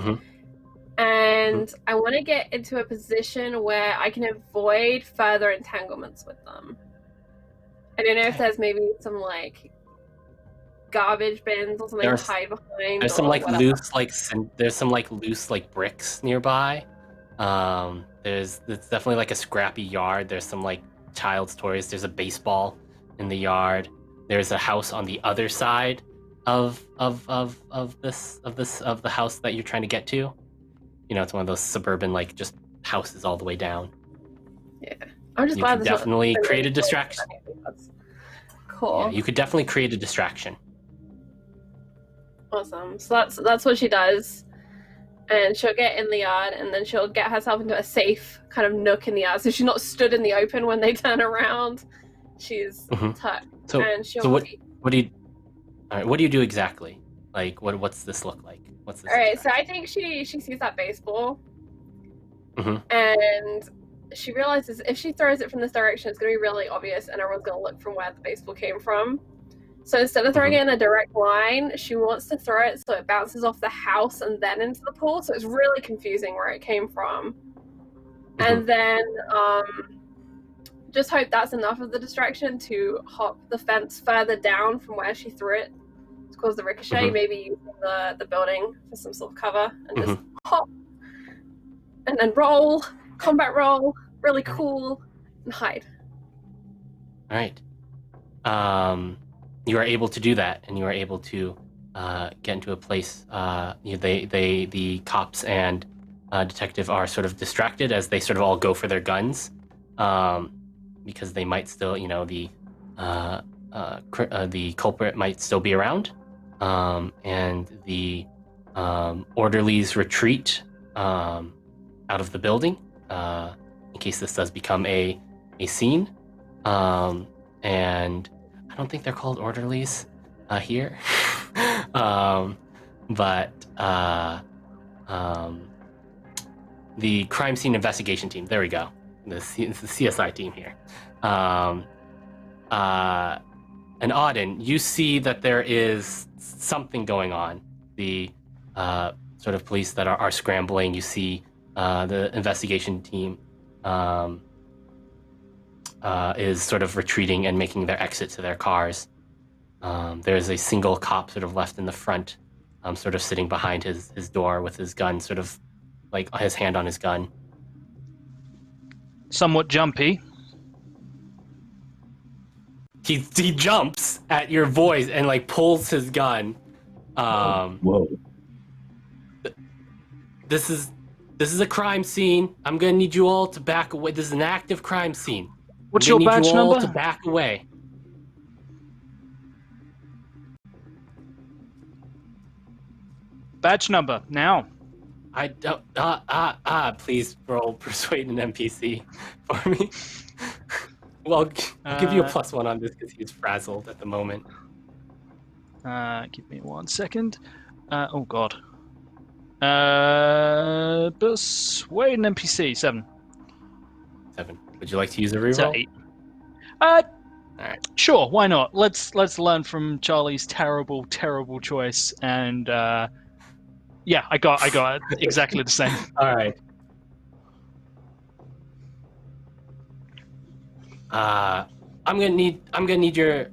And I want to get into a position where I can avoid further entanglements with them. I don't know if there's maybe some like garbage bins or something to hide behind. There's some like loose like bricks nearby. There's definitely like a scrappy yard. There's some like child's toys. There's a baseball in the yard. There's a house on the other side of the house that you're trying to get to. You know, it's one of those suburban like just houses all the way down. Yeah, I'm just you glad could definitely create a distraction. That's cool. Yeah, you could definitely create a distraction. Awesome. So that's what she does. And she'll get in the yard, and then she'll get herself into a safe kind of nook in the yard. So she's not stood in the open when they turn around. She's tucked. So, and she'll what do you do exactly? Like, what's this look like? What's this? All right. So I think she sees that baseball, Mm-hmm. and she realizes if she throws it from this direction, it's going to be really obvious, and everyone's going to look from where the baseball came from. So instead of throwing it in a direct line, she wants to throw it so it bounces off the house and then into the pool. So it's really confusing where it came from. And then just hope that's enough of the distraction to hop the fence further down from where she threw it to cause the ricochet. Maybe using the building for some sort of cover and just hop and then roll, combat roll, really cool, and hide. All right. You are able to do that, and you are able to get into a place. The cops and detective are sort of distracted as they sort of all go for their guns, because they might still, the culprit might still be around, and the orderlies retreat out of the building in case this does become a scene, and. I don't think they're called orderlies here, but the crime scene investigation team. There we go. The CSI team here. And Auden, you see that there is something going on. The sort of police that are scrambling. You see the investigation team is sort of retreating and making their exit to their cars. There's a single cop sort of left in the front, sort of sitting behind his door with his gun, sort of like his hand on his gun. Somewhat jumpy. He jumps at your voice and like pulls his gun. Whoa. This is a crime scene. I'm gonna need you all to back away. This is an active crime scene. What's your badge number? To back away. Badge number now. I don't. Please roll persuade an NPC for me. Well, I'll give you a +1 on this because he's frazzled at the moment. Give me 1 second. Oh God. Persuade an NPC 7. 7. Would you like to use a reroll? 8. All right. Sure. Why not? Let's learn from Charlie's terrible choice, and yeah, I got exactly the same. All right. I'm gonna need your.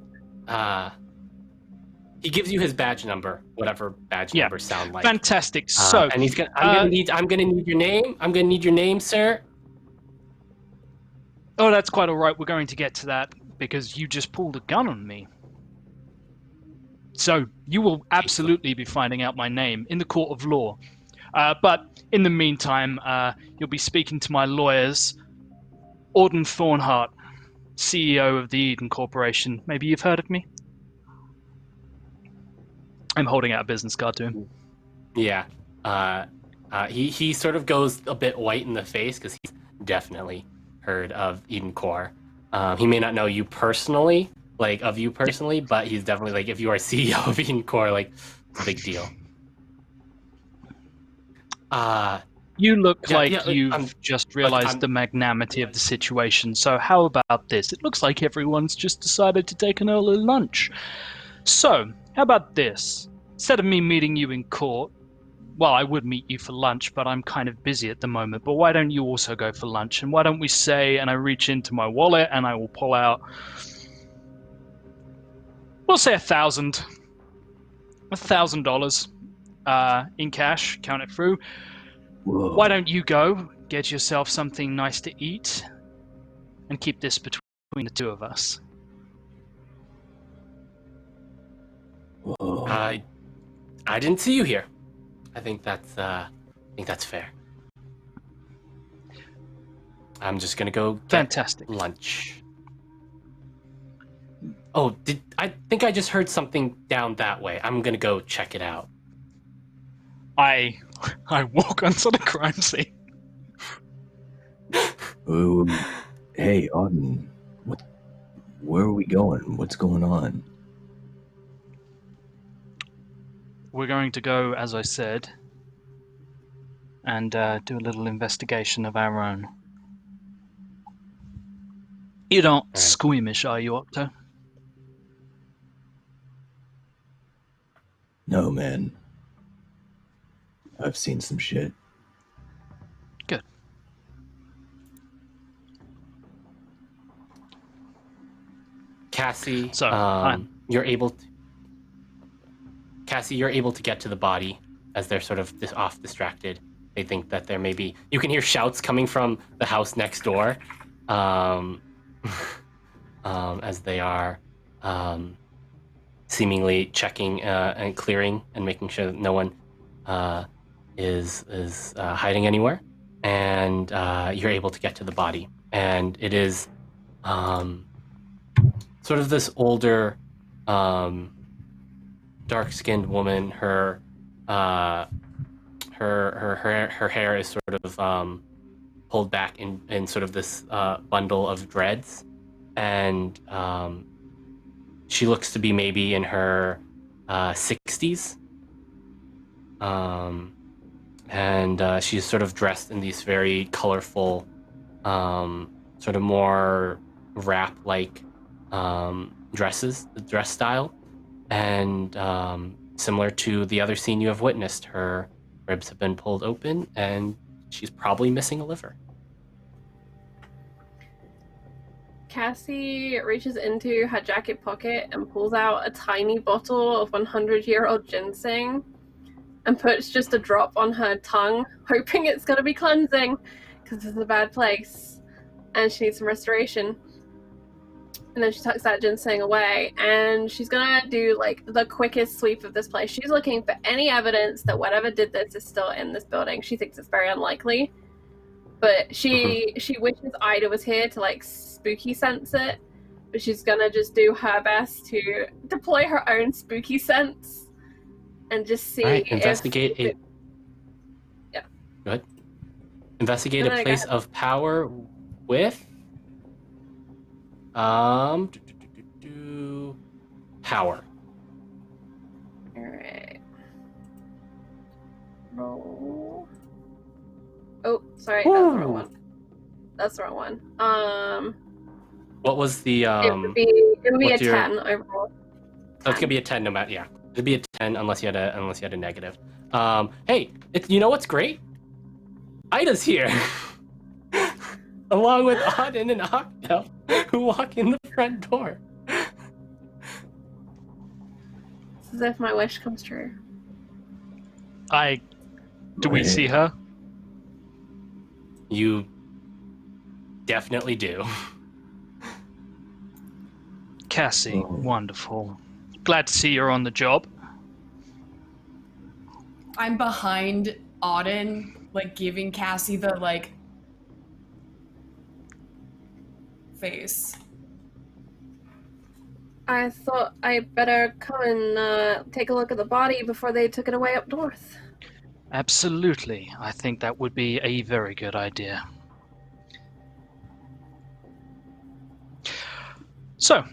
He gives you his badge number, whatever badge numbers sound like. Fantastic. So, and he's gonna. I'm gonna need your name. I'm gonna need your name, sir. Oh, that's quite all right. We're going to get to that because you just pulled a gun on me. So you will absolutely be finding out my name in the court of law. But in the meantime, you'll be speaking to my lawyers, Auden Thornhart, CEO of the Eden Corporation. Maybe you've heard of me? I'm holding out a business card to him. Yeah. He sort of goes a bit white in the face because he's definitely heard of Eden Core. He may not know you personally, but he's definitely like, if you are CEO of Eden Core, like, it's a big deal. You look like I'm you've just realized the magnanimity of the situation, so how about this? It looks like everyone's just decided to take an early lunch. So, how about this? Instead of me meeting you in court, well, I would meet you for lunch, but I'm kind of busy at the moment, but why don't you also go for lunch? And why don't we say, and I reach into my wallet and I will pull out, we'll say $1,000 in cash, count it through. Whoa. Why don't you go, get yourself something nice to eat, and keep this between the two of us? Whoa. I didn't see you here. I think that's fair. I'm just gonna go get Fantastic. lunch. Oh, I think I just heard something down that way. I'm gonna go check it out. I walk onto the crime scene. Hey, Auden, where are we going? What's going on? We're going to go, as I said, and do a little investigation of our own. You're not Right. squeamish, are you, Octo? No, man. I've seen some shit. Good. Cassie, So, you're able to get to the body as they're sort of off distracted. They think that there may be... You can hear shouts coming from the house next door as they are seemingly checking and clearing and making sure that no one is hiding anywhere. And you're able to get to the body. And it is sort of this older, dark-skinned woman. Her hair is sort of pulled back in sort of this bundle of dreads, and she looks to be maybe in her 60s. And she's sort of dressed in these very colorful, sort of more wrap-like dress style. And similar to the other scene you have witnessed, her ribs have been pulled open and she's probably missing a liver. Cassie reaches into her jacket pocket and pulls out a tiny bottle of 100-year-old ginseng and puts just a drop on her tongue, hoping it's going to be cleansing because this is a bad place and she needs some restoration. And then she tucks that ginseng away, and she's gonna do like the quickest sweep of this place. She's looking for any evidence that whatever did this is still in this building. She thinks it's very unlikely, but she wishes Ida was here to like spooky sense it. But she's gonna just do her best to deploy her own spooky sense and just see. Right, investigate if Yeah. Go ahead. Investigate a place of power with. Power. Alright. Roll. Oh, sorry, that's the wrong one. That's the wrong one. What was the it would be a 10 overall. So it's gonna be a 10 no matter, yeah. It'd be a 10 unless you had a negative. Hey, you know what's great? Ida's here. Along with Auden and Octo, who walk in the front door. It's as if my wish comes true. Do we see her? You definitely do. Cassie, wonderful. Glad to see you're on the job. I'm behind Auden, like, giving Cassie the, like, face. I thought I'd better come and take a look at the body before they took it away up north. Absolutely. I think that would be a very good idea. So,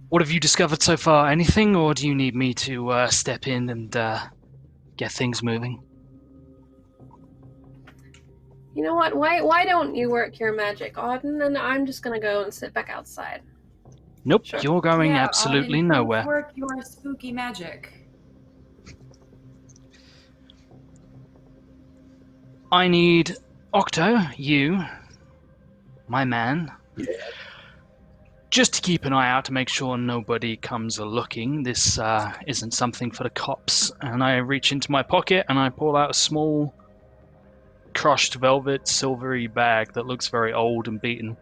what have you discovered so far? Anything, or do you need me to step in and get things moving? You know what? Why don't you work your magic, Auden, and I'm just gonna go and sit back outside. Nope, Sure. you're going Yeah, absolutely Auden, nowhere. work your spooky magic. I need Octo, you, my man, just to keep an eye out to make sure nobody comes a-looking. This isn't something for the cops. And I reach into my pocket and I pull out a small crushed velvet silvery bag that looks very old and beaten.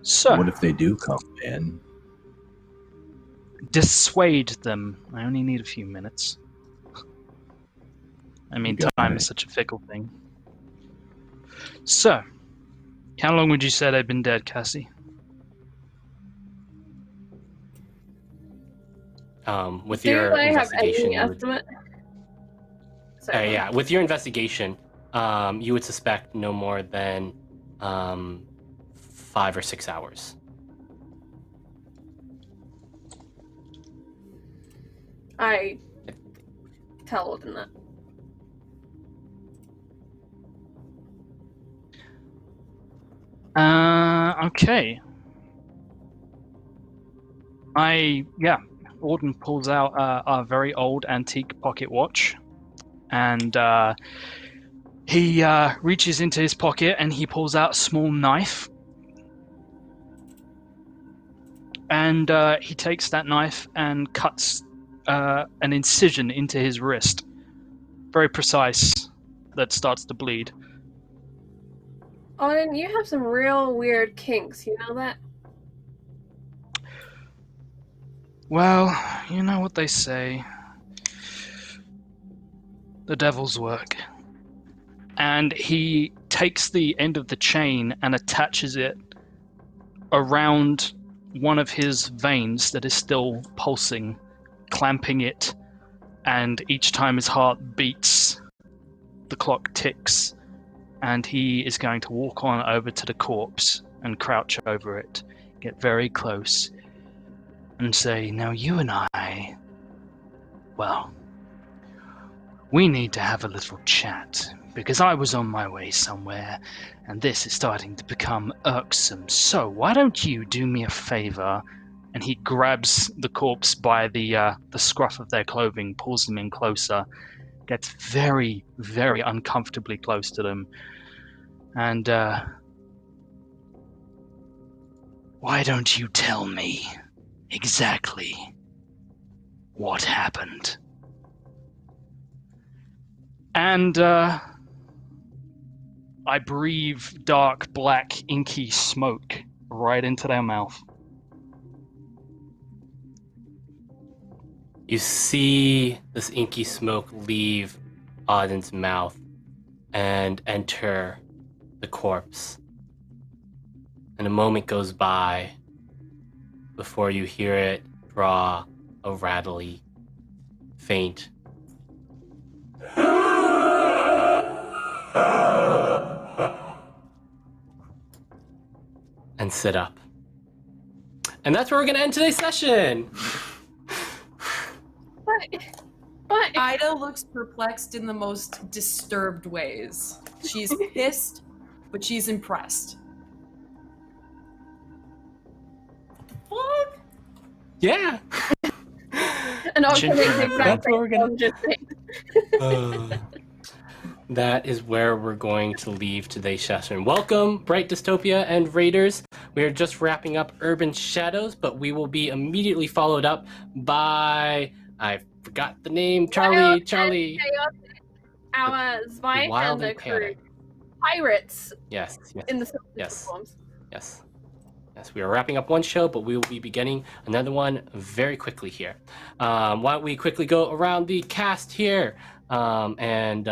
So, What if they do come in? dissuade them. I only need a few minutes. I mean, Got time it. is such a fickle thing. So, how long would you say they've been dead, Cassie? With Do your I have investigation, any you would, estimate? Sorry, yeah, with your investigation, you would suspect no more than 5 or 6 hours. I tell Auden that. Okay. Auden pulls out a very old antique pocket watch, and he reaches into his pocket and he pulls out a small knife, and he takes that knife and cuts an incision into his wrist, very precise, that starts to bleed. Auden, you have some real weird kinks, you know that? Well, you know what they say. The devil's work. And he takes the end of the chain and attaches it around one of his veins that is still pulsing, clamping it, and each time his heart beats, the clock ticks, and he is going to walk on over to the corpse and crouch over it, get very close, and say, "Now you and I, well, we need to have a little chat, because I was on my way somewhere, and this is starting to become irksome. So why don't you do me a favor?" And he grabs the corpse by the scruff of their clothing, pulls them in closer, gets very, very uncomfortably close to them, and why don't you tell me exactly what happened? And I breathe dark, black, inky smoke right into their mouth. You see this inky smoke leave Auden's mouth and enter the corpse. And a moment goes by before you hear it draw a rattly, faint and sit up. And that's where we're going to end today's session. But Ida looks perplexed in the most disturbed ways. She's pissed, but she's impressed. what? Yeah. And also Ginger. makes the exact That's what we're same gonna- sound just made. That is where we're going to leave today's session. Welcome, Bright Dystopia and Raiders. We are just wrapping up Urban Shadows, but we will be immediately followed up by, I forgot the name, Charlie. Our spy Wild and the and crew. Chaotic. Pirates Yes. in the Yes. forms. Yes. Yes, we are wrapping up one show, but we will be beginning another one very quickly here. Why don't we quickly go around the cast here and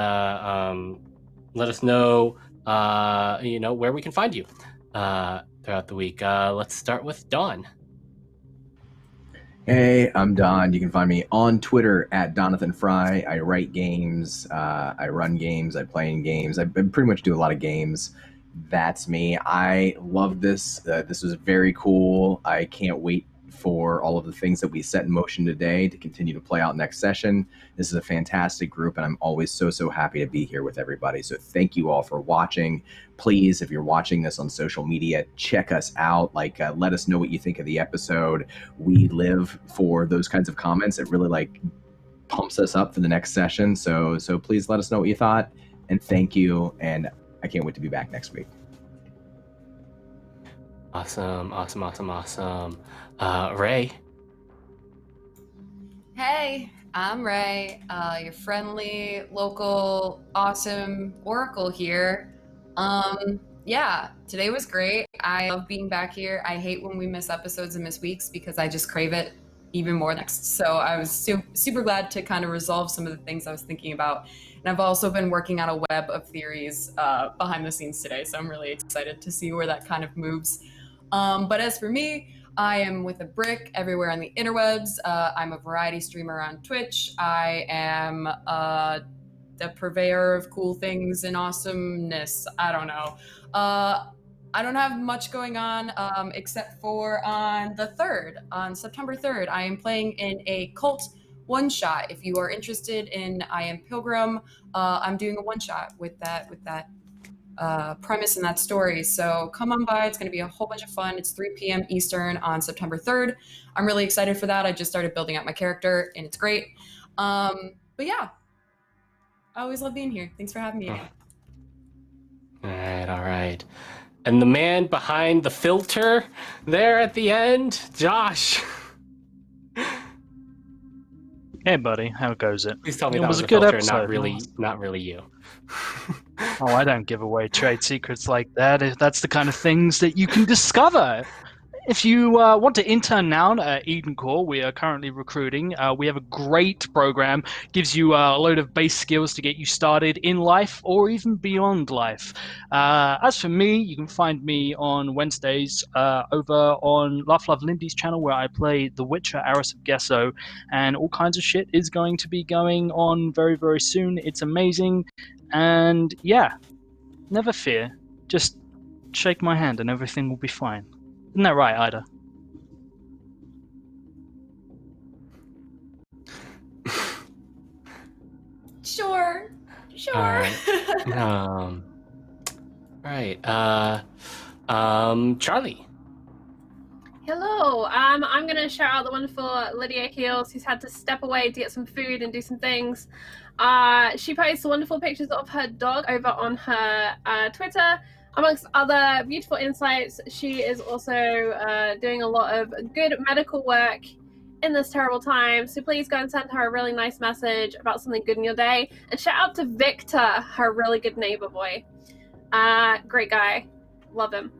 let us know, where we can find you throughout the week. Let's start with Dawn. Hey, I'm Don. You can find me on Twitter at Donathan Fry. I write games, I run games, I play in games. I pretty much do a lot of games. That's me. I love this. This was very cool. I can't wait for all of the things that we set in motion today to continue to play out next session. This is a fantastic group, and I'm always so happy to be here with everybody. So thank you all for watching. Please, if you're watching this on social media, check us out. Let us know what you think of the episode. We live for those kinds of comments. It really pumps us up for the next session. So please let us know what you thought, and thank you. And I can't wait to be back next week. Awesome. Ray. Hey, I'm Ray, your friendly, local, awesome Oracle here. Yeah, today was great. I love being back here. I hate when we miss episodes and miss weeks because I just crave it even more next. So I was super glad to kind of resolve some of the things I was thinking about. And I've also been working on a web of theories behind the scenes today. So I'm really excited to see where that kind of moves. But as for me, I am with a brick everywhere on the interwebs. I'm a variety streamer on Twitch. I am the purveyor of cool things and awesomeness. I don't know. I don't have much going on except for on the 3rd, on September 3rd, I am playing in a cult one-shot. If you are interested in I Am Pilgrim, I'm doing a one-shot with that premise and that story. So come on by. It's going to be a whole bunch of fun. It's 3 p.m. Eastern on September 3rd. I'm really excited for that. I just started building out my character, and it's great. But yeah, I always love being here. Thanks for having me again. All right. And the man behind the filter there at the end, Josh. Hey, buddy, how goes it? Please tell me It that was was a a good filter, episode. not really you. Oh, I don't give away trade secrets like that. That's the kind of things that you can discover. If you want to intern now at Eden Core, we are currently recruiting. We have a great program, gives you a load of base skills to get you started in life or even beyond life. As for me, you can find me on Wednesdays over on Laugh Love Lindy's channel, where I play The Witcher, Aris of Gesso, and all kinds of shit is going to be going on very, very soon. It's amazing. And yeah, never fear. Just shake my hand and everything will be fine. Isn't that right, Ida? Sure. All right. Charlie. Hello. I'm going to shout out the wonderful Lydia Heels, who's had to step away to get some food and do some things. She posts wonderful pictures of her dog over on her Twitter. Amongst other beautiful insights, she is also doing a lot of good medical work in this terrible time. So please go and send her a really nice message about something good in your day. And shout out to Victor, her really good neighbor boy. Great guy. Love him.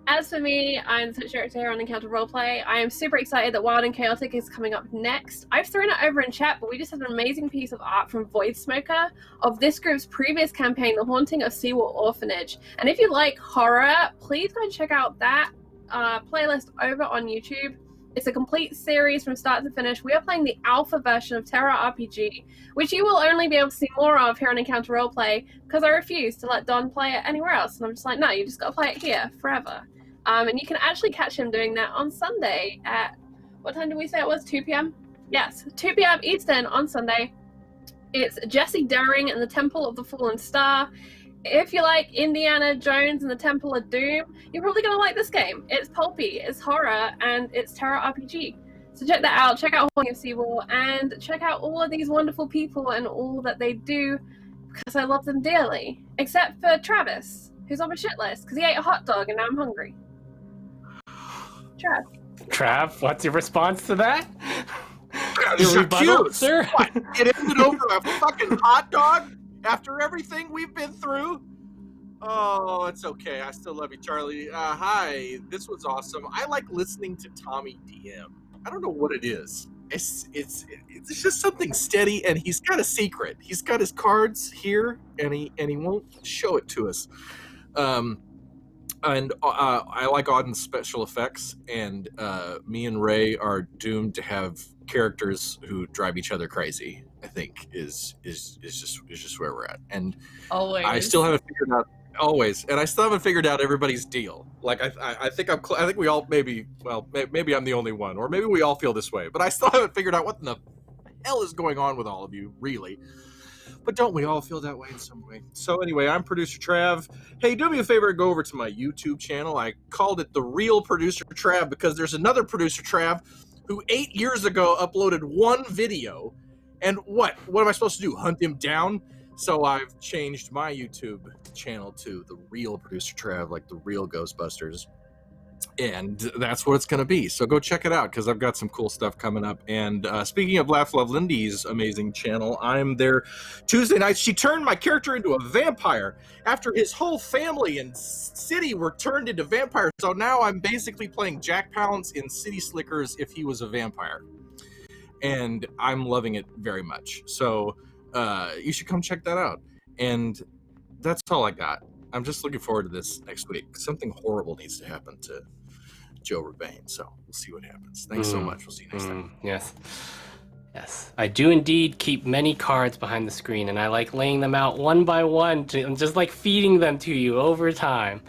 As for me, I'm the Twitch director here on Encounter Roleplay. I am super excited that Wild and Chaotic is coming up next. I've thrown it over in chat, but we just had an amazing piece of art from Void Smoker of this group's previous campaign, The Haunting of Seawall Orphanage. And if you like horror, please go and check out that playlist over on YouTube. It's a complete series from start to finish. We are playing the alpha version of Terra RPG, which you will only be able to see more of here on Encounter Roleplay, because I refuse to let Don play it anywhere else. And I'm just like, no, you just got to play it here forever. And you can actually catch him doing that on Sunday at, what time did we say it was? 2 p.m.? Yes, 2 p.m. Eastern on Sunday. It's Jesse Daring and the Temple of the Fallen Star. If you like Indiana Jones and the Temple of Doom, you're probably going to like this game. It's pulpy, it's horror, and it's Terra RPG. So check that out. Check out Haunting of Seawall, and check out all of these wonderful people and all that they do, because I love them dearly. Except for Travis, who's on my shit list, because he ate a hot dog and now I'm hungry. Trav, what's your response to that? Your rebuttal, sir? What? It ended over a fucking hot dog after everything we've been through? Oh, it's okay. I still love you, Charlie. Hi, this was awesome. I like listening to Tommy DM. I don't know what it is. It's just something steady, and he's got a secret. He's got his cards here, and he won't show it to us. And I like Auden's special effects, and me and Ray are doomed to have characters who drive each other crazy. I think is just where we're at, and Always. I still haven't figured out and I still haven't figured out everybody's deal. Like I think I think we all maybe I'm the only one, or maybe we all feel this way, but I still haven't figured out what in the hell is going on with all of you, really. But don't we all feel that way in some way? So anyway, I'm producer Trav. Hey, do me a favor and go over to my YouTube channel. I called it The Real Producer Trav because there's another producer Trav who 8 years ago uploaded one video. And what am I supposed to do? Hunt him down? So I've changed my YouTube channel to The Real Producer Trav, like the real Ghostbusters. And that's what it's going to be. So go check it out because I've got some cool stuff coming up. And speaking of Laugh Love Lindy's amazing channel, I'm there Tuesday nights. She turned my character into a vampire after his whole family and city were turned into vampires. So now I'm basically playing Jack Palance in City Slickers if he was a vampire. And I'm loving it very much. So you should come check that out. And that's all I got. I'm just looking forward to this next week. Something horrible needs to happen to Joe Rebane, so we'll see what happens. Thanks so much. We'll see you next time. Yes. I do indeed keep many cards behind the screen, and I like laying them out one by one and just like feeding them to you over time.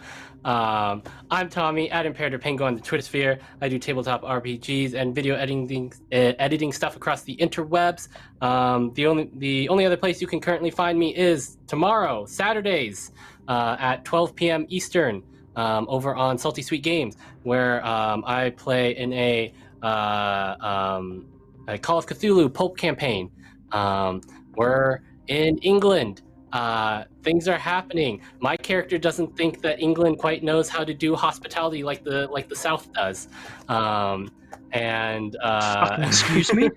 I'm Tommy at Imperator Penguin on the Twitter sphere. I do tabletop RPGs and video editing stuff across the interwebs. The only other place you can currently find me is tomorrow, Saturdays, at 12 p.m. Eastern, over on Salty Sweet Games, where I play in a Call of Cthulhu pulp campaign. We're in England. Things are happening. My character doesn't think that England quite knows how to do hospitality like the South does. Excuse me?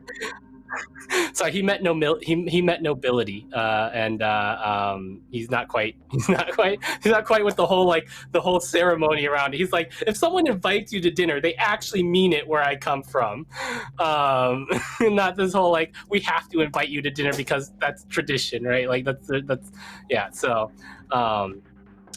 So he met nobility, and he's not quite with the whole ceremony around it. He's like, if someone invites you to dinner, they actually mean it where I come from. Not this whole like, we have to invite you to dinner because that's tradition, right? Like that's yeah. So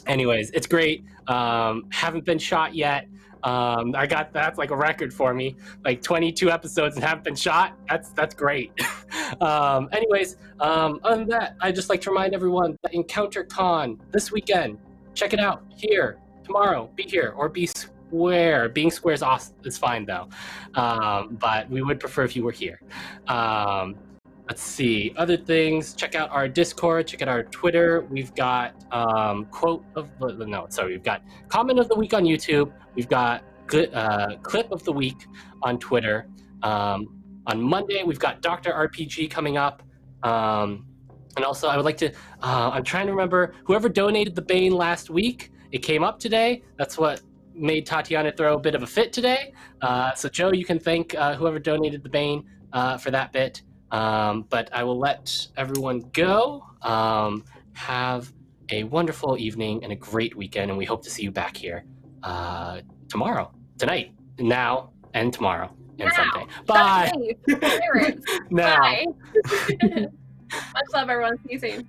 anyways, it's great. Haven't been shot yet. That's like a record for me, like 22 episodes and haven't been shot. That's great. Anyways, other than that, I just like to remind everyone that Encounter Con this weekend, check it out here tomorrow. Be here or be square. Being square is awesome. It's fine though, but we would prefer if you were here. Let's see other things. Check out our Discord. Check out our Twitter. We've got we've got comment of the week on YouTube. We've got clip of the week on Twitter. On Monday, we've got Dr. RPG coming up. And also, I would like to. I'm trying to remember whoever donated the Bane last week. It came up today. That's what made Tatiana throw a bit of a fit today. So Joe, you can thank whoever donated the Bane for that bit. But I will let everyone go. Have a wonderful evening and a great weekend, and we hope to see you back here tonight, now, and tomorrow, and Sunday. Bye. Pirates. Now. Bye. Much love, everyone. See you soon.